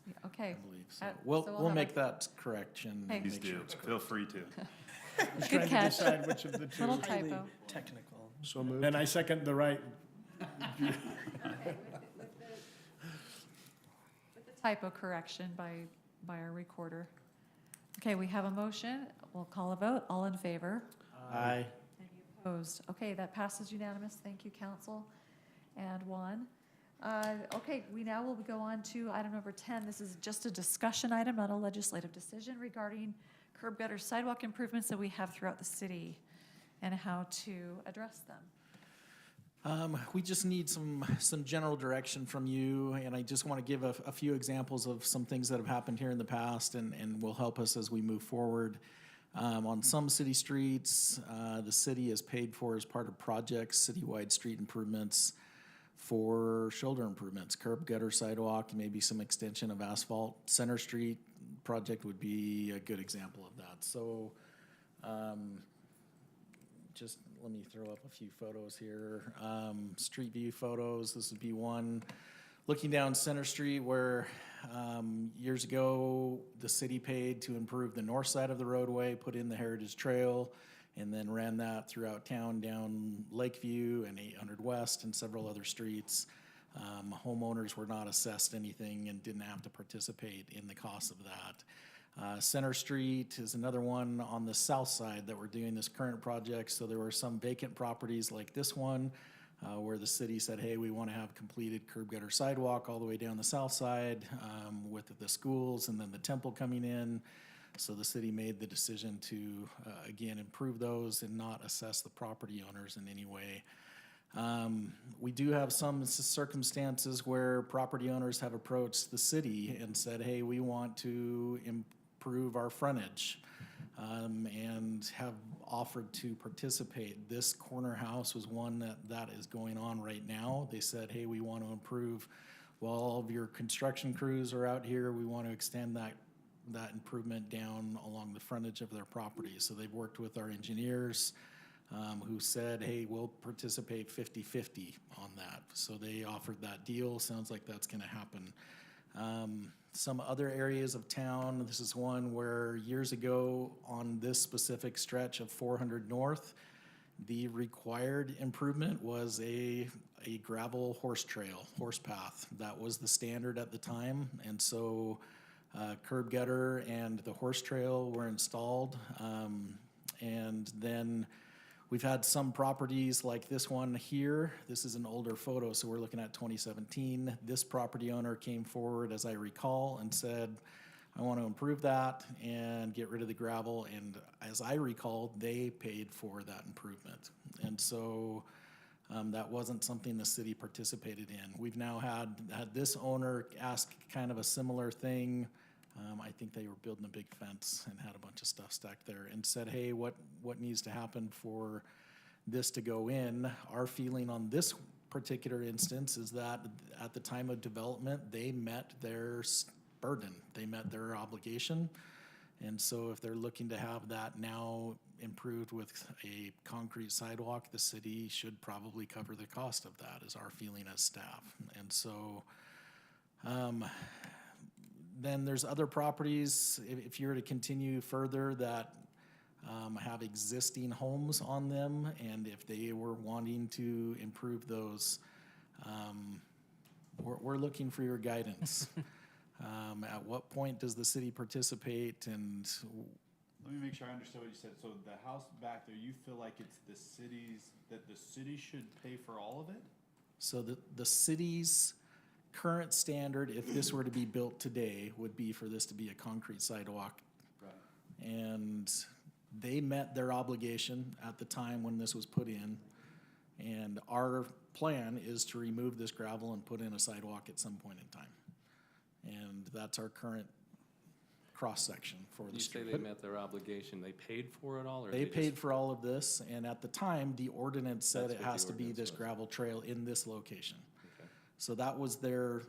Yeah, okay. I believe. So So we'll we'll have make a- that correction. Hey. Please make sure do. it's correct. Feel free to. I was Good trying catch. to decide which of the two. Little typo. Technical. So moved. And I second the right. With the typo correction by our recorder. Okay, we have a motion. We'll call a vote. All in favor? Aye. Any opposed? Okay, that passes unanimous. Thank you, council. And one. Okay, we now will go on to item number 10. This is just a discussion item, not a legislative decision regarding curb gutter sidewalk improvements that we have throughout the city and how to address them. We just need some general direction from you, and I just want to give a few examples of some things that have happened here in the past and will help us as we move forward. On some city streets, the city has paid for as part of projects, citywide street improvements for shoulder improvements, curb, gutter, sidewalk, and maybe some extension of asphalt. Center Street project would be a good example of that. So, just let me throw up a few photos here. Street view photos, this would be one. Looking down Center Street where years ago, the city paid to improve the north side of the roadway, put in the Heritage Trail, and then ran that throughout town down Lakeview and 800 West and several other streets. Homeowners were not assessed anything and didn't have to participate in the cost of that. Center Street is another one on the south side that we're doing this current project. So there were some vacant properties like this one where the city said, hey, we want to have completed curb gutter sidewalk all the way down the south side with the schools and then the temple coming in. So the city made the decision to, again, improve those and not assess the property owners in any way. We do have some circumstances where property owners have approached the city and said, hey, we want to improve our frontage and have offered to participate. This corner house was one that is going on right now. They said, hey, we want to improve. While all of your construction crews are out here, we want to extend that improvement down along the frontage of their property. So they've worked with our engineers who said, hey, we'll participate 50-50 on that. So they offered that deal. Sounds like that's going to happen. Some other areas of town, this is one where years ago on this specific stretch of 400 North, the required improvement was a gravel horse trail, horse path. That was the standard at the time. And so curb gutter and the horse trail were installed. And then we've had some properties like this one here. This is an older photo, so we're looking at 2017. This property owner came forward, as I recall, and said, I want to improve that and get rid of the gravel. And as I recall, they paid for that improvement. And so that wasn't something the city participated in. We've now had this owner ask kind of a similar thing. I think they were building a big fence and had a bunch of stuff stacked there and said, hey, what needs to happen for this to go in? Our feeling on this particular instance is that at the time of development, they met their burden. They met their obligation. And so if they're looking to have that now improved with a concrete sidewalk, the city should probably cover the cost of that, is our feeling as staff. And so then there's other properties, if you were to continue further, that have existing homes on them, and if they were wanting to improve those, we're looking for your guidance. At what point does the city participate? And let me make sure I understood what you said. So the house back there, you feel like it's the city's, that the city should pay for all of it? So the city's current standard, if this were to be built today, would be for this to be a concrete sidewalk. Right. And they met their obligation at the time when this was put in. And our plan is to remove this gravel and put in a sidewalk at some point in time. And that's our current cross-section for the You say street. they met their obligation, they paid for it all, or They just- paid for all of this, and at the time, the ordinance said That's it what the has to be ordinance this was. gravel trail in this location. Okay. So that was their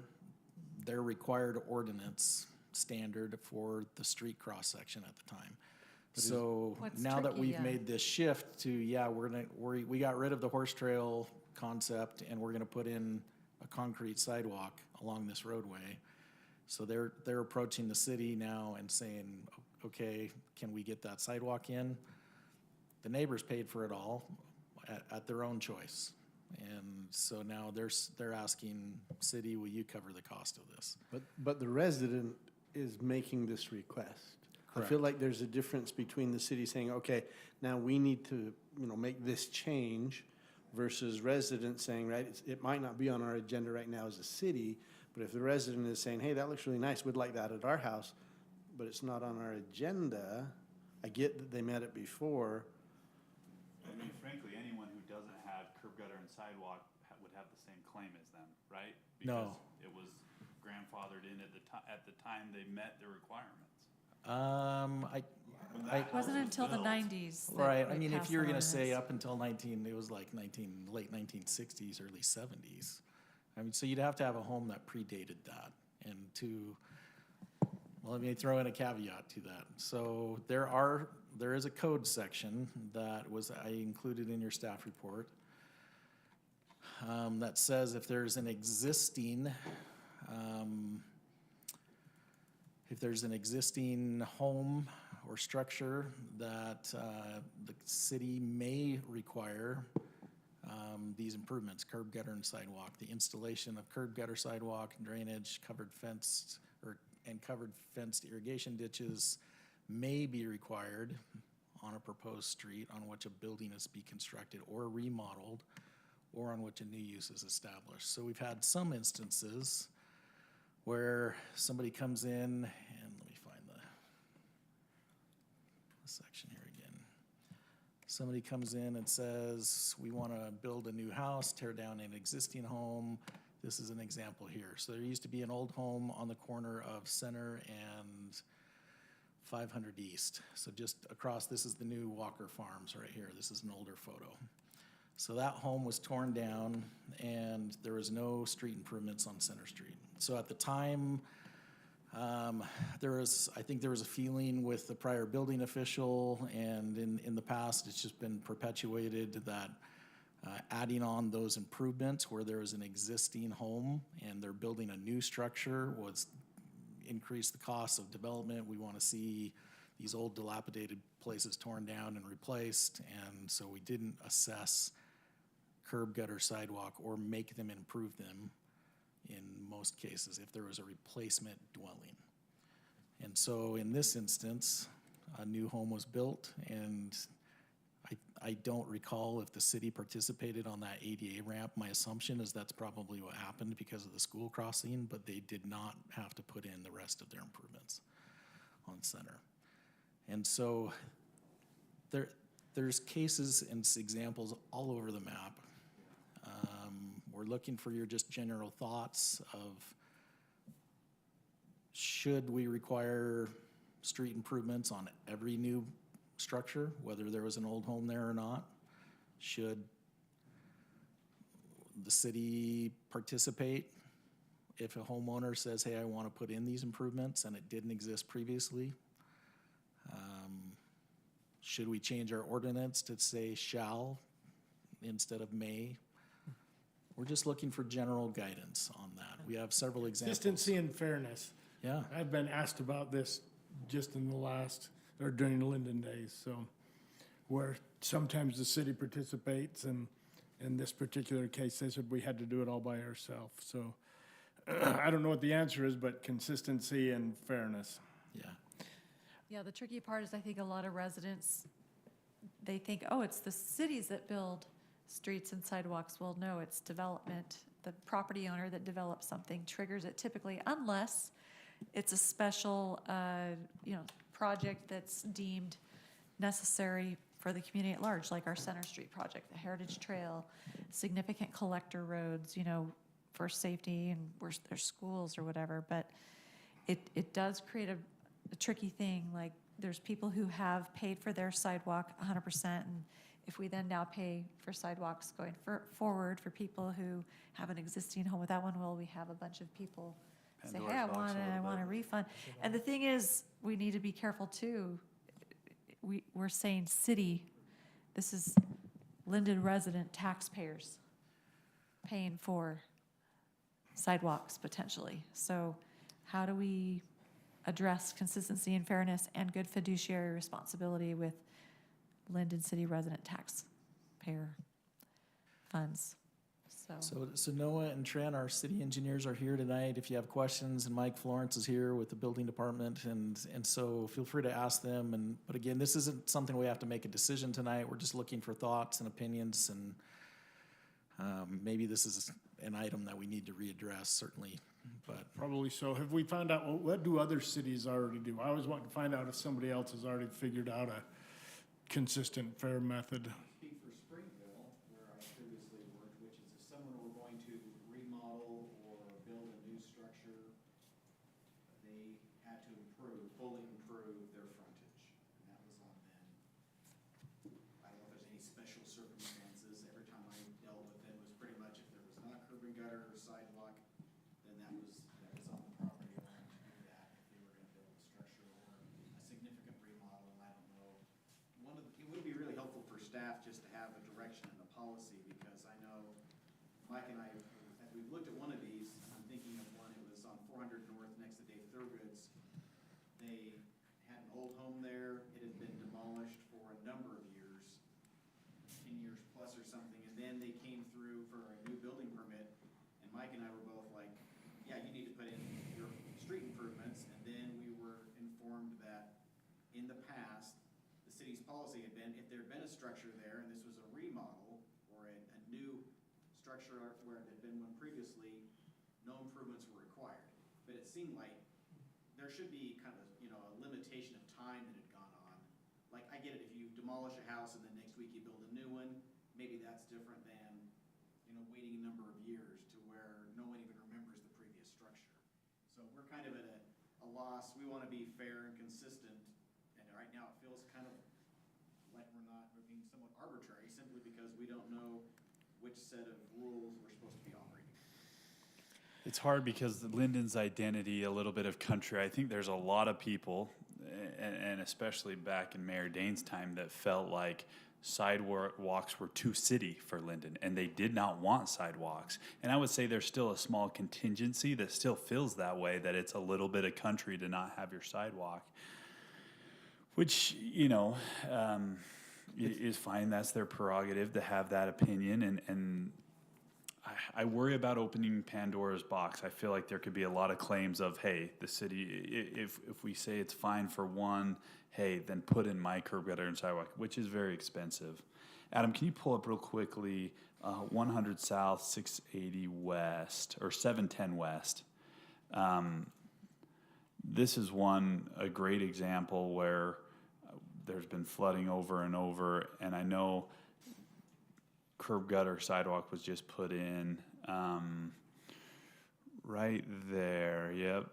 required ordinance standard for the street cross-section at the time. So What's now that tricky, we've yeah. made this shift to, yeah, we got rid of the horse trail concept and we're gonna put in a concrete sidewalk along this roadway. So they're approaching the city now and saying, okay, can we get that sidewalk in? The neighbors paid for it all at their own choice. And so now they're asking, city, will you cover the cost of this? But the resident is making this request. I feel Correct. like there's a difference between the city saying, okay, now we need to, make this change versus residents saying, right, it might not be on our agenda right now as a city, but if the resident is saying, hey, that looks really nice, we'd like that at our house, but it's not on our agenda, I get that they met it before. I mean, frankly, anyone who doesn't have curb gutter and sidewalk would have the same claim as them, right? No. Because it was grandfathered in at the time they met the requirements. It wasn't until the 90s. that Right, I we mean, if passed you're that gonna say ordinance. up until it was like late 1960s, early 70s. I mean, so you'd have to have a home that predated that, and well, let me throw in a caveat to that. So there is a code section that I included in your staff report, that says if there's an existing home or structure that the city may require these improvements, curb, gutter, and sidewalk. The installation of curb, gutter, sidewalk, drainage, covered fenced irrigation ditches may be required on a proposed street on which a building is to be constructed or remodeled, or on which a new use is established. So we've had some instances where somebody comes in, and let me find the section here again. Somebody comes in and says, we want to build a new house, tear down an existing home. This is an example here. So there used to be an old home on the corner of Center and 500 East. So just across, this is the new Walker Farms right here. This is an older photo. So that home was torn down and there was no street improvements on Center Street. So at the time, I think there was a feeling with the prior building official, and in the past, it's just been perpetuated that adding on those improvements where there is an existing home and they're building a new structure was increase the cost of development. We want to see these old dilapidated places torn down and replaced, and so we didn't assess curb, gutter, sidewalk, or make them improve them in most cases if there was a replacement dwelling. And so in this instance, a new home was built, and I don't recall if the city participated on that ADA ramp. My assumption is that's probably what happened because of the school crossing, but they did not have to put in the rest of their improvements on Center. And so there's cases and examples all over the map. We're looking for your just general thoughts of, should we require street improvements on every new structure, whether there was an old home there or not? Should the city participate if a homeowner says, hey, I want to put in these improvements and it didn't exist previously? Should we change our ordinance to say shall instead of may? We're just looking for general guidance on that. We have several examples. Consistency and fairness. Yeah. I've been asked about this just in the last, or during the Lindon days, so, where sometimes the city participates, and in this particular case, they said we had to do it all by ourselves. So I don't know what the answer is, but consistency and fairness. Yeah. Yeah, the tricky part is I think a lot of residents, they think, oh, it's the cities that build streets and sidewalks. Well, no, it's development. The property owner that develops something triggers it typically, unless it's a special, project that's deemed necessary for the community at large, like our Center Street project, the Heritage Trail, significant collector roads, for safety and where there's schools or whatever. But it does create a tricky thing. Like, there's people who have paid for their sidewalk 100%, and if we then now pay for sidewalks going forward for people who have an existing home with that one, will we have a bunch of people say, hey, I want a refund? And the thing is, we need to be careful too. We're saying city, this is Lindon resident taxpayers paying for sidewalks potentially. So how do we address consistency and fairness and good fiduciary responsibility with Lindon City resident taxpayer funds? So Noah and Trent, our city engineers, are here tonight. If you have questions, and Mike Florence is here with the building department, and so feel free to ask them. But again, this isn't something we have to make a decision tonight. We're just looking for thoughts and opinions, and maybe this is an item that we need to readdress, certainly. But Probably so. Have we found out, what do other cities already do? I always want to find out if somebody else has already figured out a consistent, fair method. Speak for Springville, where I previously worked, which is if someone were going to remodel or build a new structure, they had to fully improve their frontage, and that was on them. I don't know if there's any special circumstances. Every time I dealt with it, was pretty much if there was not curb and gutter or sidewalk, then that was on the property owner to do that if they were gonna build a structure or a significant remodel. And I don't know, it would be really helpful for staff just to have a direction and a policy, because I know Mike and I, as we've looked at one of these, I'm thinking of one, it was on 400 North next to Dave Thurgood's. They had an old home there. It had been demolished for a number of years, 10 years plus or something, and then they came through for a new building permit, and Mike and I were both like, yeah, you need to put in your street improvements. And then we were informed that in the past, the city's policy had been, if there had been a structure there and this was a remodel or a new structure where it had been one previously, no improvements were required. But it seemed like there should be kind of, a limitation of time that had gone on. Like, I get it, if you demolish a house and then next week you build a new one, maybe that's different than, waiting a number of years to where no one even remembers the previous structure. So we're kind of at a loss. We want to be fair and consistent, and right now it feels kind of like we're being somewhat arbitrary simply because we don't know which set of rules we're supposed to be operating. It's hard because Lindon's identity, a little bit of country, I think there's a lot of people, and especially back in Mayor Dane's time, that felt like sidewalks were too city for Lindon, and they did not want sidewalks. And I would say there's still a small contingency that still feels that way, that it's a little bit of country to not have your sidewalk, which, is fine. That's their prerogative to have that opinion, and I worry about opening Pandora's box. I feel like there could be a lot of claims of, hey, the city, if we say it's fine for one, hey, then put in my curb gutter and sidewalk, which is very expensive. Adam, can you pull up real quickly 100 South, 680 West, or 710 West? This is a great example where there's been flooding over and over, and I know curb gutter sidewalk was just put in right there. Yep.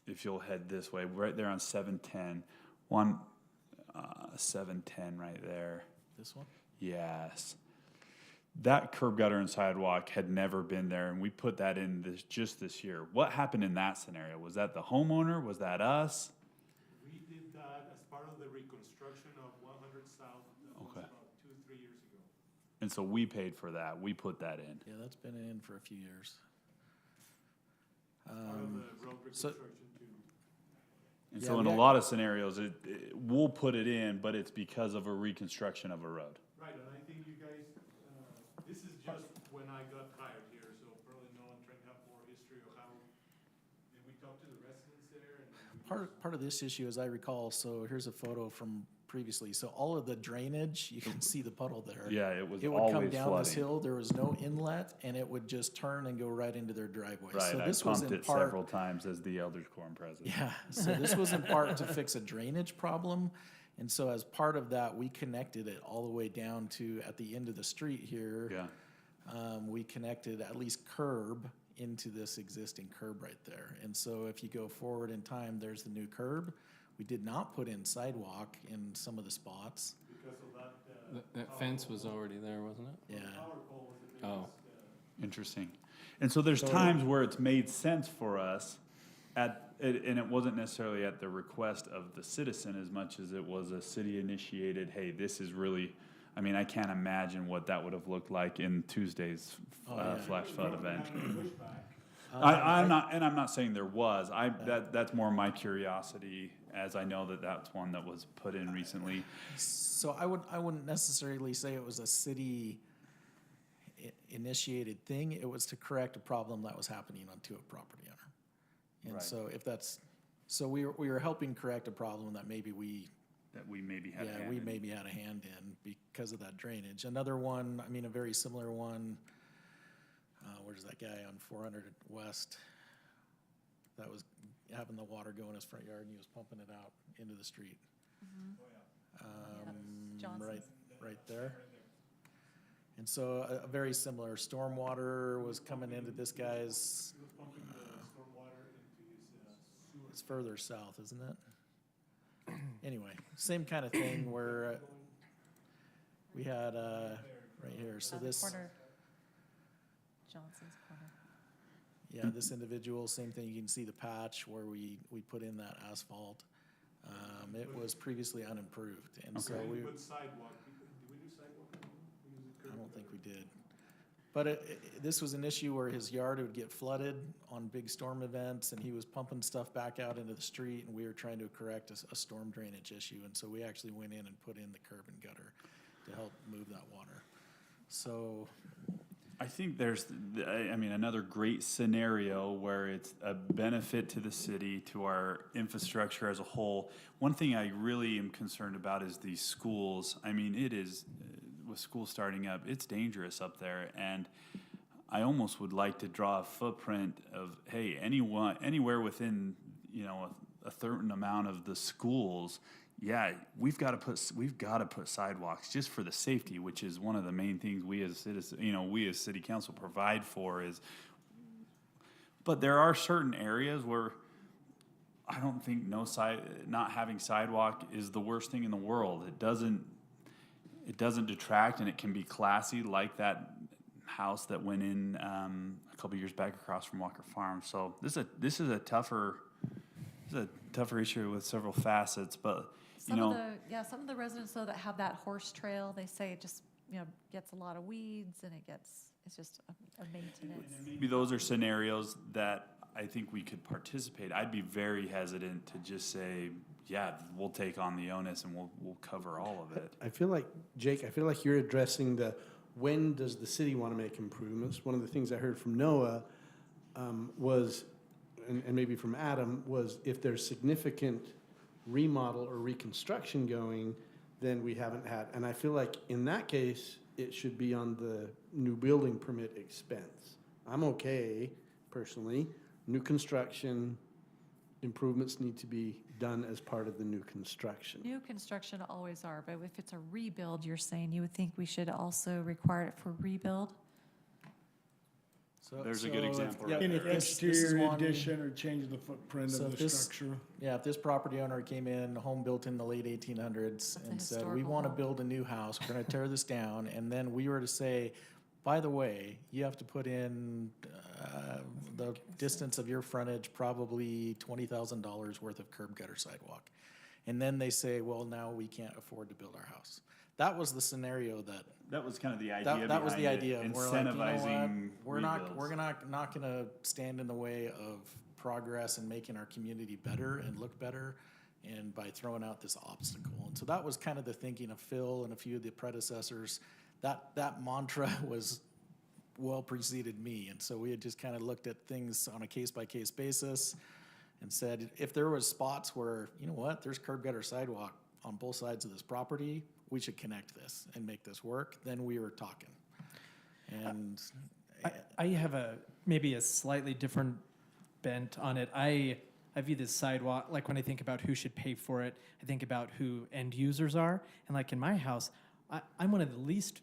If you'll head this way, right there on 710. 710 right there. This one? Yes. That curb gutter and sidewalk had never been there, and we put that in just this year. What happened in that scenario? Was that the homeowner? Was that us? We did that as part of the reconstruction of 100 South. That was about 2-3 years ago. And so we paid for that. We put that in. Yeah, that's been in for a few years. Part of the road reconstruction too. And so in a lot of scenarios, we'll put it in, but it's because of a reconstruction of a road. Right, and I think you guys, this is just when I got hired here, so probably no one trying to have more history of how, and we talked to the residents there. And Part of this issue, as I recall, so here's a photo from previously. So all of the drainage, you can see the puddle there. Yeah, it was It would always come down flooding. this hill. There was no inlet, and it would just turn and go right into their driveway. Right, So I this was pumped in it part, several times as the Elders Quorum president. yeah. So this was in part to fix a drainage problem, and so as part of that, we connected it all the way down to at the end of the street here. Yeah. We connected at least curb into this existing curb right there. And so if you go forward in time, there's the new curb. We did not put in sidewalk in some of the spots. Because of that. That fence was already there, wasn't it? Yeah. Oh. Interesting. And so there's times where it's made sense for us and it wasn't necessarily at the request of the citizen as much as it was a city-initiated, hey, this is really, I mean, I can't imagine what that would have looked like in Tuesday's Flash Flood event. I'm not saying there was. That's more my curiosity, as I know that that's one that was put in recently. So I wouldn't necessarily say it was a city initiated thing. It was to correct a problem that was happening onto a property owner. And Right. so if that's, so we were helping correct a problem that maybe we maybe had a hand in. maybe had a hand in because of that drainage. Another one, I mean, a very similar one, where's that guy on 400 West that was having the water go in his front yard and he was pumping it out into the street? Right there. And so a very similar stormwater was coming into this guy's. It's further south, isn't it? Anyway, same kind of thing where we had right here. So this. Corner. Johnson's corner. Yeah, this individual, same thing. You can see the patch where we put in that asphalt. It was previously unimproved, and so we. Put sidewalk. Did we do sidewalk? I don't think we did. But this was an issue where his yard would get flooded on big storm events, and he was pumping stuff back out into the street, and we were trying to correct a storm drainage issue, and so we actually went in and put in the curb and gutter to help move that water. So I think there's, I mean, another great scenario where it's a benefit to the city, to our infrastructure as a whole. One thing I really am concerned about is these schools. I mean, it is, with school starting up, it's dangerous up there. And I almost would like to draw a footprint of, hey, anywhere within, you know, a certain amount of the schools, yeah, we've got to put sidewalks just for the safety, which is one of the main things we as citizens, you know, we as city council provide for is. But there are certain areas where I don't think not having sidewalk is the worst thing in the world. It doesn't detract, and it can be classy, like that house that went in a couple years back across from Walker Farm. So this is a tougher issue with several facets, but. Some of the residents though that have that horse trail, they say it just, you know, gets a lot of weeds and it's just a maintenance. Maybe those are scenarios that I think we could participate. I'd be very hesitant to just say, yeah, we'll take on the onus and we'll cover all of it. I feel like, Jake, you're addressing the when does the city want to make improvements. One of the things I heard from Noah was, and maybe from Adam, was if there's significant remodel or reconstruction going, then we haven't had. And I feel like in that case, it should be on the new building permit expense. I'm okay, personally. New construction improvements need to be done as part of the new construction. New construction always are, but if it's a rebuild, you're saying you would think we should also require it for rebuild? There's a good example. Yeah, any exterior addition or change the footprint of the structure. Yeah, if this property owner came in, home built in the late 1800s, and said, we want to build a new house, we're going to tear this down, and then we were to say, by the way, you have to put in the distance of your frontage, probably $20,000 worth of curb gutter sidewalk. And then they say, well, now we can't afford to build our house. That was the scenario that was kind of the idea. That was the idea. Incentivizing. We're like, you know what? We're rebuilds. not going to stand in the way of progress and making our community better and look better, and by throwing out this obstacle. And so that was kind of the thinking of Phil and a few of the predecessors. That mantra was well preceded me, and so we had just kind of looked at things on a case-by-case basis and said, if there was spots where, you know what, there's curb gutter sidewalk on both sides of this property, we should connect this and make this work, then we were talking. And I have maybe a slightly different bent on it. I view this sidewalk, like when I think about who should pay for it, I think about who end users are. And like in my house, I'm one of the least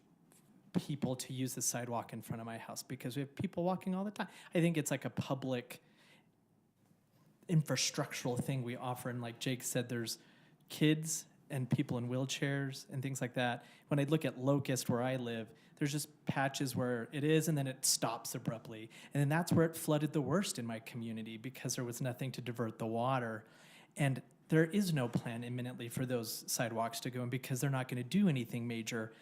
people to use the sidewalk in front of my house because we have people walking all the time. I think it's like a public infrastructural thing we offer. And like Jake said, there's kids and people in wheelchairs and things like that. When I look at Locust where I live, there's just patches where it is and then it stops abruptly. And then that's where it flooded the worst in my community because there was nothing to divert the water. And there is no plan imminently for those sidewalks to go in because they're not going to do anything major.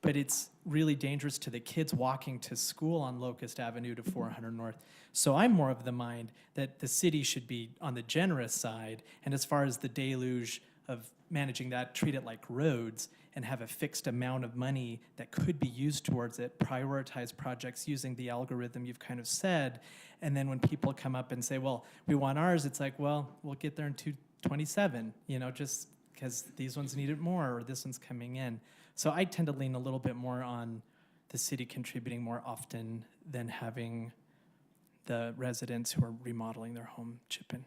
But it's really dangerous to the kids walking to school on Locust Avenue to 400 North. So I'm more of the mind that the city should be on the generous side. And as far as the deluge of managing that, treat it like roads and have a fixed amount of money that could be used towards it, prioritize projects using the algorithm you've kind of said. And then when people come up and say, well, we want ours, it's like, well, we'll get there in 2027, just because these ones need it more or this one's coming in. So I tend to lean a little bit more on the city contributing more often than having the residents who are remodeling their home chip in.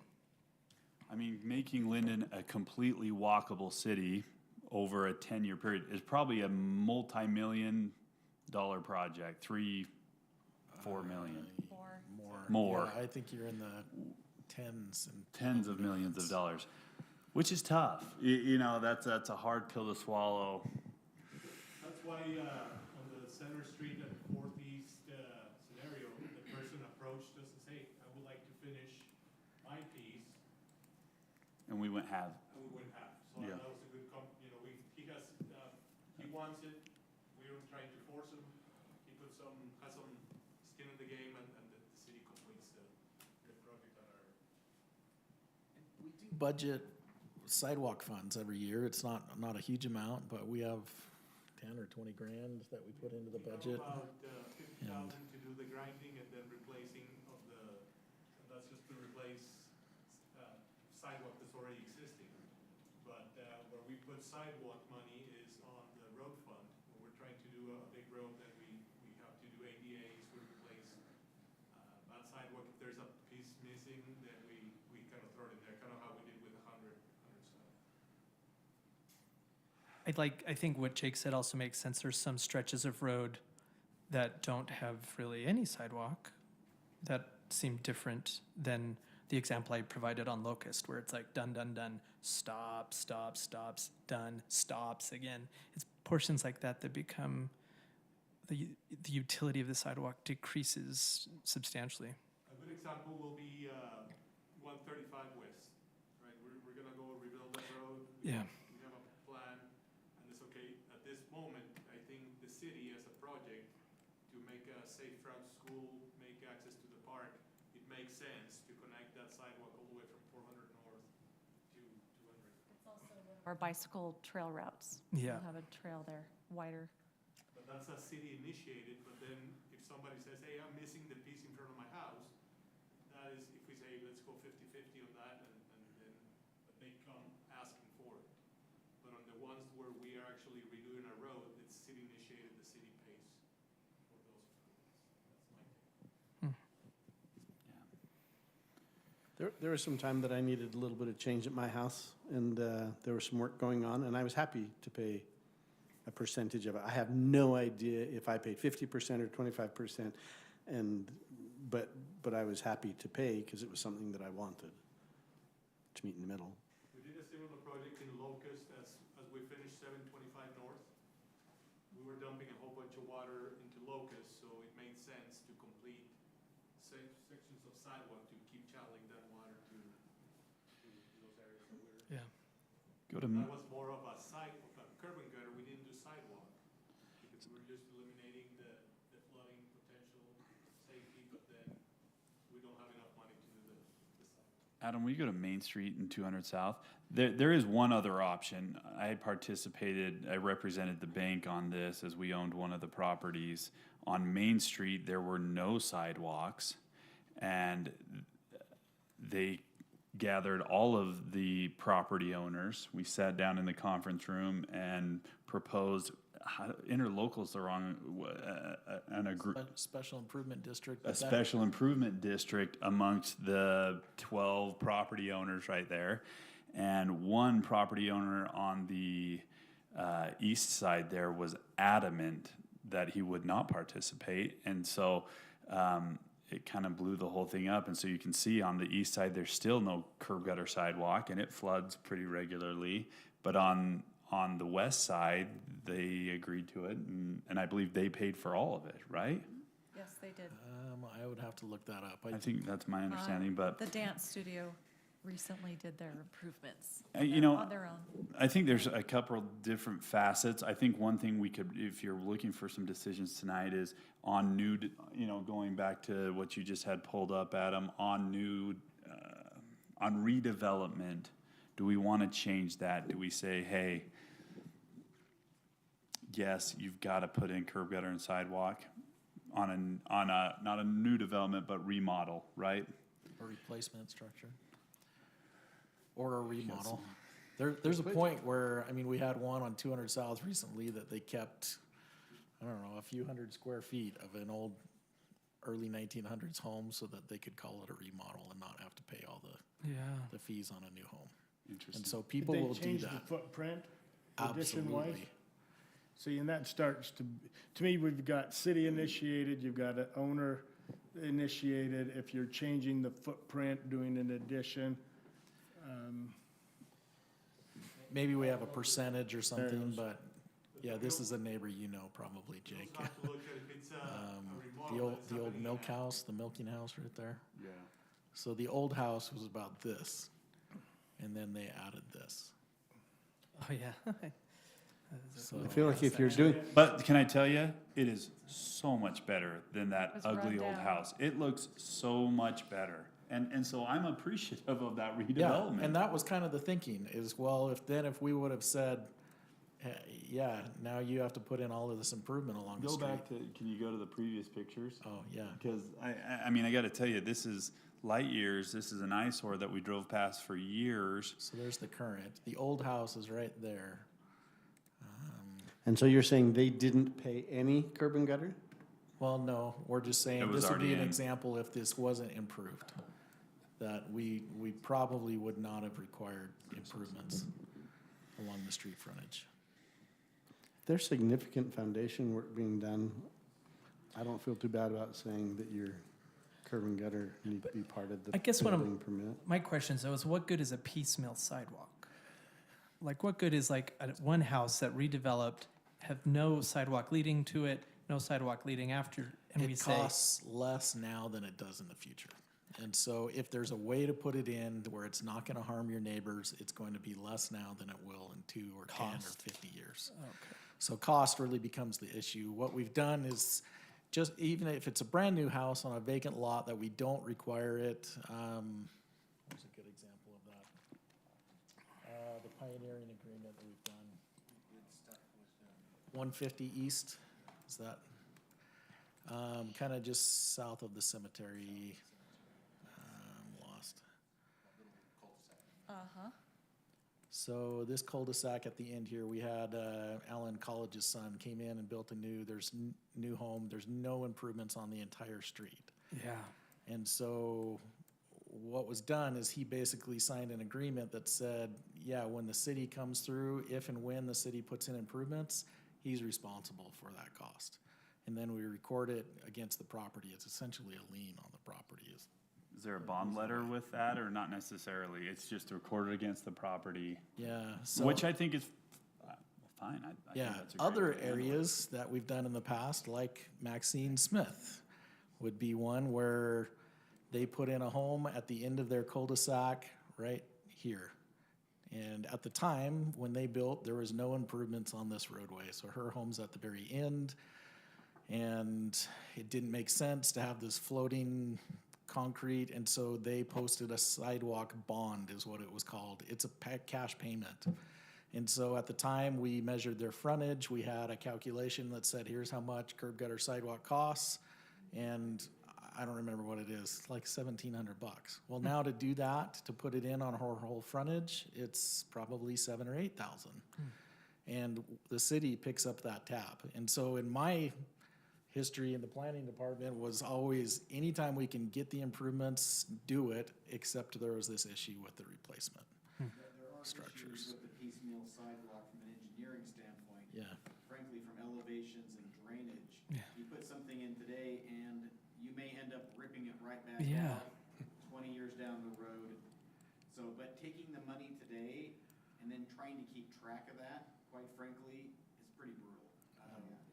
I mean, making Lindon a completely walkable city over a 10-year period is probably a multi-million-dollar project, 3-4 million. More. Yeah, I think you're in the tens of millions of dollars, which is tough. That's a hard pill to swallow. That's why on the Center Street and Fourth East scenario, the person approached us and said, hey, I would like to finish my piece. And we went half. And we went half. So Yeah. that was a good, he wants it. We don't try to force him. He has some skin in the game, and the city completes the project on our. We do budget sidewalk funds every year. It's not a huge amount, but we have 10 or 20 grand that we put into the budget. About 50,000 to do the grinding and then replacing of and that's just to replace sidewalk that's already existing. But where we put sidewalk money is on the road fund. When we're trying to do a big road that we have to do ADAs, we replace that sidewalk. If there's a piece missing, then we kind of throw it in there, kind of how we did with 100 I think what Jake said also makes sense. There's some stretches of road that don't have really any sidewalk that seem different than the example I provided on Locust, where it's like done, done, done, stop, stop, stops, done, stops again. It's portions like that that become the utility of the sidewalk decreases substantially. A good example will be 135 West, right? We're gonna go rebuild that road. Yeah. We have a plan, and it's okay. At this moment, I think the city as a project to make a safe route to school, make access to the park, it makes sense to connect that sidewalk all the way from 400 North to 200. It's also our bicycle trail routes. Yeah. We'll have a trail there, wider. But that's a city initiated, but then if somebody says, hey, I'm missing the piece in front of my house, that is, if we say, let's go 50-50 on that, and then but they come asking for it. But on the ones where we are actually redoing a road, it's city initiated, the city pays for those improvements. That's my take. There was some time that I needed a little bit of change at my house, and there was some work going on, and I was happy to pay a percentage of it. I have no idea if I paid 50% or 25%, but I was happy to pay because it was something that I wanted to meet in the middle. We did a similar project in Locust as we finished 725 North. We were dumping a whole bunch of water into Locust, so it made sense to complete sections of sidewalk to keep channeling that water to those areas that we're. Yeah. That was more of a curb and gutter. We didn't do sidewalk because we were just eliminating the flooding potential safety, but then we don't have enough money to do the sidewalk. Adam, we go to Main Street and 200 South. There is one other option. I represented the bank on this as we owned one of the properties. On Main Street, there were no sidewalks, and they gathered all of the property owners. We sat down in the conference room and proposed interlocal's the wrong and a group special improvement district. a special improvement district amongst the 12 property owners right there, and one property owner on the east side there was adamant that he would not participate. And so it kind of blew the whole thing up. And so you can see on the east side, there's still no curb gutter sidewalk, and it floods pretty regularly. But on the west side, they agreed to it, and I believe they paid for all of it, right? Yes, they did. I would have to look that up. I think that's my understanding, but The dance studio recently did their improvements you know, on their own. I think there's a couple of different facets. I think one thing we could, if you're looking for some decisions tonight, is on new, going back to what you just had pulled up, Adam, on new, on redevelopment. Do we want to change that? Do we say, hey, yes, you've got to put in curb gutter and sidewalk on a not a new development, but remodel, right? A replacement structure. Or a remodel. There's a point where, I mean, we had one on 200 South recently that they kept, I don't know, a few hundred square feet of an old early 1900s home so that they could call it a remodel and not have to pay all the fees on a new home. Interesting. And so people will do Change the that. footprint, Absolutely. addition-wise? See, and that starts to me, we've got city initiated, you've got an owner initiated, if you're changing the footprint, doing an addition. Maybe we have a percentage or something, but yeah, this is a neighbor you know probably, Jake. The old milk house, the milking house right there. Yeah. So the old house was about this, and then they added this. Oh, yeah. So I feel like if you're doing, But can I tell you, it is so much better than that It's ugly run old down. house. It looks so much better. And so I'm appreciative of that Yeah, redevelopment. and that was kind of the thinking is, well, if we would have said, yeah, now you have to put in all of this improvement along the Go street. back to, can you go to the previous pictures? Oh, yeah. Because I mean, I got to tell you, this is light years. This is an eyesore that we drove past for years. So there's the current. The old house is right there. and so you're saying they didn't pay any curb and gutter? Well, no, we're just saying It was this would be already an in. example if this wasn't improved. That we probably would not have required improvements along the street frontage. There's significant foundation work being done. I don't feel too bad about saying that your curb and gutter need to be part of the I guess what building permit. my question though is what good is a piecemeal sidewalk? Like what good is like one house that redeveloped, have no sidewalk leading to it, no sidewalk leading after, and we It say, costs less now than it does in the future. And so if there's a way to put it in where it's not gonna harm your neighbors, it's going to be less now than it will in 2 or 10 or Cost. 50 years. okay. So cost really becomes the issue. What we've done is, just even if it's a brand-new house on a vacant lot that we don't require it, what's a good example of that? The pioneering agreement that we've done. 150 East, is that? Kind of just south of the cemetery, lost. Uh-huh. So this cul-de-sac at the end here, we had Allen College's son came in and built a new home. There's no improvements on the entire street. Yeah. And so what was done is he basically signed an agreement that said, yeah, when the city comes through, if and when the city puts in improvements, he's responsible for that cost. And then we record it against the property. It's essentially a lien on the property. Is there a bond letter with that or not necessarily? It's just recorded against the property, Yeah. So which I think is fine. I think yeah, that's a great other way to handle it. areas that we've done in the past, like Maxine Smith, would be one where they put in a home at the end of their cul-de-sac right here. And at the time, when they built, there was no improvements on this roadway. So her home's at the very end. And it didn't make sense to have this floating concrete. And so they posted a sidewalk bond is what it was called. It's a cash payment. And so at the time, we measured their frontage. We had a calculation that said, here's how much curb gutter sidewalk costs. And I don't remember what it is, like $1,700. Well, now to do that, to put it in on her whole frontage, it's probably $7,000 or $8,000. And the city picks up that tab. And so in my history in the planning department was always, anytime we can get the improvements, do it, except there was this issue with the replacement There are structures. issues with the piecemeal sidewalk from an engineering standpoint. Yeah. Frankly, from elevations and drainage, You put something in today and you may end up ripping it right back Yeah. out 20 years down the road. So, but taking the money today and then trying to keep track of that, quite frankly, is pretty brutal.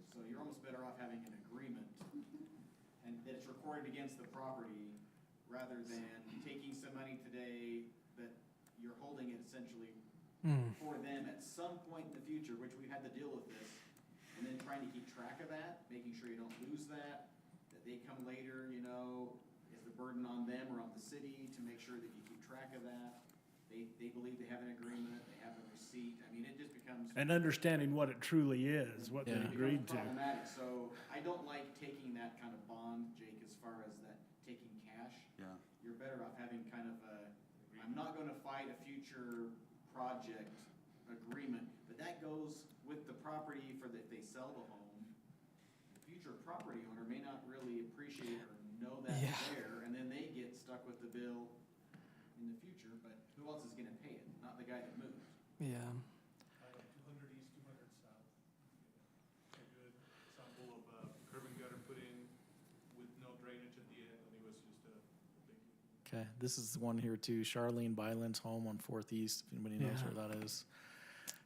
So you're almost better off having an agreement and that it's recorded against the property rather than taking some money today that you're holding it essentially for them at some point in the future, which we've had to deal with this, and then trying to keep track of that, making sure you don't lose that they come later, you know, is the burden on them or on the city to make sure that you keep track of that. They believe they have an agreement, they have a receipt. I mean, it just becomes. And understanding what it truly is, what they agreed to. Problematic. So I don't like taking that kind of bond, Jake, as far as that taking cash. Yeah. You're better off having kind of a, I'm not gonna fight a future project agreement, but that goes with the property for if they sell the home. The future property owner may not really appreciate or know that's there, and then they get stuck with the bill in the future, but who else is gonna pay it? Not the guy that moved. Yeah. 200 east, 200 south. A good example of curb and gutter put in with no drainage at the end, and it was just a big. Okay, this is one here too, Charlene Byland's home on 4th East, if anybody knows where that is.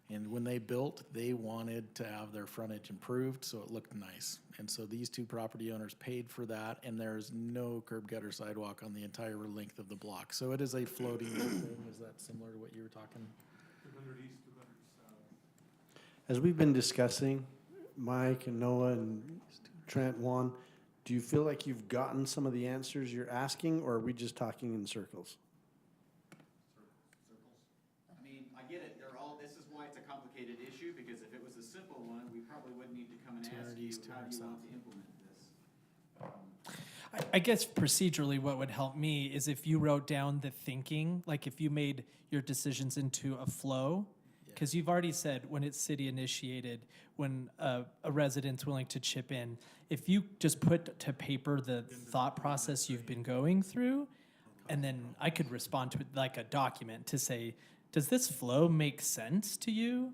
And when they built, they wanted to have their frontage improved, so it looked nice. And so these two property owners paid for that, and there's no curb gutter sidewalk on the entire length of the block. So it is a floating thing. Is that similar to what you were talking? 200 east, 200 south. As we've been discussing, Mike and Noah and Trent, Juan, do you feel like you've gotten some of the answers you're asking, or are we just talking in circles? I mean, I get it, this is why it's a complicated issue, because if it was a simple one, we probably wouldn't need to come and ask you, how do you want to implement this? I guess procedurally, what would help me is if you wrote down the thinking, like if you made your decisions into a flow, because you've already said when it's city initiated, when a resident's willing to chip in, if you just put to paper the thought process you've been going through, and then I could respond to it like a document to say, does this flow make sense to you?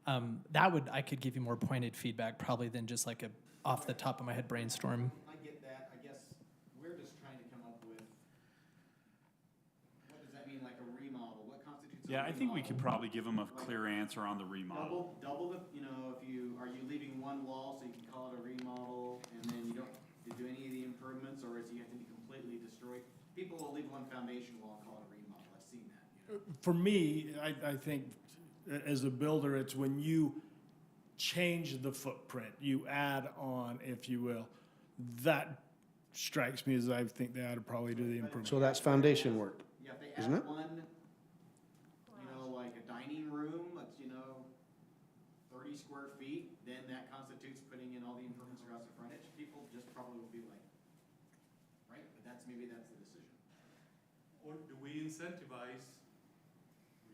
I could give you more pointed feedback probably than just like a off the top of my head brainstorm. I get that, I guess we're just trying to come up with, what does that mean, like a remodel, what constitutes a remodel? Yeah, I think we could probably give them a clear answer on the remodel. Double the, you know, are you leaving one wall so you can call it a remodel, and then you don't do any of the improvements, or is you have to be completely destroyed? People will leave one foundation wall and call it a remodel, I've seen that, you know? For me, I think as a builder, it's when you change the footprint, you add on, if you will. That strikes me as I think they ought to probably do the improvement. So that's foundation work, Yeah, if they isn't add it? one, you know, like a dining room, that's, 30 square feet, then that constitutes putting in all the improvements across the frontage. People just probably will be like, right, but maybe that's the decision. Or do we incentivize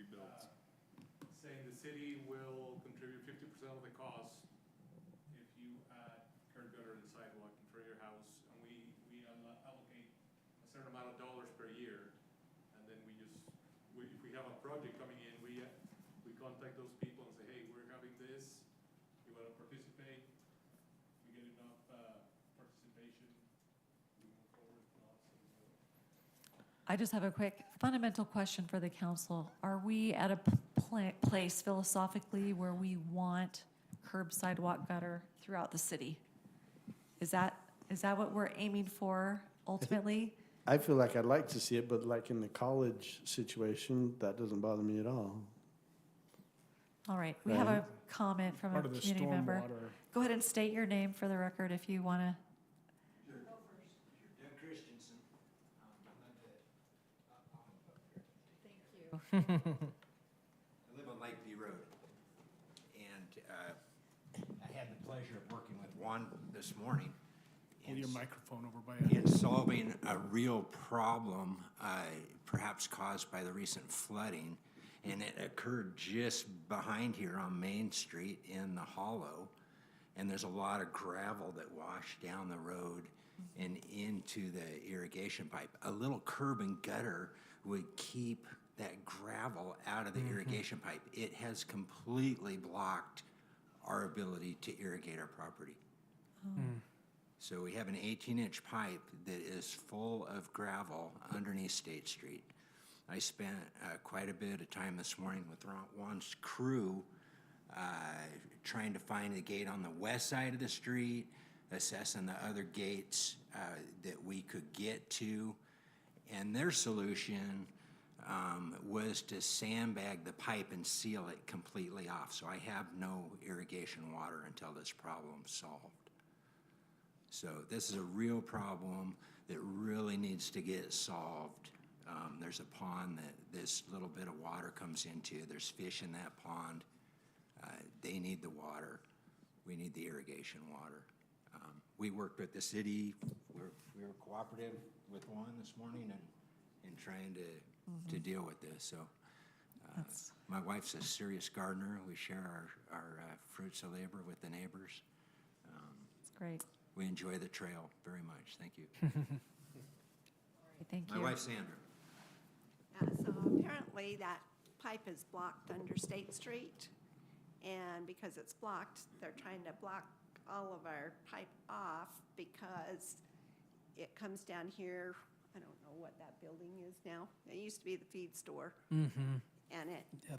Rebuilds. saying the city will contribute 50% of the cost if you add curb gutter and sidewalk in front of your house, and we allocate a certain amount of dollars per year, and then if we have a project coming in, we contact those people and say, hey, we're having this, you want to participate? We get enough participation, we move forward, if not, so. I just have a quick fundamental question for the council. Are we at a place philosophically where we want curb, sidewalk, gutter throughout the city? Is that what we're aiming for ultimately? I feel like I'd like to see it, but like in the college situation, that doesn't bother me at all. All right, we have a comment from a Part of the community member. stormwater. Go ahead and state your name for the record if you want to. I live on Lakeview Road, and I had the pleasure of working with Juan this morning. Pull your microphone over by in solving a real problem, perhaps caused by the recent flooding, and it occurred just behind here on Main Street in the hollow, and there's a lot of gravel that washed down the road and into the irrigation pipe. A little curb and gutter would keep that gravel out of the irrigation pipe. It has completely blocked our ability to irrigate our property. So we have an 18-inch pipe that is full of gravel underneath State Street. I spent quite a bit of time this morning with Juan's crew trying to find a gate on the west side of the street, assessing the other gates that we could get to. And their solution was to sandbag the pipe and seal it completely off. So I have no irrigation water until this problem's solved. So this is a real problem that really needs to get solved. There's a pond that this little bit of water comes into. There's fish in that pond. They need the water. We need the irrigation water. We worked with the city. We were cooperative with Juan this morning in trying to deal with this. So my wife's a serious gardener. We share our fruits of labor with the neighbors. That's great. We enjoy the trail very much. Thank you. Thank you. My wife's Sandra. So apparently that pipe is blocked under State Street, and because it's blocked, they're trying to block all of our pipe off because it comes down here. I don't know what that building is now. It used to be the feed store. Mm-hmm. And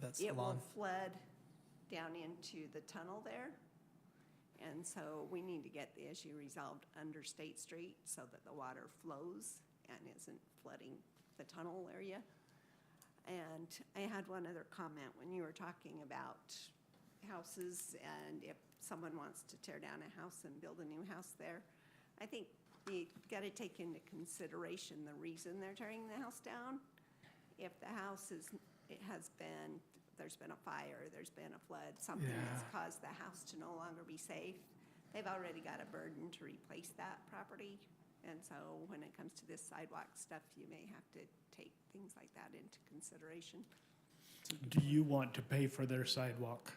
that's it will long. flood down into the tunnel there. And so we need to get the issue resolved under State Street so that the water flows and isn't flooding the tunnel area. And I had one other comment when you were talking about houses and if someone wants to tear down a house and build a new house there. I think you got to take into consideration the reason they're tearing the house down. If the house there's been a fire, there's been a flood, something that's caused the house to no longer be safe, they've already got a burden to replace that property. And so when it comes to this sidewalk stuff, you may have to take things like that into consideration. Do you want to pay for their sidewalk?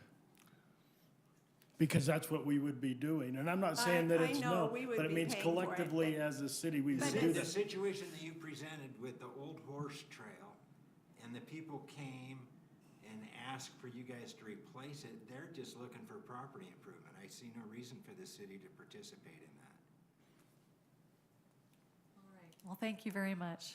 Because that's what we would be doing. And I'm not saying that it's no, but it means collectively as a city, we would do The that. situation that you presented with the old horse trail and the people came and asked for you guys to replace it, they're just looking for property improvement. I see no reason for the city to participate in that. Well, thank you very much.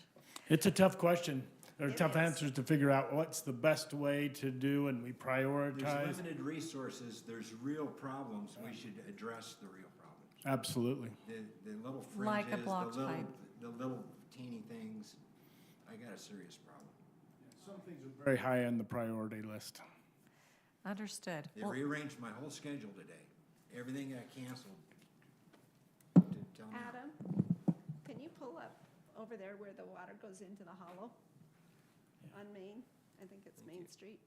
It's a tough question. There are tough answers to figure out what's the best way to do, and we prioritize. There's limited resources, there's real problems, we should address the real problems. Absolutely. The little fringes, Like a blocked pipe. the little teeny things, I got a serious problem. Some things are very high on the priority list. Understood. They Well, rearranged my whole schedule today. Everything got canceled. Till now. Adam, can you pull up over there where the water goes into the hollow on Main? I think it's Main Street.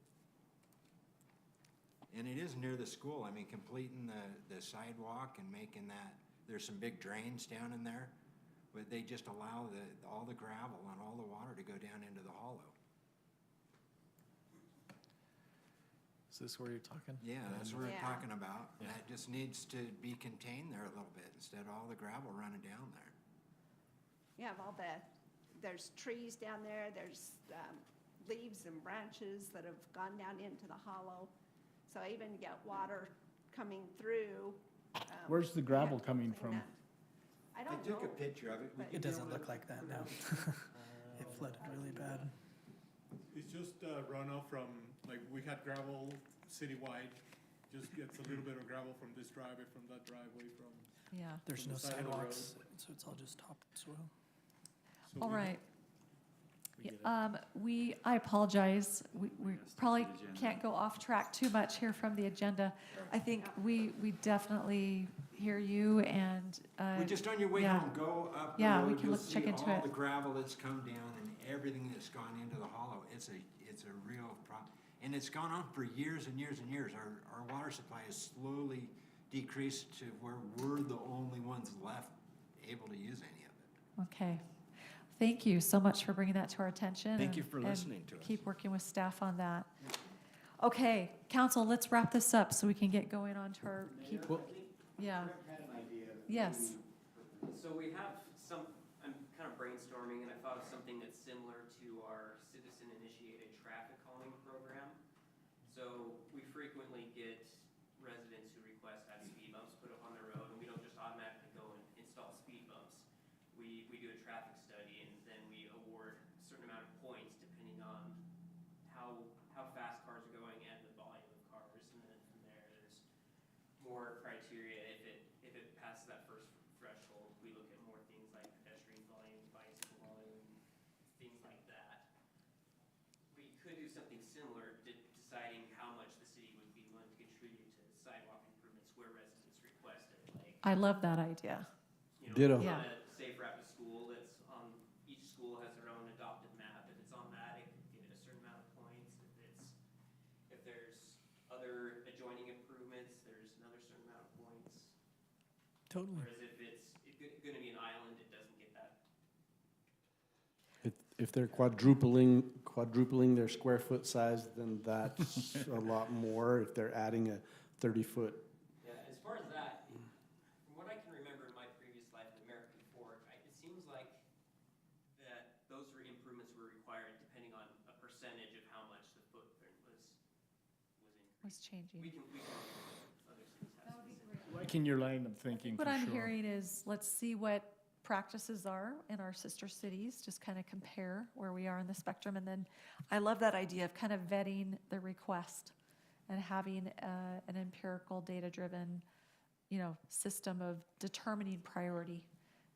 And it is near the school. I mean, completing the sidewalk and making that, there's some big drains down in there, but they just allow all the gravel and all the water to go down into the hollow. Is this where you're talking? Yeah, that's what we're Yeah. talking about. Yeah. That just needs to be contained there a little bit instead of all the gravel running down there. You have there's trees down there, there's leaves and branches that have gone down into the hollow. So even get water coming through. Where's the you gravel have to coming clean from? that. I I don't took a know. picture of it. We but- can It doesn't go look like that now. It flooded really bad. It's just runoff from, like, we had gravel citywide, just gets a little bit of gravel from this driveway, from that driveway, from. yeah. There's From no the side of the sidewalks, so it's all just top soil. So All we- right. we get it. I apologize. We probably can't go off track too much here from the agenda. I think we definitely hear you and. Well, just on your way yeah. home, go up the Yeah, we road, can you'll look- check see into all it. the gravel that's come down and everything that's gone into the hollow. It's a real problem. And it's gone on for years and years and years. Our water supply has slowly decreased to where we're the only ones left able to use any of it. Okay. Thank you so much for bringing that to our attention. Thank you and- for and listening to us. Keep working with staff on that. Okay, council, let's wrap this up so we can get going on to our, yeah. Had an idea. Yes. So we have I'm kind of brainstorming, and I thought of something that's similar to our citizen-initiated traffic calming program. So we frequently get residents who request to have speed bumps put up on their road, and we don't just automatically go and install we do a traffic study and then we award a certain amount of points depending on how fast cars are going and the volume of cars. And then from there, there's more criteria. If it passes that first threshold, we look at more things like pedestrian volume, bicycle volume, things like that. We could do something similar, deciding how much the city would be willing to contribute to sidewalk improvements where residents request it. Like, I love that idea. Ditto. Yeah. a safe route to school that's on, each school has their own adopted map. If it's on that, it could get a certain amount of points. If there's other adjoining improvements, there's another certain amount of points. Totally. Whereas if it's gonna be an island, it doesn't get that. If they're quadrupling their square foot size, then that's a lot more. If they're adding a 30-foot, Yeah, as far as that, from what I can remember in my previous life in American Fork, it seems like that those improvements were required depending on a percentage of how much the footprint was increased. changing. We can other cities have specific. Liking your line of thinking, What for I'm sure. hearing is, let's see what practices are in our sister cities, just kind of compare where we are in the spectrum. And then I love that idea of kind of vetting the request and having an empirical, data-driven, system of determining priority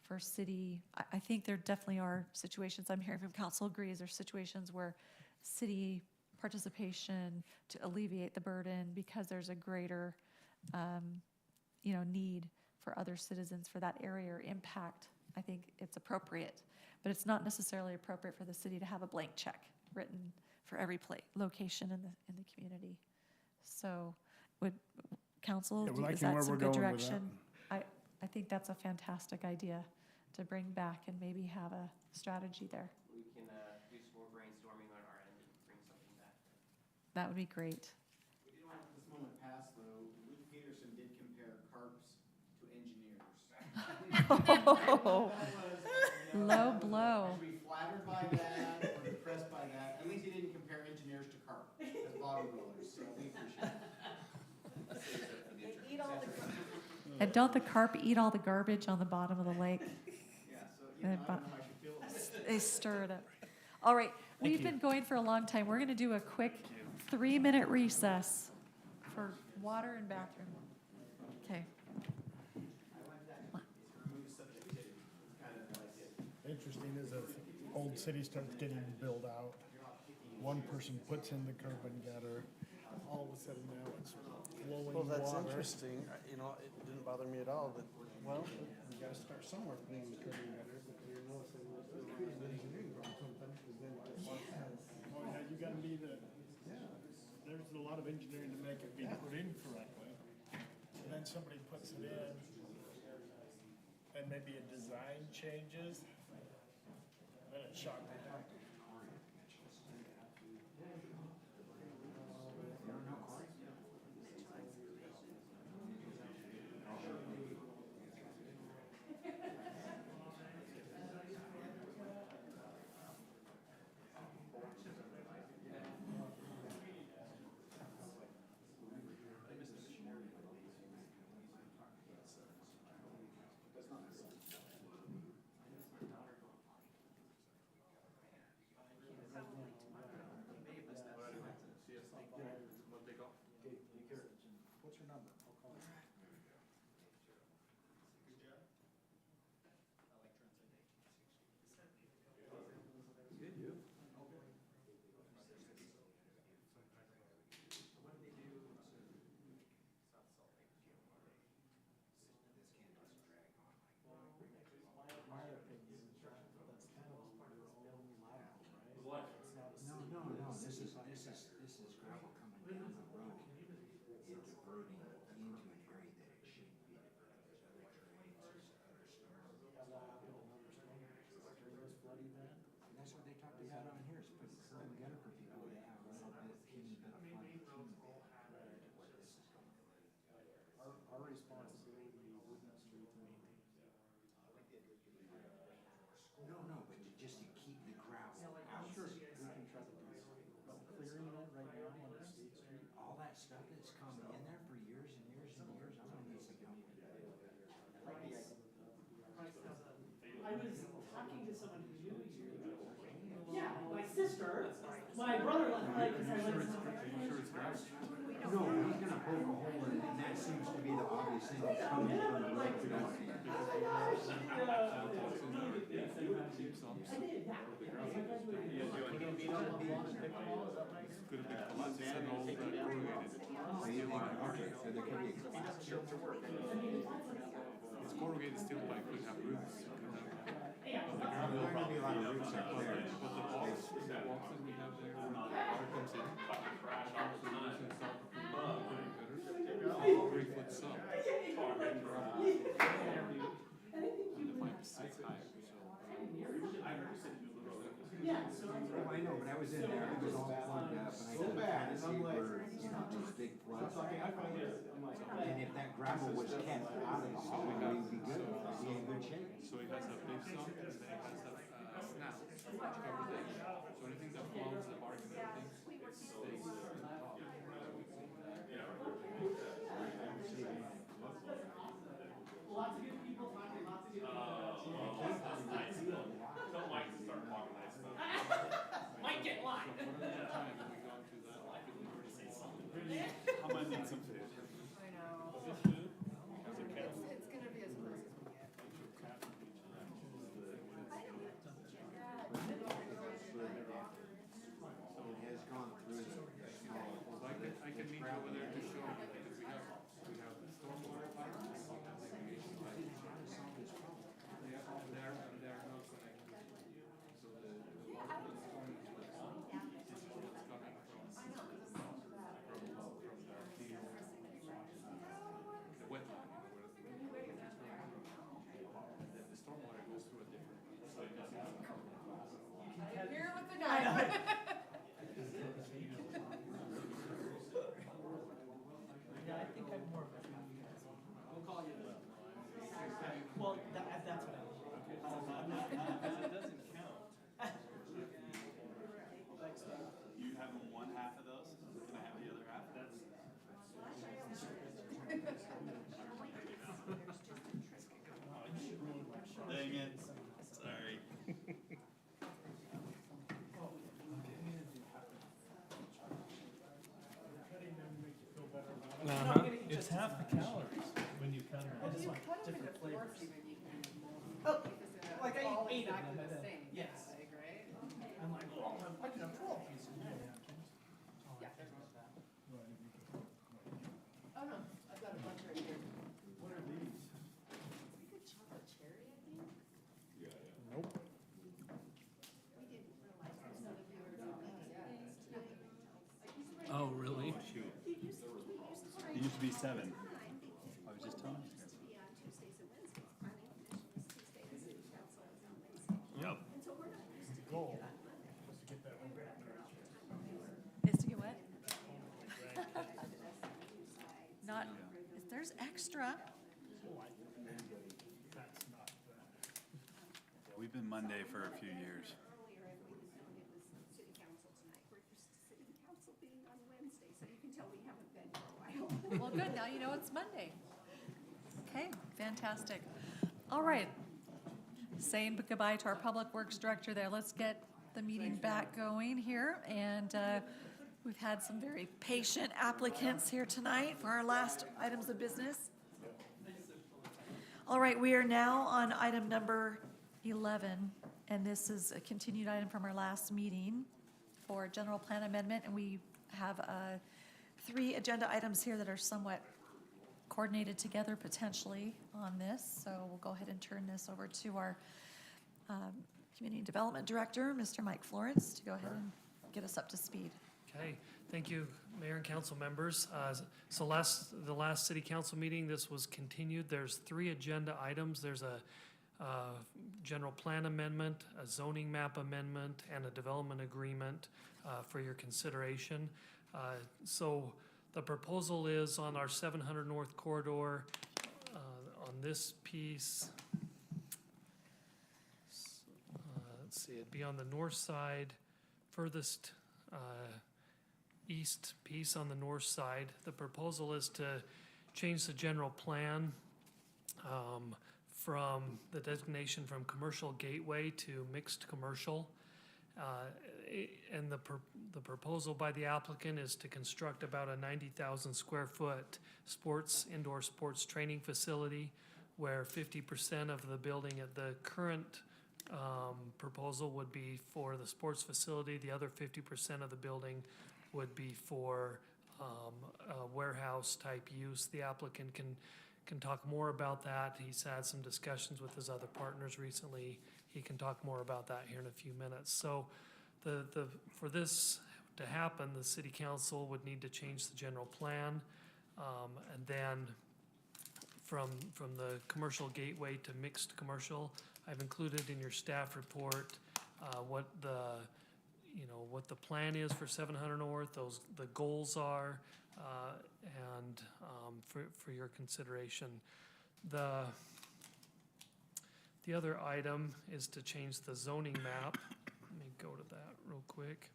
for city. I think there definitely are situations, I'm hearing from council agrees, there's situations where city participation to alleviate the burden because there's a greater, need for other citizens for that area or impact. I think it's appropriate, but it's not necessarily appropriate for the city to have a blank check written for every location in the community. So would council, Yeah, we're is liking that where some we're good going with direction? I think that's a fantastic idea to bring back and maybe have a strategy there. We can do some more brainstorming on our end and bring something back. That would be great. We didn't want to let this moment pass, though. Luke Peterson did compare carps to engineers. Low blow. To be flattered by that or depressed by that, at least he didn't compare engineers to carp as bottom dwellers, so we appreciate it. And don't the carp eat all the garbage on the bottom of the lake? Yeah, so, I don't know how I should feel about it. They stir it up. All right, we've been going for a long time. We're going to do a quick 3-minute recess for water and bathroom. Okay. Interesting is if old city starts getting built out, one person puts in the curb and gutter, all of a sudden now it's flowing well, that's water. interesting. It didn't bother me at all that, well, we gotta start somewhere being the curb and gutter, but you're noticing that there's an engineering firm sometimes, because then it makes sense. Oh, yeah, you gotta be there's a lot of engineering to make it be put in correctly. And then somebody puts it in, and maybe a design changes, then it's shot down. What's your number? I'll call you. No, this is gravel coming down the road. It's diverting into an area that it shouldn't be diverting. There's other drains, there's other storms. And that's what they talked about on here, is putting curb and gutter for people that have a little bit, teeny bit of flooding accumulated. Where this is going to be. Our responsibility wouldn't be to maintain. No, but just to keep the gravel out. Sure, we can try to do that. But clearing it right now on the State Street, All that stuff that's come in there for years and years and years, I'm gonna need some help with that. I was That seems to be the obvious thing that's coming from the road we don't see. It's corrugated steel pipe, could have roots, could have, but the ground There's going to be a lot of roots up there. but the boxes we have there, where the water comes in, all 3-foot sub. And the pipe is 6 high, Oh, I know, but I was in there, it was all plugged up, and I could kind of see where, these big floods. And if that gravel was kept out of the hole, we'd be good, we'd be in good shape. So it has a big sump, and then it has a snout, which covers the edge. So anything that flows, the bark and everything, it stays in the top. Might get in line. I might need some food. I know. Is this food? It's gonna be as close as we get. So it has gone through. I can meet you over there to show you, because we have the stormwater pipe, and we have the irrigation pipe. They are not connected. So the water that's coming to us is what's coming from their field. The wetland, where the water's coming from. And then the stormwater goes through a different. Here with the guy. Yeah, I think I'm more of a. We'll call you that. Well, that's what I was. Because it doesn't count. You having one half of those? Can I have the other half? Dang it. Sorry. It's half the calories when you cut them. I just want different flavors. Oh, like I eat 8 of them. Exactly the same. Yes. Like, right? I'm like, oh, I can have 12 pieces. Yeah, there's one of that. Oh, no, I've got a bunch right here. What are these? We could chocolate cherry, I think. Nope. We didn't realize that some of you were doing that. Oh, really? It used to be 7. I was just telling you. Yeah, Tuesdays and Wednesdays, planning commission is Tuesday, and city council is on Wednesday. Yep. And so we're not used to doing Goal it on Monday. was to get that one back there. Is to get what? Not, if there's extra. That's not that. We've been Monday for a few years. Earlier, I would have known it was city council tonight. We're used to city council being on Wednesday, so you can tell we haven't been for a while. Well, good, now you know it's Monday. Okay, fantastic. All right. Saying goodbye to our Public Works Director there. Let's get the meeting back going here. And we've had some very patient applicants here tonight for our last items of business. All right, we are now on item number 11, and this is a continued item from our last meeting for general plan amendment, and we have 3 agenda items here that are somewhat coordinated together potentially on this. So we'll go ahead and turn this over to our Community Development Director, Mr. Mike Florence, to go ahead and get us up to speed. Okay, thank you, Mayor and council members. So the last city council meeting, this was continued. There's 3 agenda items. There's a general plan amendment, a zoning map amendment, and a development agreement for your consideration. So the proposal is on our 700 North Corridor, on this piece. Let's see, it'd be on the north side, furthest east piece on the north side. The proposal is to change the general plan from the designation from commercial gateway to mixed commercial. And the proposal by the applicant is to construct about a 90,000 square foot indoor sports training facility, where 50% of the building at the current proposal would be for the sports facility. The other 50% of the building would be for a warehouse type use. The applicant can talk more about that. He's had some discussions with his other partners recently. He can talk more about that here in a few minutes. So for this to happen, the city council would need to change the general plan. And then from the commercial gateway to mixed commercial, I've included in your staff report what the plan is for 700 North, the goals are, and for your consideration. The other item is to change the zoning map. Let me go to that real quick.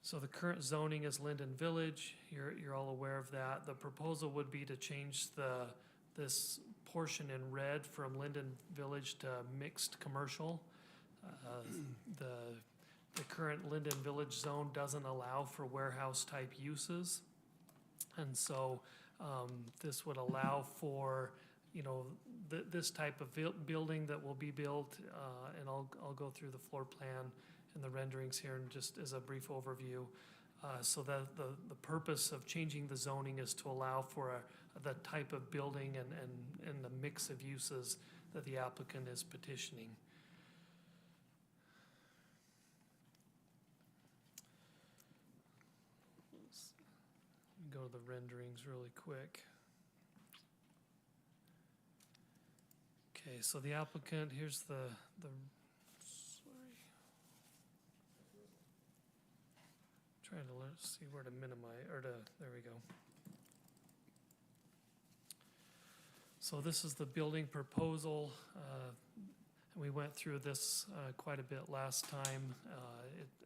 So the current zoning is Lindon Village. You're all aware of that. The proposal would be to change this portion in red from Lindon Village to mixed commercial. The current Lindon Village zone doesn't allow for warehouse type uses. And so this would allow for, this type of building that will be built, and I'll go through the floor plan and the renderings here and just as a brief overview. So that the purpose of changing the zoning is to allow for the type of building and the mix of uses that the applicant is petitioning. Go to the renderings really quick. Okay, so the applicant, here's sorry. Trying to see where to minimize, there we go. So this is the building proposal. We went through this quite a bit last time.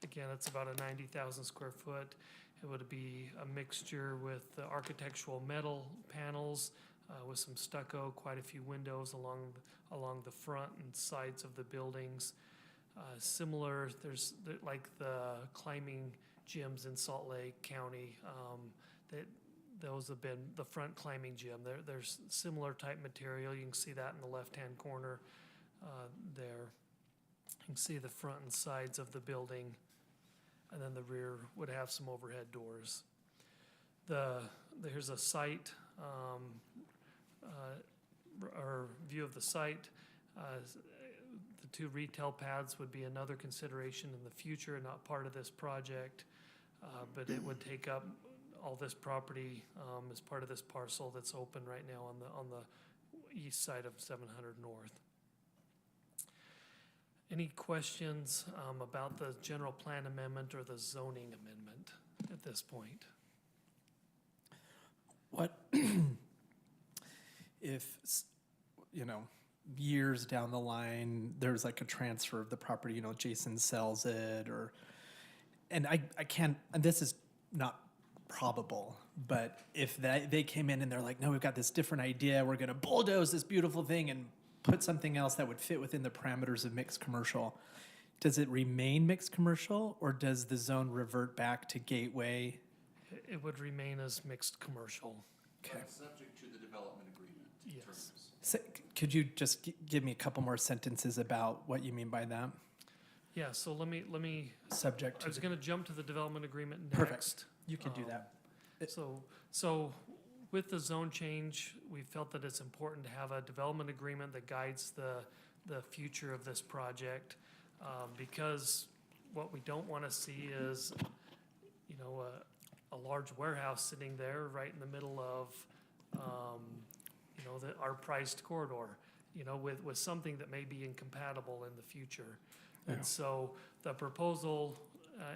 Again, it's about a 90,000 square foot. It would be a mixture with the architectural metal panels with some stucco, quite a few windows along the front and sides of the buildings. Similar, there's like the climbing gyms in Salt Lake County. Those have been the front climbing gym. There's similar type material. You can see that in the left-hand corner there. You can see the front and sides of the building. And then the rear would have some overhead doors. Here's a site, or view of the site. The two retail paths would be another consideration in the future, not part of this project, but it would take up all this property as part of this parcel that's open right now on the east side of 700 North. Any questions about the general plan amendment or the zoning amendment at this point? What if, years down the line, there's like a transfer of the property, Jason sells it, and I can't, and this is not probable, but if they came in and they're like, no, we've got this different idea, we're gonna bulldoze this beautiful thing and put something else that would fit within the parameters of mixed commercial, does it remain mixed commercial, or does the zone revert back to gateway? It would remain as mixed commercial. Okay. But subject to the development agreement. Yes. So, could you just give me a couple more sentences about what you mean by that? Yeah, so let me. Subject to I was gonna jump to the development agreement next. Perfect. You can do that. So with the zone change, we felt that it's important to have a development agreement that guides the future of this project, because what we don't want to see is, a large warehouse sitting there right in the middle of, our priced corridor, with something that may be incompatible in the future. Yeah. And so the proposal,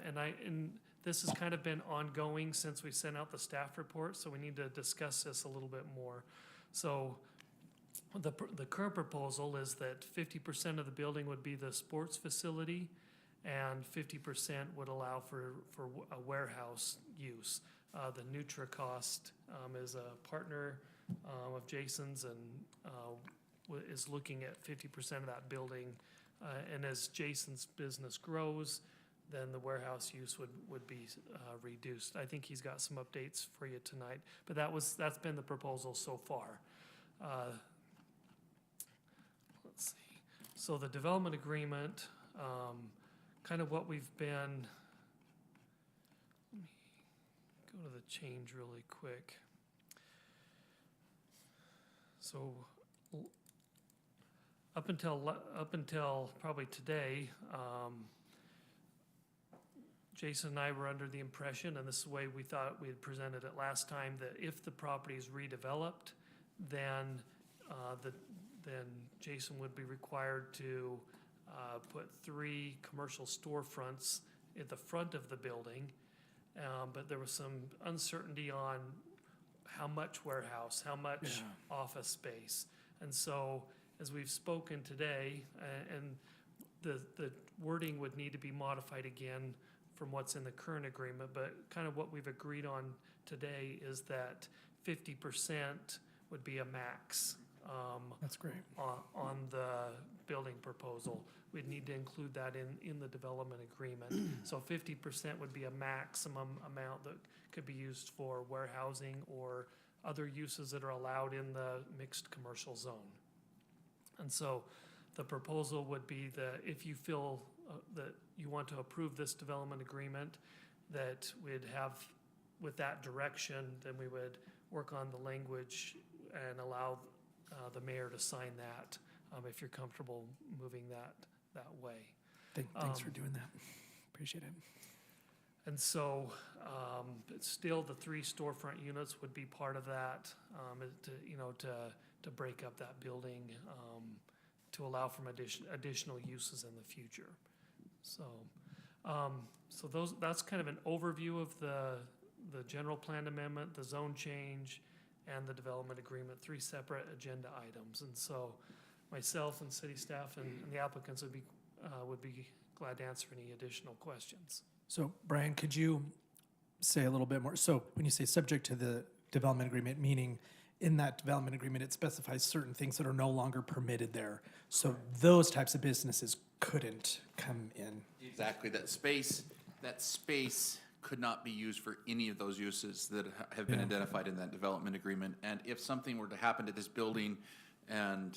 and this has kind of been ongoing since we sent out the staff report, so we need to discuss this a little bit more. So the current proposal is that 50% of the building would be the sports facility, and 50% would allow for a warehouse use. The NutriCost is a partner of Jason's and is looking at 50% of that building And as Jason's business grows, then the warehouse use would be reduced. I think he's got some updates for you tonight, but that's been the proposal so far. Let's see. So the development agreement, kind of what we've been, let me go to the change really quick. So up until probably today, Jason and I were under the impression, and this is the way we thought we had presented it last time, that if the property is redeveloped, then Jason would be required to put 3 commercial storefronts at the front of the building. But there was some uncertainty on how much warehouse, how much office space. And so as we've spoken today, and the wording would need to be modified again from what's in the current agreement, but kind of what we've agreed on today is that 50% would be a max. That's great. On the building proposal. We'd need to include that in the development agreement. So 50% would be a maximum amount that could be used for warehousing or other uses that are allowed in the mixed commercial zone. And so the proposal would be that if you feel that you want to approve this development agreement, that we'd have, with that direction, then we would work on the language and allow the mayor to sign that, if you're comfortable moving that way. Thanks for doing that. Appreciate it. And so, but still, the 3 storefront units would be part of that, to break up that building, to allow from additional uses in the future. So, that's kind of an overview of the general plan amendment, the zone change, and the development agreement, 3 separate agenda items. And so myself and city staff and the applicants would be glad to answer any additional questions. So Brian, could you say a little bit more? So when you say subject to the development agreement, meaning in that development agreement, it specifies certain things that are no longer permitted there. So those types of businesses couldn't come in. Exactly, that space could not be used for any of those uses that have been identified in that development agreement. And if something were to happen to this building and,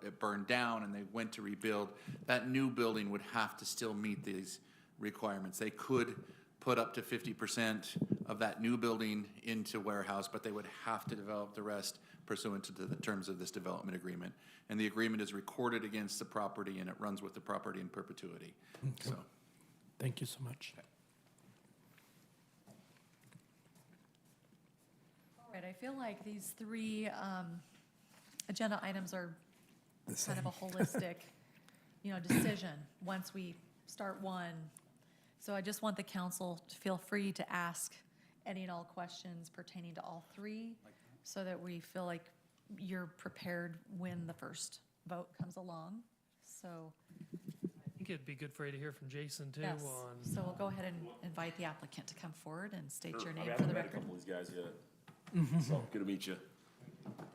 it burned down and they went to rebuild, that new building would have to still meet these requirements. They could put up to 50% of that new building into warehouse, but they would have to develop the rest pursuant to the terms of this development agreement. And the agreement is recorded against the property and it runs with the property in perpetuity. Okay. So, Thank you so much. All right, I feel like these 3 agenda items are kind of a holistic, decision once we start one. So I just want the council to feel free to ask any and all questions pertaining to all 3, so that we feel like you're prepared when the first vote comes along. So I think it'd be good for you to hear from Jason too. yes, On so we'll go ahead and invite the applicant to come forward and state your name I for haven't the met a record. couple of these guys yet. So good to meet you.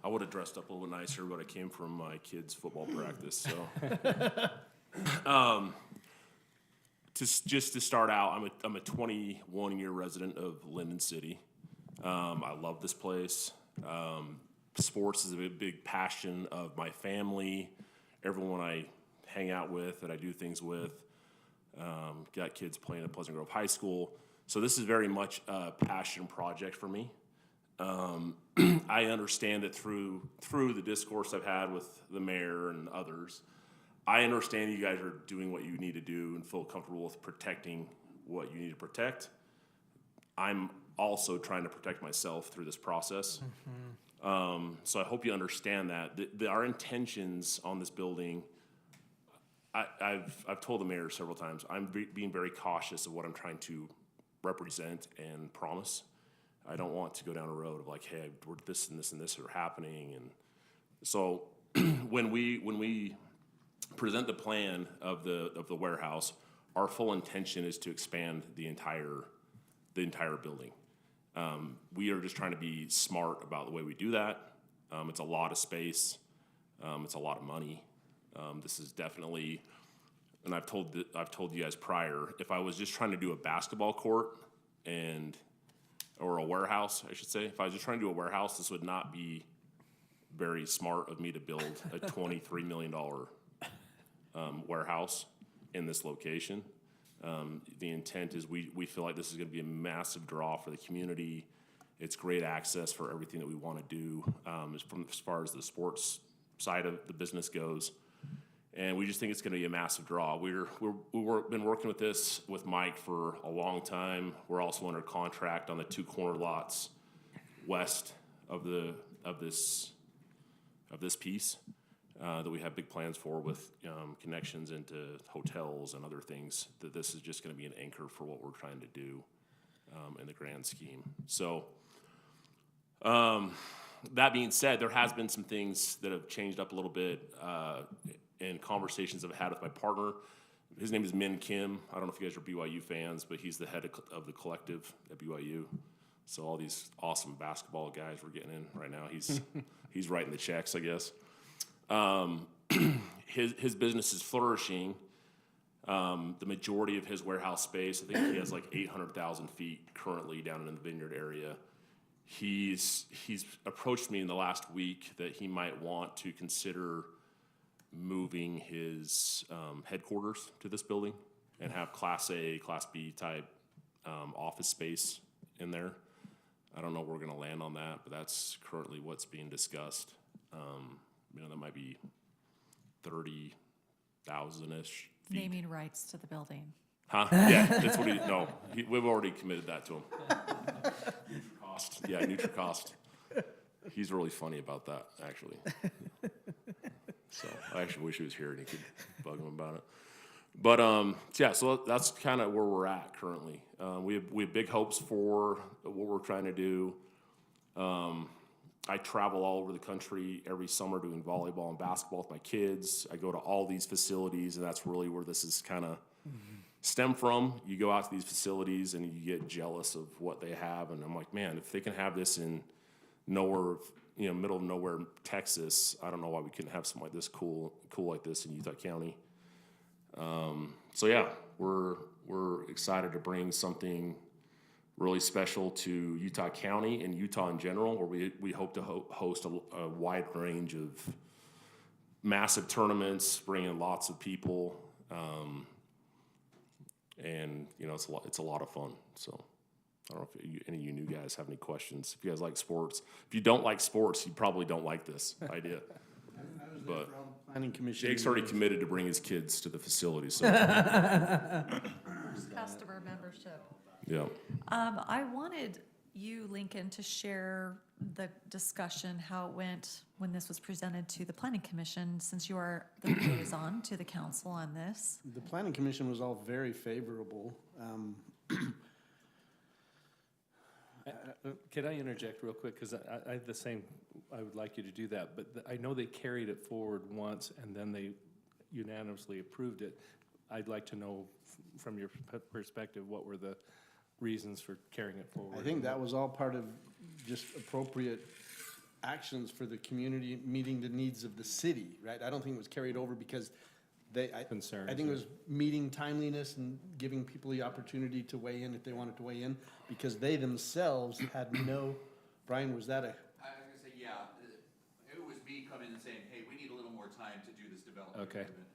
I would have dressed up a little bit nicer, but I came from my kids' football practice, so. Just to start out, I'm a 21-year resident of Lindon City. I love this place. Sports is a big passion of my family, everyone I hang out with, that I do things with. Got kids playing at Pleasant Grove High School. So this is very much a passion project for me. I understand that through the discourse I've had with the mayor and others, I understand you guys are doing what you need to do and feel comfortable with protecting what you need to protect. I'm also trying to protect myself through this process. So I hope you understand that. Our intentions on this building, I've told the mayor several times, I'm being very cautious of what I'm trying to represent and promise. I don't want to go down a road of like, hey, this and this and this are happening. And so when we present the plan of the warehouse, our full intention is to expand the entire building. We are just trying to be smart about the way we do that. It's a lot of space. It's a lot of money. This is definitely and I've told you guys prior, if I was just trying to do a basketball court or a warehouse, I should say, if I was just trying to do a warehouse, this would not be very smart of me to build a $23 million warehouse in this location. The intent is we feel like this is going to be a massive draw for the community. It's great access for everything that we want to do as far as the sports side of the business goes. And we just think it's going to be a massive draw. We've been working with this with Mike for a long time. We're also under contract on the 2 corner lots west of this piece that we have big plans for with connections into hotels and other things. That this is just going to be an anchor for what we're trying to do in the grand scheme. So that being said, there has been some things that have changed up a little bit in conversations I've had with my partner. His name is Min Kim. I don't know if you guys are BYU fans, but he's the head of the collective at BYU. So all these awesome basketball guys we're getting in right now, he's writing the checks, I guess. His business is flourishing. The majority of his warehouse space, I think he has like 800,000 feet currently down in the Vineyard area. He's approached me in the last week that he might want to consider moving his headquarters to this building and have Class A, Class B type office space in there. I don't know where we're going to land on that, but that's currently what's being discussed. That might be 30,000-ish feet. Naming rights to the building. Huh? Yeah, that's what we've already committed that to him. Nutricost. Yeah, Nutricost. He's really funny about that, actually. So I actually wish he was here and he could bug him about it. But so that's kind of where we're at currently. We have big hopes for what we're trying to do. I travel all over the country every summer doing volleyball and basketball with my kids. I go to all these facilities, and that's really where this is kind of stemmed from. You go out to these facilities and you get jealous of what they have, and I'm like, man, if they can have this in nowhere, middle of nowhere, Texas, I don't know why we couldn't have something like this cool like this in Utah County. So yeah, we're excited to bring something really special to Utah County and Utah in general, where we hope to host a wide range of massive tournaments, bring in lots of people, and it's a lot of fun. So I don't know if any of you new guys have any questions. If you guys like sports, if you don't like sports, you probably don't like this idea. But Planning Commission. Jake's already committed to bring his kids to the facility. So Customer membership. yeah. I wanted you, Lincoln, to share the discussion, how it went when this was presented to the Planning Commission, since you are the liaison to the council on this. The Planning Commission was all very favorable. Could I interject real quick? Because I have the same, I would like you to do that, but I know they carried it forward once and then they unanimously approved it. I'd like to know from your perspective, what were the reasons for carrying it forward? I think that was all part of just appropriate actions for the community, meeting the needs of the city, right? I don't think it was carried over because Concerns, I think it was meeting timeliness and giving people the opportunity to weigh in if they wanted to weigh in, because they themselves had no, Brian, was that I was gonna say, yeah, it was me coming and saying, hey, we need a little more time to do this development agreement,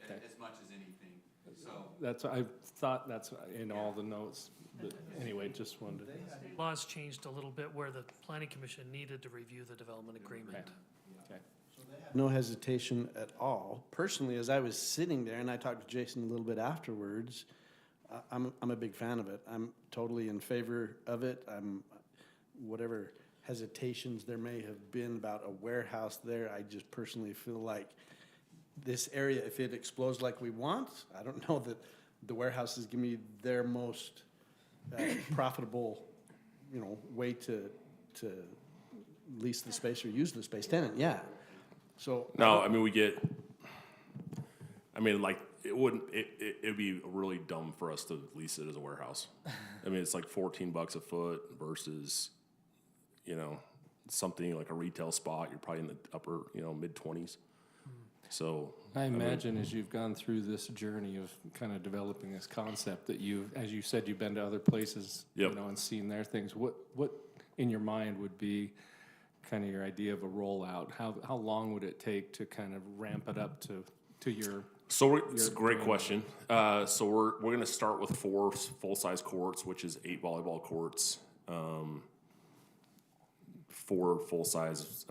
as much as anything, so. That's, I thought that's in all the notes, but anyway, just wanted to. Laws changed a little bit where the planning commission needed to review the development agreement. Okay. no hesitation at all. Personally, as I was sitting there, and I talked to Jason a little bit afterwards, I'm a big fan of it. I'm totally in favor of it. Whatever hesitations there may have been about a warehouse there, I just personally feel like this area, if it explodes like we want, I don't know that the warehouse is gonna be their most profitable, way to lease the space or use the space. Tenant, yeah. So no, I mean it'd be really dumb for us to lease it as a warehouse. I mean, it's like $14 a foot versus, something like a retail spot. You're probably in the upper, mid-20s. So I mean, imagine as you've gone through this journey of kind of developing this concept that you, as you said, you've been to other places, Yep. you know, and seen their things. What in your mind would be kind of your idea of a rollout? How long would it take to kind of ramp it up to your? So it's a great question. So we're going to start with 4 full-size courts, which is 8 volleyball courts, 4 full-size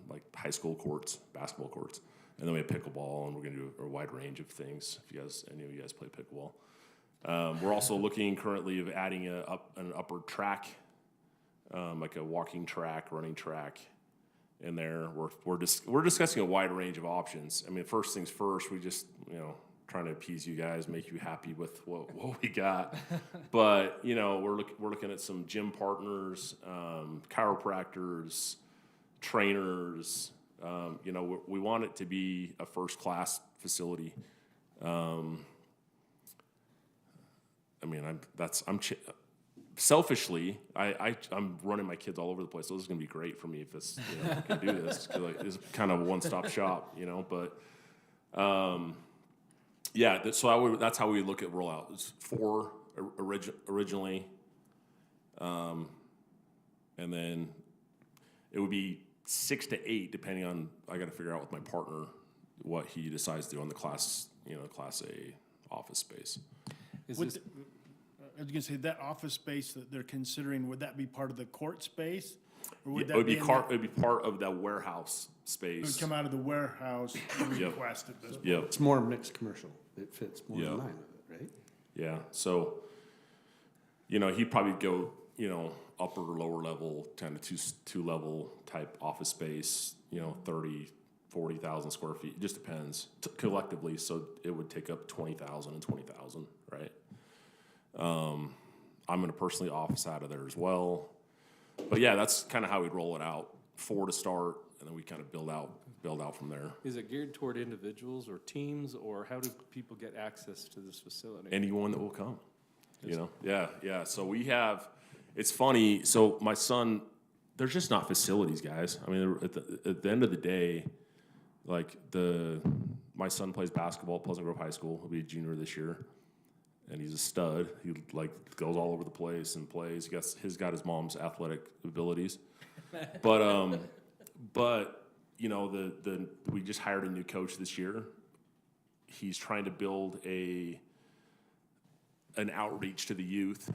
like high school courts, basketball courts, and then we have pickleball, and we're going to do a wide range of things. If any of you guys play pickleball, we're also looking currently of adding an upper track, like a walking track, running track. In there, we're discussing a wide range of options. I mean, first things first, we just trying to appease you guys, make you happy with what we got. But we're looking at some gym partners, chiropractors, trainers. We want it to be a first class facility. Selfishly, I'm running my kids all over the place, so this is going to be great for me if this, I can do this. 'Cause it's kind of a one-stop shop, But that's how we look at rollout. It's 4 originally, and then it would be 6 to 8 depending on. I got to figure out with my partner what he decides to do on the Class A office space. I was gonna say, that office space that they're considering, would that be part of the court space? Or would It that would be in part of the warehouse It space. would come out of the warehouse and Yep. request at this point? Yep. It's more mixed commercial. It fits more Yeah. in line with it, right? Yeah. So, he'd probably go, upper or lower level, kind of two level type office space, 30, 40,000 square feet. It just depends collectively. So it would take up 20,000 and 20,000, right? I'm going to personally office out of there as well. But yeah, that's kind of how we'd roll it out. 4 to start, and then we kind of build out from there. Is it geared toward individuals or teams, or how do people get access to this facility? Anyone that will come, Yeah. So it's funny. So my son, there's just not facilities, guys. I mean, at the end of the day, like my son plays basketball at Pleasant Grove High School. He'll be a junior this year. And he's a stud. He goes all over the place and plays. He's got his mom's athletic abilities, but we just hired a new coach this year. He's trying to build an outreach to the youth.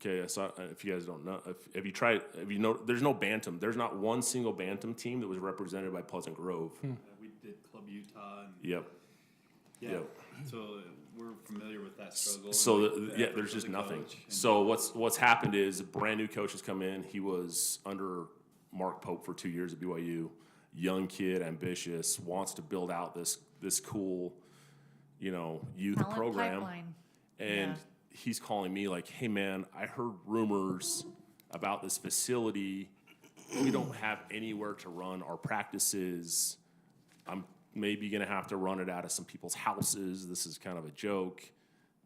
Okay, so if you guys don't know, there's no bantam. There's not one single bantam team that was represented by Pleasant Grove. We did Club Utah. Yep. Yeah. Yep. So we're familiar with that struggle. So there's just nothing. So what's happened is a brand new coach has come in. He was under Mark Pope for 2 years at BYU. Young kid, ambitious, wants to build out this cool, youth Talent program. pipeline. And he's calling me like, "Hey man, I heard rumors about this facility. We don't have anywhere to run our practices. I'm maybe going to have to run it out of some people's houses. This is kind of a joke."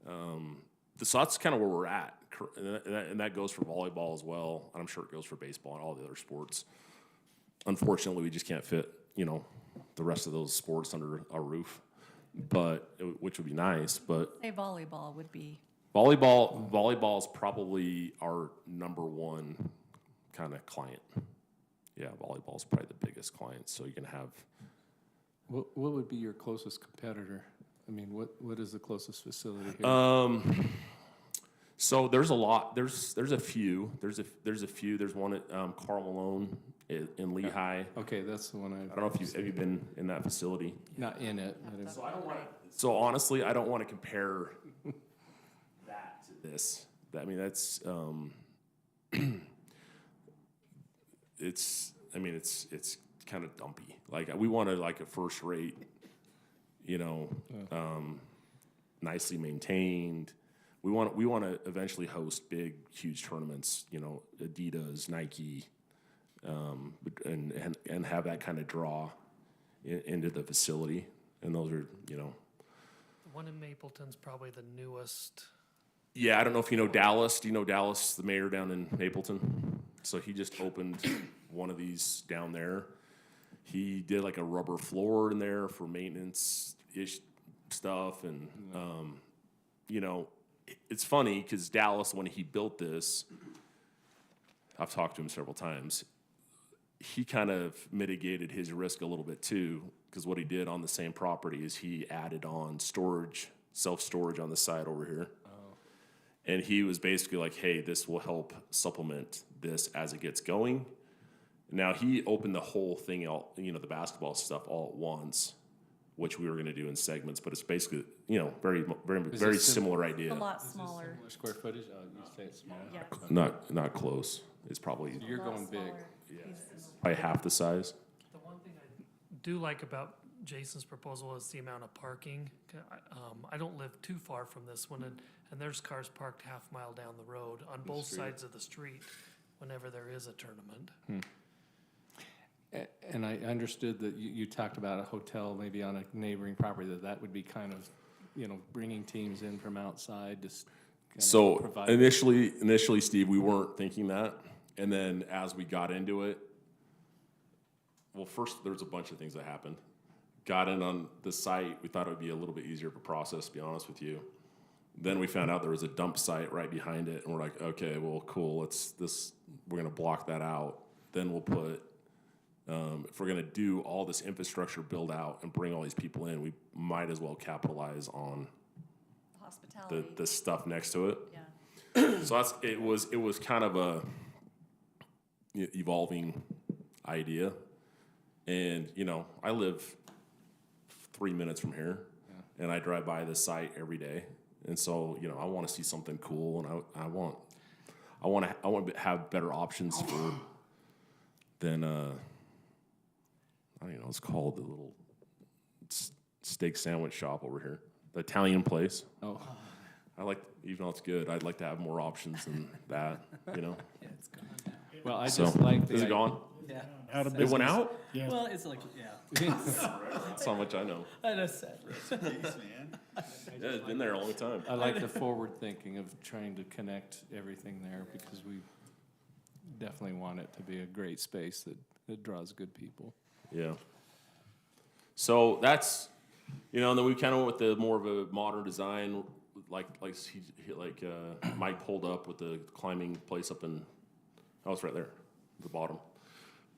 So that's kind of where we're at. And that goes for volleyball as well. And I'm sure it goes for baseball and all the other sports. Unfortunately, we just can't fit, the rest of those sports under our roof, which would be nice. But Say volleyball would be. volleyball is probably our number one kind of client. Yeah, volleyball is probably the biggest client. So you can have. What would be your closest competitor? I mean, what is the closest facility here? So there's a lot. There's a few. There's a few. There's one at Carl Malone in Lehigh. Okay, that's the one I don't know if have you been in that facility. Not in it. So honestly, I don't want to compare that to this. I mean, that's it's kind of dumpy. Like we wanted like a first rate, nicely maintained. We want to eventually host big, huge tournaments. Adidas, Nike, and have that kind of draw into the facility. And those are The one in Mapleton's probably the newest. Yeah, I don't know if you know Dallas. Do you know Dallas, the mayor down in Mapleton? So he just opened one of these down there. He did like a rubber floor in there for maintenance-ish stuff. And, you know, it's funny because Dallas, when he built this, I've talked to him several times, he kind of mitigated his risk a little bit too, because what he did on the same property is he added on storage, self-storage on the side over here. And he was basically like, hey, this will help supplement this as it gets going. Now, he opened the whole thing out, you know, the basketball stuff all at once, which we were going to do in segments, but it's basically, you know, very similar idea. A lot smaller. Similar square footage? Oh, you say it's small? Yeah. Not close. It's probably You're going big. probably half the size. The one thing I do like about Jason's proposal is the amount of parking. I don't live too far from this one, and there's cars parked half-mile down the road on both sides of the street whenever there is a tournament. And I understood that you talked about a hotel maybe on a neighboring property, that would be kind of, you know, bringing teams in from outside to So provide. initially, Steve, we weren't thinking that. And then as we got into it, well, first there's a bunch of things that happened. Got in on the site, we thought it would be a little bit easier of a process, to be honest with you. Then we found out there was a dump site right behind it, and we're like, okay, well, cool, we're gonna block that out. Then we'll put, if we're gonna do all this infrastructure build out and bring all these people in, we might as well capitalize on Hospitality. the stuff next to it. Yeah. So it was kind of a evolving idea. And, you know, I live 3 minutes from here, and I drive by this site every day. And so, you know, I want to see something cool, and I want to have better options than I don't even know what it's called, the little steak sandwich shop over here, the Italian place. Oh. I like, even though it's good, I'd like to have more options than that, you know? Yeah, it's gone now. Well, I just like the Is it gone? Yeah. Out of It business. went out? Yeah. Well, it's like, yeah. That's how much I know. I just said. Yeah, it's been there a long time. I like the forward thinking of trying to connect everything there, because we definitely want it to be a great space that draws good people. Yeah. So that's, you know, and then we kind of went with the more of a modern design, like Mike pulled up with the climbing place up in, oh, it's right there, at the bottom.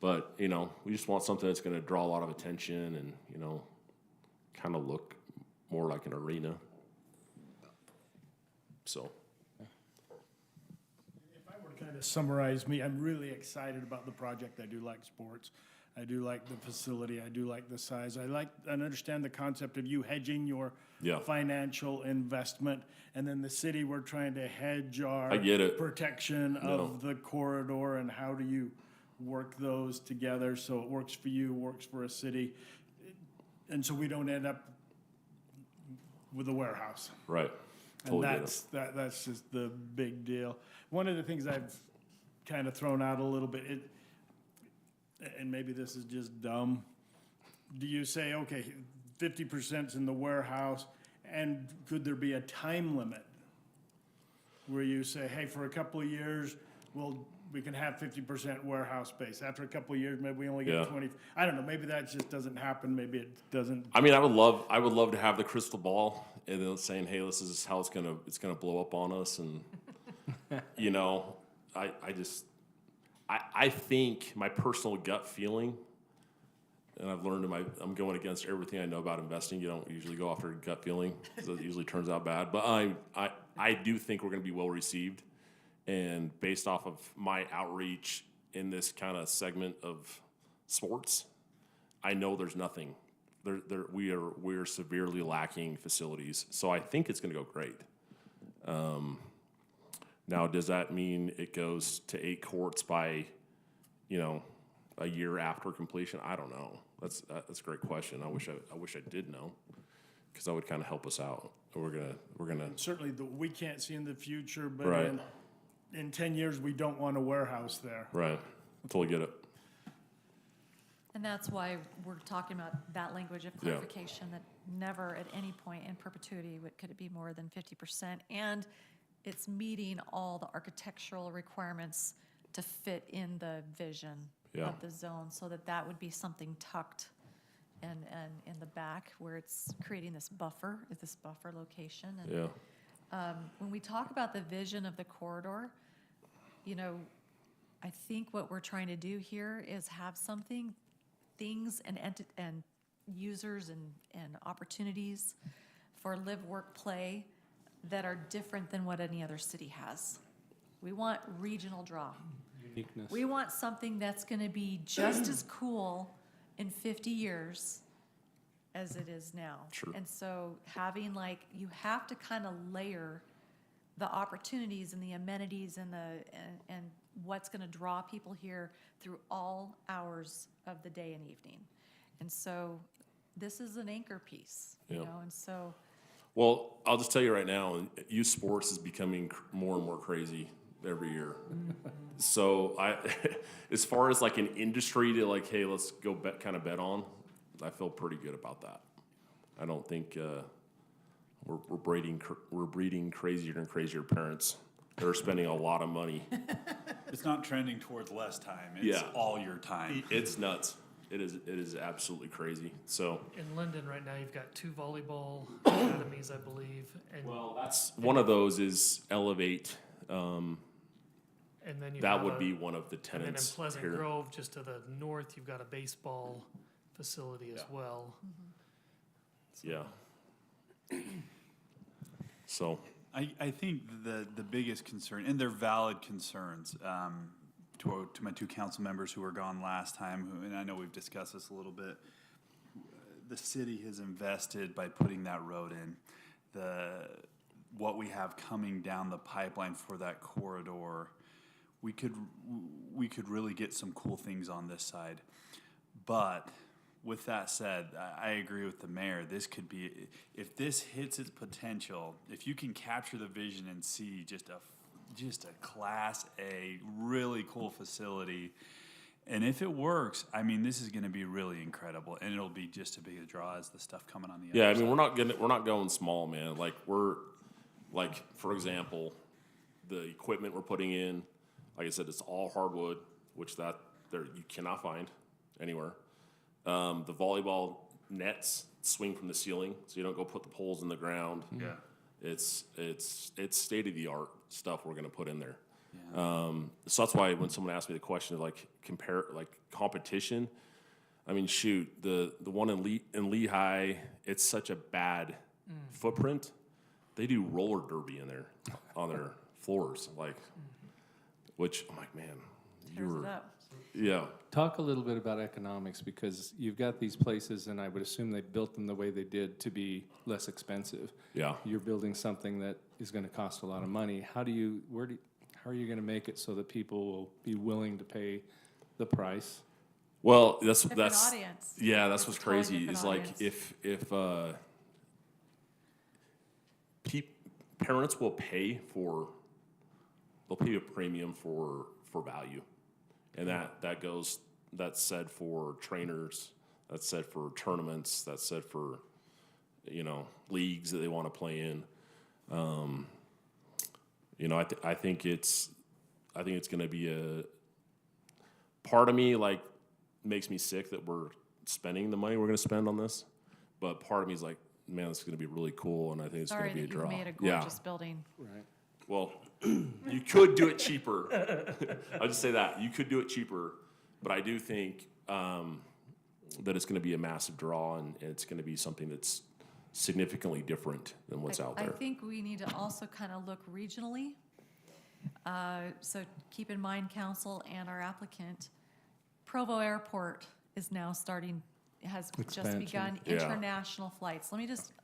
But, you know, we just want something that's going to draw a lot of attention and, you know, kind of look more like an arena. So. If I were to kind of summarize me, I'm really excited about the project. I do like sports. I do like the facility. I do like the size. I understand the concept of you hedging your financial investment. And then the city, we're trying to hedge our I get it. protection of the corridor, and how do you work those together so it works for you, works for a city, and so we don't end up with a warehouse. Right. And that's just the big deal. One of the things I've kind of thrown out a little bit, and maybe this is just dumb, do you say, okay, 50%'s in the warehouse, and could there be a time limit where you say, hey, for a couple of years, we can have 50% warehouse space. After a couple of years, maybe we only get 20. I don't know. Maybe that just doesn't happen. Maybe it doesn't. I mean, I would love to have the crystal ball and then saying, hey, this is how it's gonna blow up on us, and you know, I think my personal gut feeling, and I've learned I'm going against everything I know about investing. You don't usually go after gut feeling, because it usually turns out bad. But I do think we're gonna be well received. And based off of my outreach in this kind of segment of sports, I know there's nothing. We are severely lacking facilities. So I think it's going to go great. Now, does that mean it goes to 8 courts by, you know, a year after completion? I don't know. That's a great question. I wish I did know, because that would kind of help us out. We're gonna certainly we can't see in the future, but right. In 10 years, we don't want a warehouse there. Right. Totally get it. And that's why we're talking about that language of clarification, that never at any point in perpetuity could it be more than 50%. And it's meeting all the architectural requirements to fit in the vision. Yeah. of the zone, so that that would be something tucked and in the back where it's creating this buffer location. And, Yeah. when we talk about the vision of the corridor, you know, I think what we're trying to do here is have things and users and opportunities for live, work, play that are different than what any other city has. We want regional draw. Uniqueness. We want something that's gonna be just as cool in 50 years as it is now. Sure. And so having you have to kind of layer the opportunities and the amenities and and what's gonna draw people here through all hours of the day and evening. And so this is an anchor piece, you Yeah. know, and so. Well, I'll just tell you right now, youth sports is becoming more and more crazy every year. So as far as like an industry to like, hey, let's go kind of bet on, I feel pretty good about that. I don't think we're breeding crazier and crazier parents. They're spending a lot of money. It's not trending towards less time. It's Yeah. all your time. It's nuts. It is absolutely crazy. So In Lindon right now, you've got 2 volleyball academies, I believe. And that's one of those is Elevate. and then you That have would be one of the And then in tenants Pleasant here. Grove, just to the north, you've got a baseball facility as well. Yeah. So I think the biggest concern, and they're valid concerns, to my 2 council members who were gone last time, and I know we've discussed this a little bit, the city has invested by putting that road in. What we have coming down the pipeline for that corridor, we could really get some cool things on this side. But with that said, I agree with the mayor. This could be, if this hits its potential, if you can capture the vision and see just a Class A, really cool facility, and if it works, I mean, this is going to be really incredible, and it'll be just as big a draw as the stuff coming on the yeah, I other mean, side. we're not going small, man. Like for example, the equipment we're putting in, like I said, it's all hardwood, which you cannot find anywhere. The volleyball nets swing from the ceiling, so you don't go put the poles in the ground. Yeah. It's state of the art stuff we're going to put in there. Yeah. So that's why when someone asked me the question of compare competition, I mean, shoot, the one in Lehigh, it's such a bad footprint. They do roller derby in there on their floors, which I'm like, man, Tears it up. Yeah. Talk a little bit about economics, because you've got these places, and I would assume they built them the way they did to be less expensive. Yeah. You're building something that is going to cost a lot of money. How are you going to make it so that people will be willing to pay the price? Well, that's audience. Yeah, that's It's what's a totally crazy. different Is like audience. if parents will pay a premium for value, and that's said for trainers, that's said for tournaments, that's said for leagues that they want to play in. I think it's going to be a part of me makes me sick that we're spending the money we're going to spend on this, but part of me is like, man, this is going to be really cool, and I think it's going to be a draw. Sorry that you've made a gorgeous building. Right. Well, you could do it cheaper. I'll just say that. You could do it cheaper, but I do think that it's going to be a massive draw, and it's going to be something that's significantly different than what's out there. I think we need to also kind of look regionally. So keep in mind, council and our applicant, Provo Airport is now has just Expansion. begun Yeah. international flights.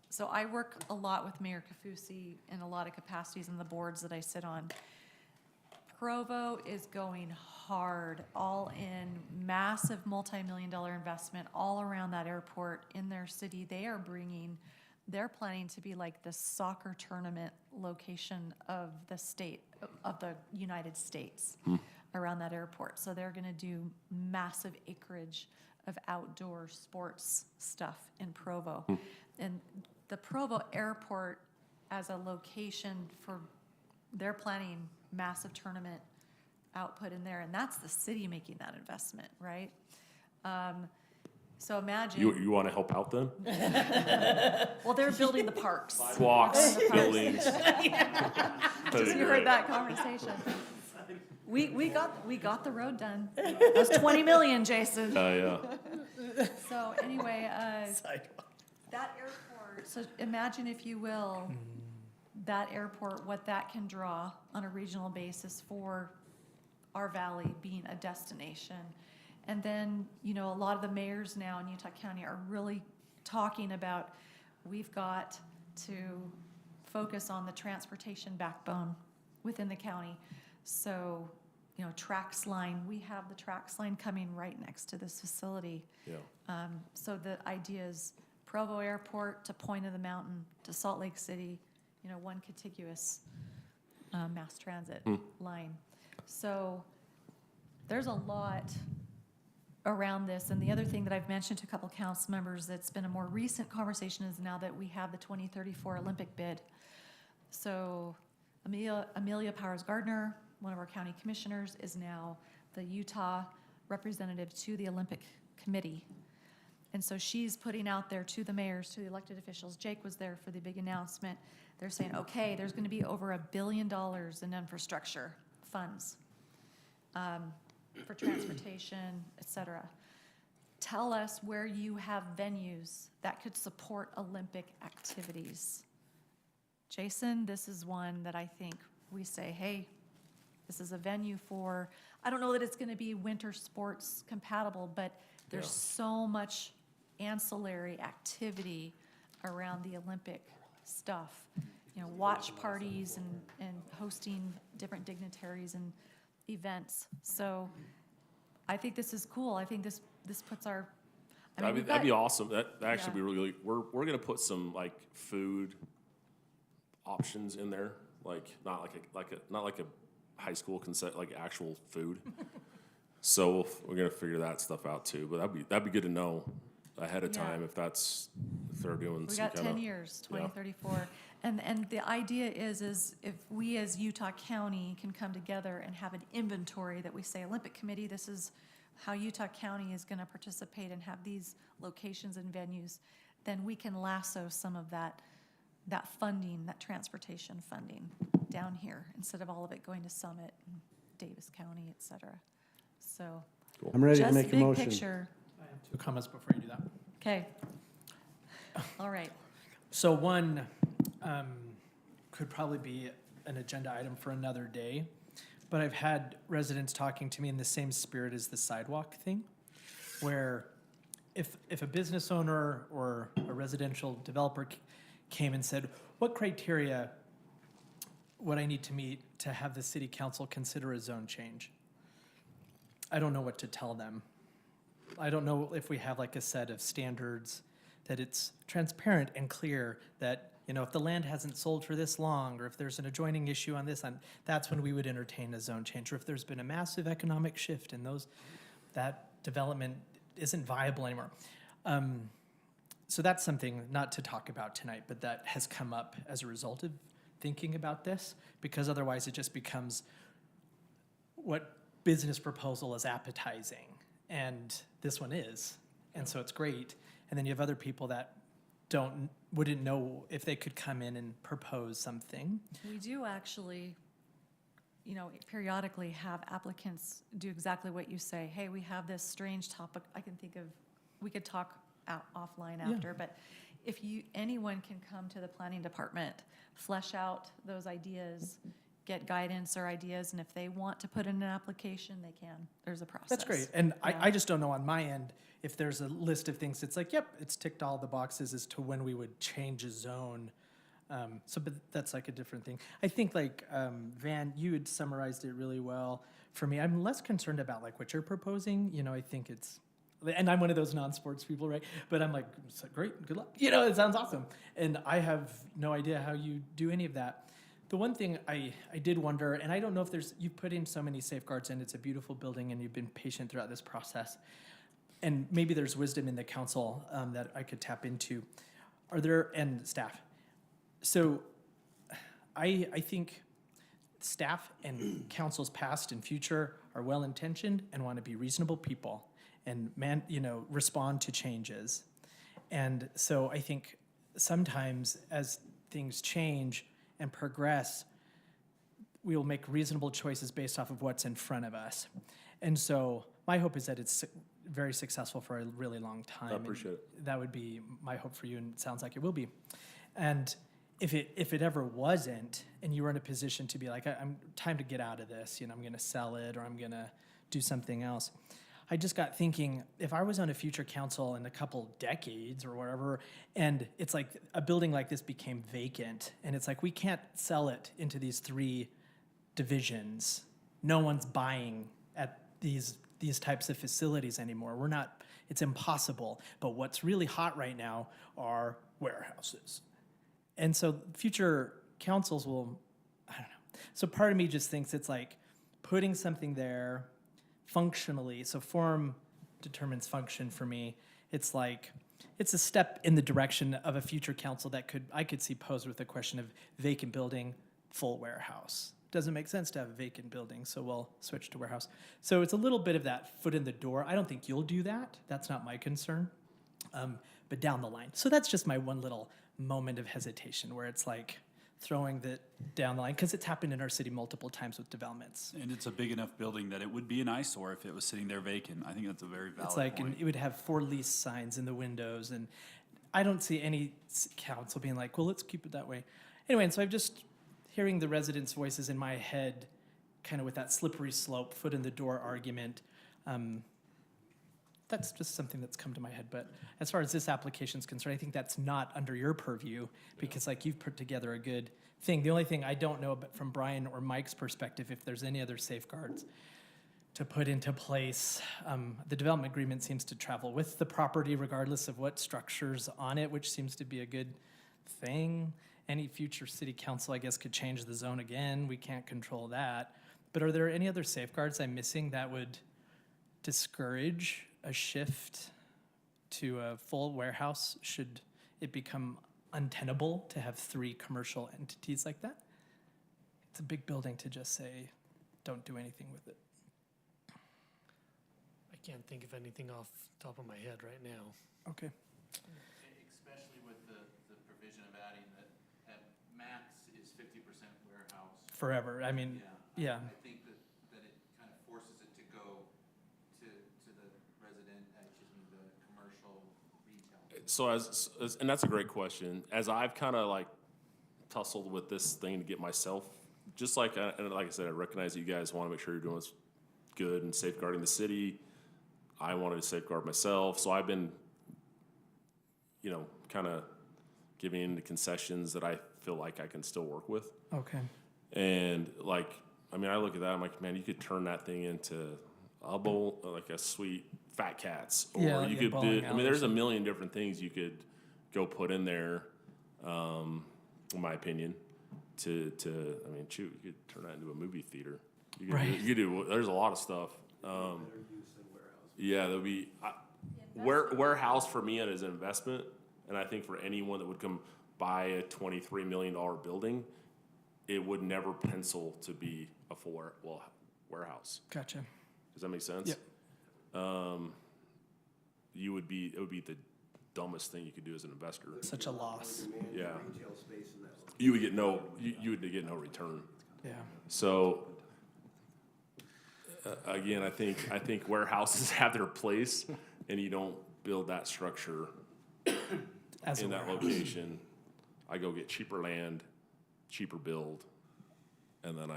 So I work a lot with Mayor Kafusi in a lot of capacities in the boards that I sit on. Provo is going hard, all in massive multi-million-dollar investment all around that airport in their city. They're planning to be like the soccer tournament location of the United States around that airport. So they're gonna do massive acreage of outdoor sports stuff in Provo. And the Provo Airport as a location they're planning massive tournament output in there, and that's the city making that investment, right? So imagine. You want to help out then? Well, they're building the parks. Walks, They're building the buildings. parks. That'd be You heard great. that conversation. We got the road done. That's 20 million, Jason. Yeah. So anyway, that airport, so imagine if you will, that airport, what that can draw on a regional basis for our valley being a destination. And then, you know, a lot of the mayors now in Utah County are really talking about, we've got to focus on the transportation backbone within the county. So, you know, Trax line, we have the Trax line coming right next to this facility. Yeah. So the idea is Provo Airport to Point of the Mountain to Salt Lake City, you know, one contiguous mass transit line. So there's a lot around this. And the other thing that I've mentioned to a couple council members that's been a more recent conversation is now that we have the 2034 Olympic bid. So Amelia Powers Gardner, one of our county commissioners, is now the Utah representative to the Olympic Committee. And so she's putting out there to the mayors, to the elected officials. Jake was there for the big announcement. They're saying, okay, there's going to be over $1 billion in infrastructure funds for transportation, et cetera. Tell us where you have venues that could support Olympic activities. Jason, this is one that I think we say, hey, this is a venue for, I don't know that it's going to be winter sports compatible, but there's so much ancillary activity around the Olympic stuff. You know, watch parties and hosting different dignitaries and events. So I think this is cool. I think this puts our, I mean, That'd be awesome. That actually be really, we're gonna put some like food options in there, like not like a high school concept, like actual food. So we're gonna figure that stuff out too. But that'd be good to know ahead of time if they're doing. We some got kinda, 10 years, 2034. And the idea is if we as Utah County can come together and have an inventory that we say, Olympic Committee, this is how Utah County is going to participate and have these locations and venues, then we can lasso some of that funding, that transportation funding down here, instead of all of it going to Summit and Davis County, et cetera. So I'm ready to make a just motion. big picture. I have 2 comments before you do that. Okay. All right. So one could probably be an agenda item for another day, but I've had residents talking to me in the same spirit as the sidewalk thing, where if a business owner or a residential developer came and said, what criteria would I need to meet to have the city council consider a zone change? I don't know what to tell them. I don't know if we have like a set of standards that it's transparent and clear that, you know, if the land hasn't sold for this long, or if there's an adjoining issue on this, that's when we would entertain a zone change. Or if there's been a massive economic shift and that development isn't viable anymore. So that's something not to talk about tonight, but that has come up as a result of thinking about this, because otherwise it just becomes what business proposal is appetizing, and this one is, and so it's great. And then you have other people that wouldn't know if they could come in and propose something. We do actually, you know, periodically have applicants do exactly what you say. Hey, we have this strange topic. I can think of, we could talk offline after, but if anyone can come to the planning department, flesh out those ideas, get guidance or ideas, and if they want to put in an application, they can. There's a process. That's great. And I just don't know on my end if there's a list of things that's like, yep, it's ticked all the boxes as to when we would change a zone. But that's like a different thing. I think like Van, you had summarized it really well. For me, I'm less concerned about like what you're proposing. You know, I think it's, and I'm one of those non-sports people, right? But I'm like, great, good luck. You know, it sounds awesome. And I have no idea how you do any of that. The one thing I did wonder, and I don't know if you've put in so many safeguards and it's a beautiful building and you've been patient throughout this process, and maybe there's wisdom in the council that I could tap into. And staff. So I think staff and councils past and future are well-intentioned and want to be reasonable people and respond to changes. And so I think sometimes as things change and progress, we will make reasonable choices based off of what's in front of us. And so my hope is that it's very successful for a really long time. I appreciate it. That would be my hope for you, and it sounds like it will be. And if it ever wasn't, and you were in a position to be like, I'm time to get out of this, I'm going to sell it or I'm going to do something else. I just got thinking, if I was on a future council in a couple decades or whatever, and it's like a building like this became vacant, and it's like we can't sell it into these 3 divisions. No one's buying at these types of facilities anymore. It's impossible. But what's really hot right now are warehouses. And so future councils will, I don't know. So part of me just thinks it's like putting something there functionally. So form determines function for me. It's like, it's a step in the direction of a future council that I could see posed with the question of vacant building, full warehouse. Doesn't make sense to have a vacant building, so we'll switch to warehouse. So it's a little bit of that foot in the door. I don't think you'll do that. That's not my concern. But down the line. So that's just my one little moment of hesitation where it's like throwing that down the line, because it's happened in our city multiple times with developments. And it's a big enough building that it would be an eyesore if it was sitting there vacant. I think that's a very valid It's like, point. and it would have 4 lease signs in the windows, and I don't see any council being like, well, let's keep it that way. Anyway, and so I'm just hearing the residents' voices in my head, kind of with that slippery slope, foot in the door argument. That's just something that's come to my head. But as far as this application is concerned, I think that's not under your purview, because like you've put together a good thing. The only thing I don't know about from Brian or Mike's perspective, if there's any other safeguards to put into place. The development agreement seems to travel with the property regardless of what structure's on it, which seems to be a good thing. Any future city council, I guess, could change the zone again. We can't control that. But are there any other safeguards I'm missing that would discourage a shift to a full warehouse should it become untenable to have 3 commercial entities like that? It's a big building to just say, don't do anything with it. I can't think of anything off the top of my head right now. Okay. Especially with the provision of adding that at max is 50% warehouse. Forever. I mean, yeah. I think that it kind of forces it to go to the resident, the commercial retail. So and that's a great question. As I've kind of like tussled with this thing to get myself, just like, and like I said, I recognize that you guys want to make sure you're doing what's good and safeguarding the city. I wanted to safeguard myself. So I've been, kind of giving in the concessions that I feel like I can still work with. Okay. And like, I look at that, I'm like, man, you could turn that thing into a bowl, like a sweet Fat Cats. Or Yeah, you like a could bowling do, alley or there's a something. million different things you could go put in there, in my opinion, shoot, you could turn that into a movie theater. You could, Right. you could do, there's a lot of stuff. Yeah, there'll be, warehouse for me is an investment. And I think for anyone that would come buy a $23 million building, it would never pencil to be a full warehouse. Gotcha. Does that make sense? Yep. It would be the dumbest thing you could do as an investor. Such a loss. Yeah. You would get no return. Yeah. So again, I think warehouses have their place, and you don't build that structure As in a that warehouse. location. I go get cheaper land, cheaper build, and then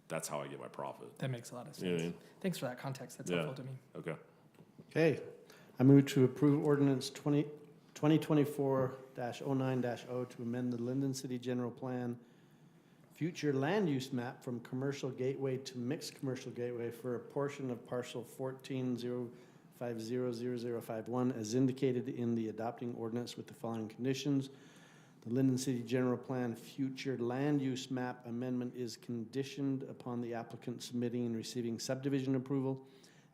that's how I get my profit. That makes a lot of sense. You know what I mean? Thanks for that context. That's Yeah. helpful to me. Okay. Okay, I move to approve ordinance 2024-09-0 to amend the Lindon City General Plan future land use map from commercial gateway to mixed commercial gateway for a portion of parcel 1405000051 as indicated in the adopting ordinance with the following conditions. The Lindon City General Plan future land use map amendment is conditioned upon the applicant submitting and receiving subdivision approval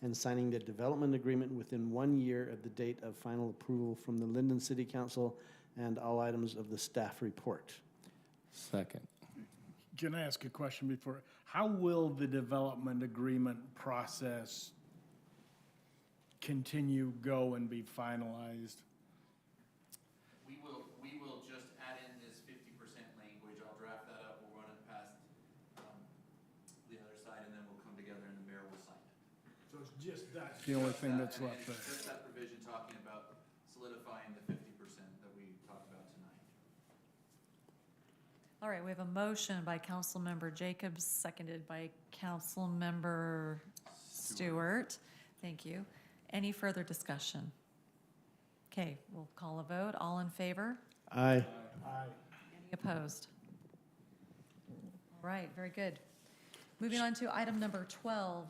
and signing the development agreement within 1 year of the date of final approval from the Lindon City Council and all items of the staff report. Second. Can I ask a question before? How will the development agreement process continue, go, and be finalized? We will just add in this 50% language. I'll draft that up, we'll run it past the other side, and then we'll come together and the mayor will sign it. So it's just that's the only thing that's left there. Just that provision talking about solidifying the 50% that we talked about tonight. All right, we have a motion by Councilmember Jacobs, seconded by Councilmember Stewart. Thank you. Any further discussion? Okay, we'll call a vote. All in favor? Aye. Any opposed? All right, very good. Moving on to item number 12,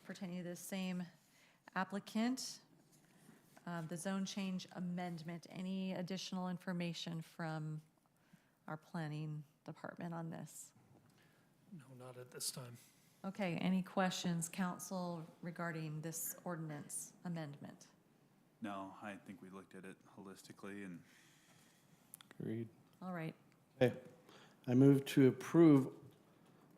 pertaining to the same applicant, the zone change amendment. Any additional information from our planning department on this? No, not at this time. Okay, any questions, council, regarding this ordinance amendment? No, I think we looked at it holistically and. Agreed. All right, Okay. I move to approve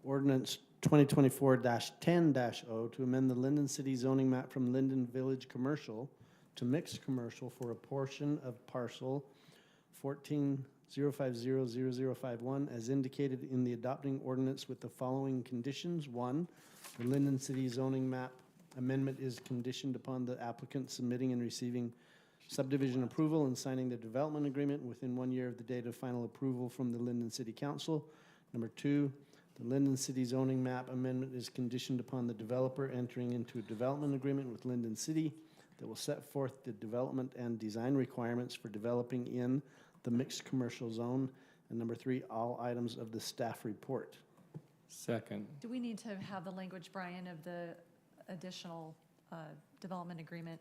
ordinance 2024-10-0 to amend the Lindon City zoning map from Lindon Village Commercial to Mixed Commercial for a portion of parcel 14-050-0051 as indicated in the adopting ordinance with the following conditions. 1, the Lindon City zoning map amendment is conditioned upon the applicant submitting and receiving subdivision approval and signing the development agreement within 1 year of the date of final approval from the Lindon City Council. Number 2, the Lindon City zoning map amendment is conditioned upon the developer entering into a development agreement with Lindon City that will set forth the development and design requirements for developing in the mixed commercial zone. And number 3, all items of the staff report. Second. do we need to have the language, Brian, of the additional development agreement?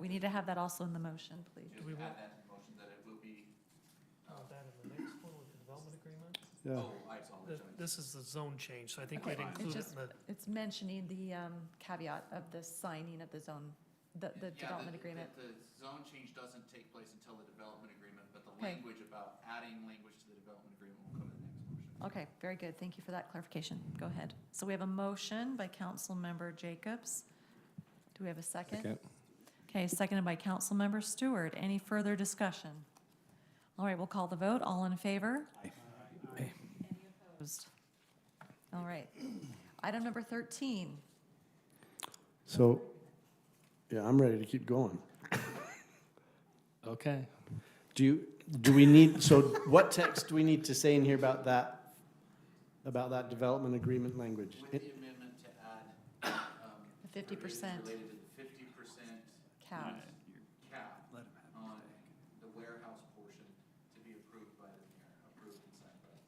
We need to have that also in the motion, please. Just add that to the motion that it will be, That in the next one with the development agreement? Yeah. oh, I apologize. This is the zone change, so I think we'd It's include it just, in the. it's mentioning the caveat of the signing of the zone, the development agreement. The zone change doesn't take place until the development agreement, but the Okay. language about adding language to the development agreement will come in the next motion. Okay, very good. Thank you for that clarification. Go ahead. So we have a motion by Councilmember Jacobs. Do we have a second? Second. Okay, seconded by Councilmember Stewart. Any further discussion? All right, we'll call the vote. All in favor? Aye. Any opposed? All right. Item number 13. So, yeah, I'm ready to keep going. Okay. Do we need, so what text do we need to say in here about that development agreement language? With the amendment to add, The 50% provisions related to the 50% cap. cap on the warehouse portion to be approved by the mayor, approved and signed by the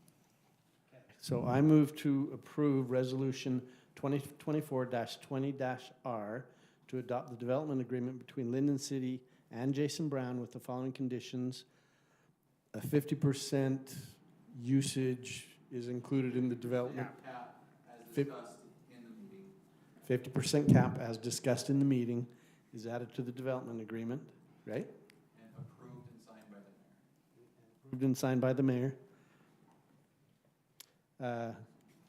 mayor. So I move to approve resolution 2024-20-R to adopt the development agreement between Lindon City and Jason Brown with the following conditions. A 50% usage is included in the development. Cap as Fif- discussed in the meeting. 50% cap as discussed in the meeting is added to the development agreement, right? And approved and signed by the mayor. Approved and signed by the mayor.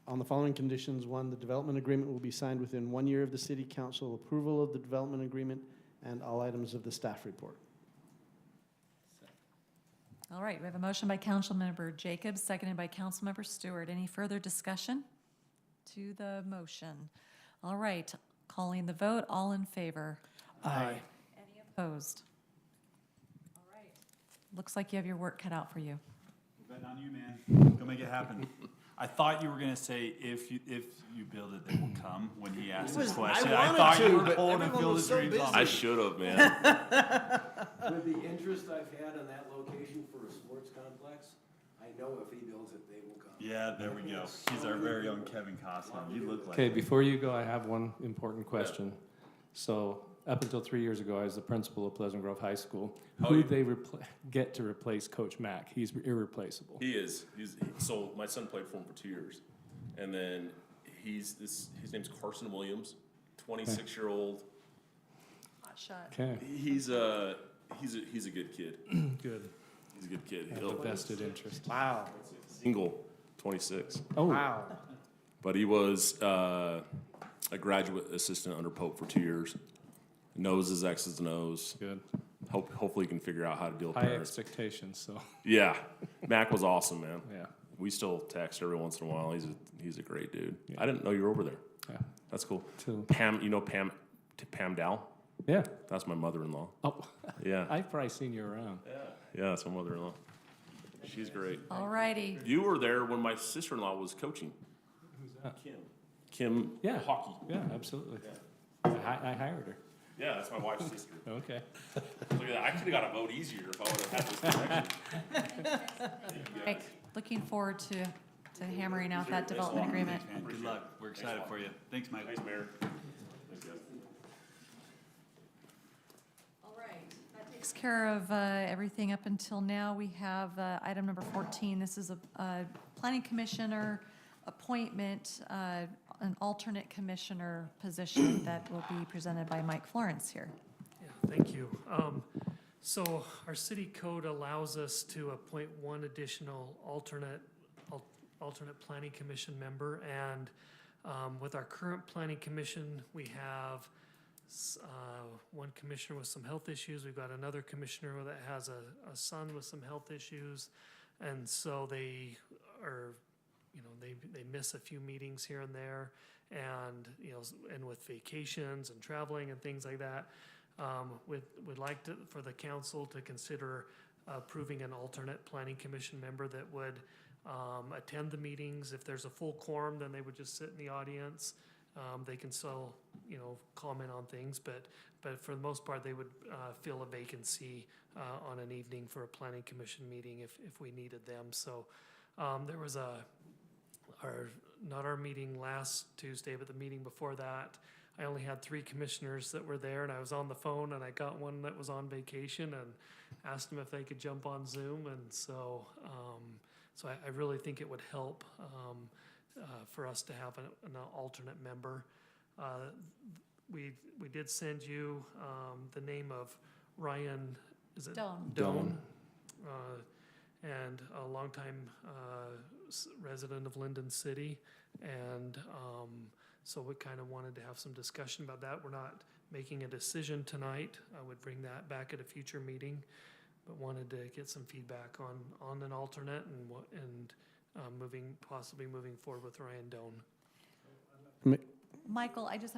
On the following conditions: 1, the development agreement will be signed within 1 year of the city council approval of the development agreement and all items of the staff report. All right, we have a motion by Councilmember Jacobs, seconded by Councilmember Stewart. Any further discussion to the motion? All right, calling the vote. All in favor? Aye. Any opposed? All right. Looks like you have your work cut out for you. We're betting on you, man. Go make it happen. I thought you were gonna say if you build it, they will come when he asked this question. I thought you were pulling and fill the dreams off. I should have, man. With the interest I've had on that location for a sports complex, I know if he builds it, they will come. Yeah, there we go. He's our very own Kevin Costner. You look like Okay, him. before you go, I have one important question. So up until 3 years ago, I was the principal of Pleasant Grove High School. Oh, Who yeah. did they get to replace Coach Mack? He's irreplaceable. He is. So my son played for him for 2 years, and then his name's Carson Williams, 26-year-old. Hot shot. Okay, He's a good kid. good. He's a good kid. I have a vested interest. Wow. Single. 26. Oh, Wow. But he was a graduate assistant under Pope for 2 years. Knows his X's and O's. good. Hopefully he can figure out how to deal with High parents. expectations, so, Yeah, Mac was awesome, man. yeah. We still text every once in a while. He's a great dude. I didn't know you were over there. Yeah. That's cool. Too. Pam, you know Pam Dow? Yeah. That's my mother-in-law. Oh, Yeah. I've probably seen you around. Yeah, that's my mother-in-law. She's great. All righty. You were there when my sister-in-law was coaching. Who's that? Kim Yeah. Hockey. Yeah, absolutely. I hired her. Yeah, that's my wife's sister. Okay. Look at that. I could have got a vote easier if I would have had this connection. Right. Looking forward to hammering out that development agreement. Man, good luck. We're excited for you. Thanks, Mike. Thanks, Mayor. Thanks, guys. All right, that takes care of everything up until now. We have item number 14. This is a planning commissioner appointment, an alternate commissioner position that will be presented by Mike Florence here. Yeah, thank you. So our city code allows us to appoint one additional alternate planning commission member. And with our current planning commission, we have one commissioner with some health issues. We've got another commissioner that has a son with some health issues. And so they are, they miss a few meetings here and there. And, and with vacations and traveling and things like that, we'd like for the council to consider approving an alternate planning commission member that would attend the meetings. If there's a full quorum, then they would just sit in the audience. They can still, comment on things, but for the most part, they would fill a vacancy on an evening for a planning commission meeting if we needed them. So there was not our meeting last Tuesday, but the meeting before that, I only had 3 commissioners that were there, and I was on the phone, and I got one that was on vacation and asked them if they could jump on Zoom. And so I really think it would help for us to have an alternate member. We did send you the name of Ryan, is it? Doan. And a longtime resident of Lindon City. And so we kind of wanted to have some discussion about that. We're not making a decision tonight. I would bring that back at a future meeting, but wanted to get some feedback on an alternate and possibly moving forward with Ryan Doan. Michael, I just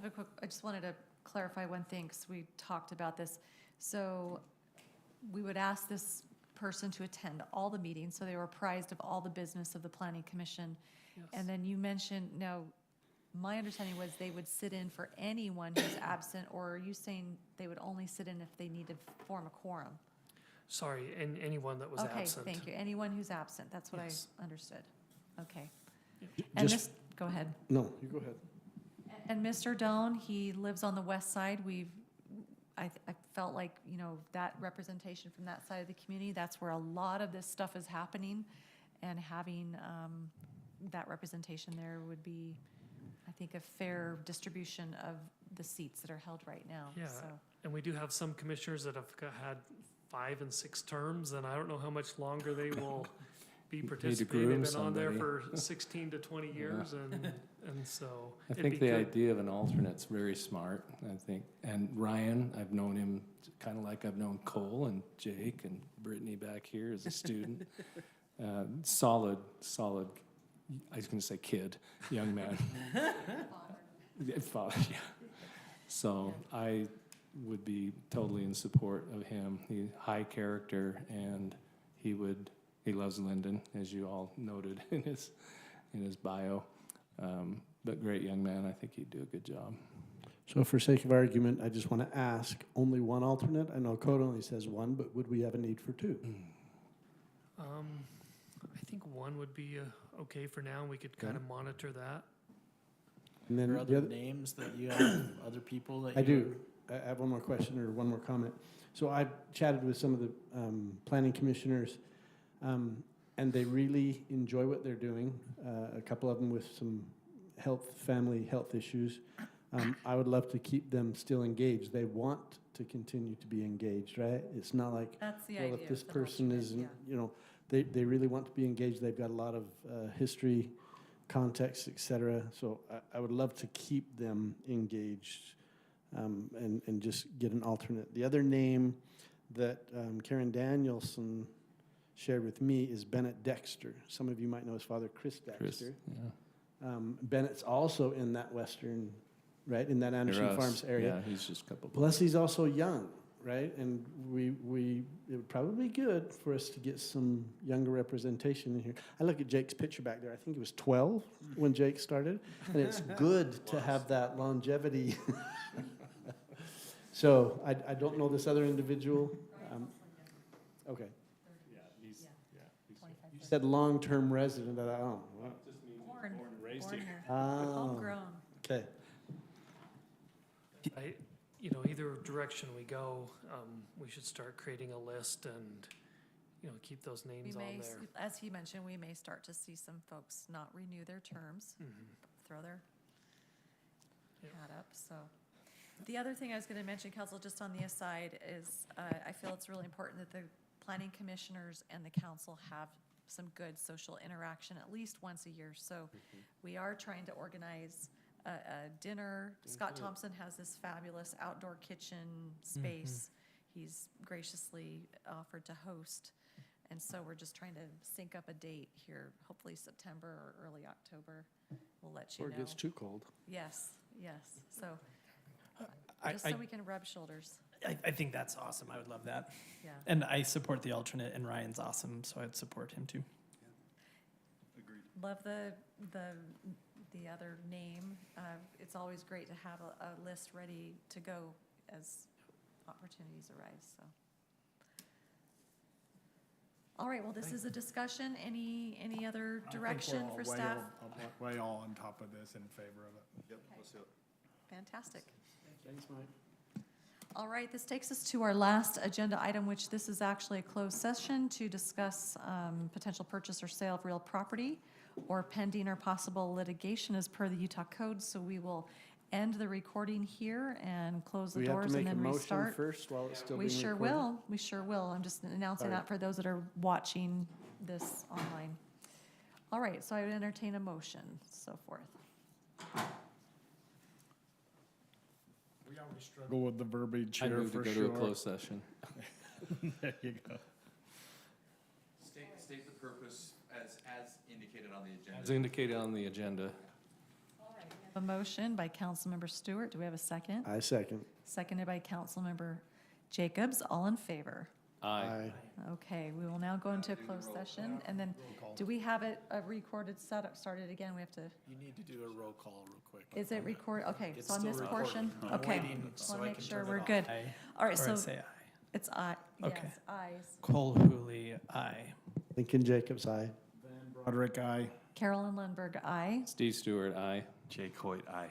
wanted to clarify one thing, because we talked about this. So we would ask this person to attend all the meetings, so they were apprised of all the business of the planning commission. Yes. And then you mentioned, now, my understanding was they would sit in for anyone who's absent, or are you saying they would only sit in if they need to form a quorum? Sorry, and anyone that was absent. Okay, thank you. Anyone who's absent, that's what Yes. I understood. Okay. And Just- go ahead. No, you go ahead. And Mr. Doan, he lives on the west side. I felt like, that representation from that side of the community, that's where a lot of this stuff is happening. And having that representation there would be, I think, a fair distribution of the seats that are held right now. Yeah, So, and we do have some commissioners that have had 5 and 6 terms, and I don't know how much longer they will be participating. They've been on there for 16 to 20 years, and so. I it'd think be the good. idea of an alternate's very smart, I think. And Ryan, I've known him kind of like I've known Cole and Jake and Brittany back here as a student. Solid, I was going to say kid, young man. Father, yeah. So I would be totally in support of him. He's high character, and he loves Lindon, as you all noted in his bio. But great young man. I think he'd do a good job. So for sake of argument, I just want to ask, only one alternate? I know code only says one, but would we have a need for 2? I think one would be okay for now. We could kind of monitor that. And then Are there the other other, names that you have, other people that you? I do. I have one more question or one more comment. So I've chatted with some of the planning commissioners, and they really enjoy what they're doing. A couple of them with some family health issues. I would love to keep them still engaged. They want to continue to be engaged, right? It's not like, That's the well, idea. if this with an person alternate, isn't, yeah. you know, they really want to be engaged. They've got a lot of history, context, et cetera. So I would love to keep them engaged and just get an alternate. The other name that Karen Danielson shared with me is Bennett Dexter. Some of you might know his father, Chris Dexter. Bennett's also in that western, right, in that Anderson Farms area. Yeah, he's just a couple. Plus, he's also young, right? And it would probably be good for us to get some younger representation in here. I look at Jake's picture back there. I think he was 12 when Jake started, and it's good to have that longevity. So I don't know this other individual. Okay. Yeah, he's, You said long-term resident. I thought, oh, wow. Born and raised here. here. Homegrown. Okay. Either direction we go, we should start creating a list and, keep those We names on may, there. as he mentioned, we may start to see some folks not renew their terms, throw their hat up, so. The other thing I was gonna mention, Council, just on the aside, is I feel it's really important that the planning commissioners and the council have some good social interaction at least once a year. So we are trying to organize a dinner. Scott Thompson has this fabulous outdoor kitchen space. He's graciously offered to host. And so we're just trying to sync up a date here, hopefully September or early October. We'll let you know. Before it gets too cold. Yes, yes. So just I so we can rub shoulders. I think that's awesome. I would love that. Yeah. And I support the alternate, and Ryan's awesome, so I'd support him too. Agreed. Love the other name. It's always great to have a list ready to go as opportunities arise, so. All right, well, this is a discussion. Any other direction for staff? Way all on top of this, in favor of it. Yep, let's do it. Fantastic. Thanks, Mike. All right, this takes us to our last agenda item, which this is actually a closed session to discuss potential purchase or sale of real property or pending or possible litigation as per the Utah Code. So we will end the recording here and close the We have doors to and make a then motion restart. first while it's still We being sure recorded? will. We sure will. I'm just announcing Sorry. that for those that are watching this online. All right, so I would entertain a motion, so forth. We always struggle with the verbiage I here move to for go sure. to a closed session. There you go. State the purpose as indicated on the agenda. As indicated on the agenda. A motion by Councilmember Stewart. Do we have a second? I second. Seconded by Councilmember Jacobs. All in favor? Aye. Okay, we will now go into a closed session, and then, do we have it recorded, started again? We have to, You need to do a roll call real quick. is it record, okay, It's so on still this recording. portion? I'm Okay, waiting just so want I to make can sure turn it we're off. good. Aye. All right, Or so I'd say aye. it's aye, Okay. yes, ayes. Cole Hooley, aye. Lincoln Jacobs, aye. Broderick, aye. Carolyn Lundberg, aye. Steve Stewart, aye. Jake Hoyt, aye.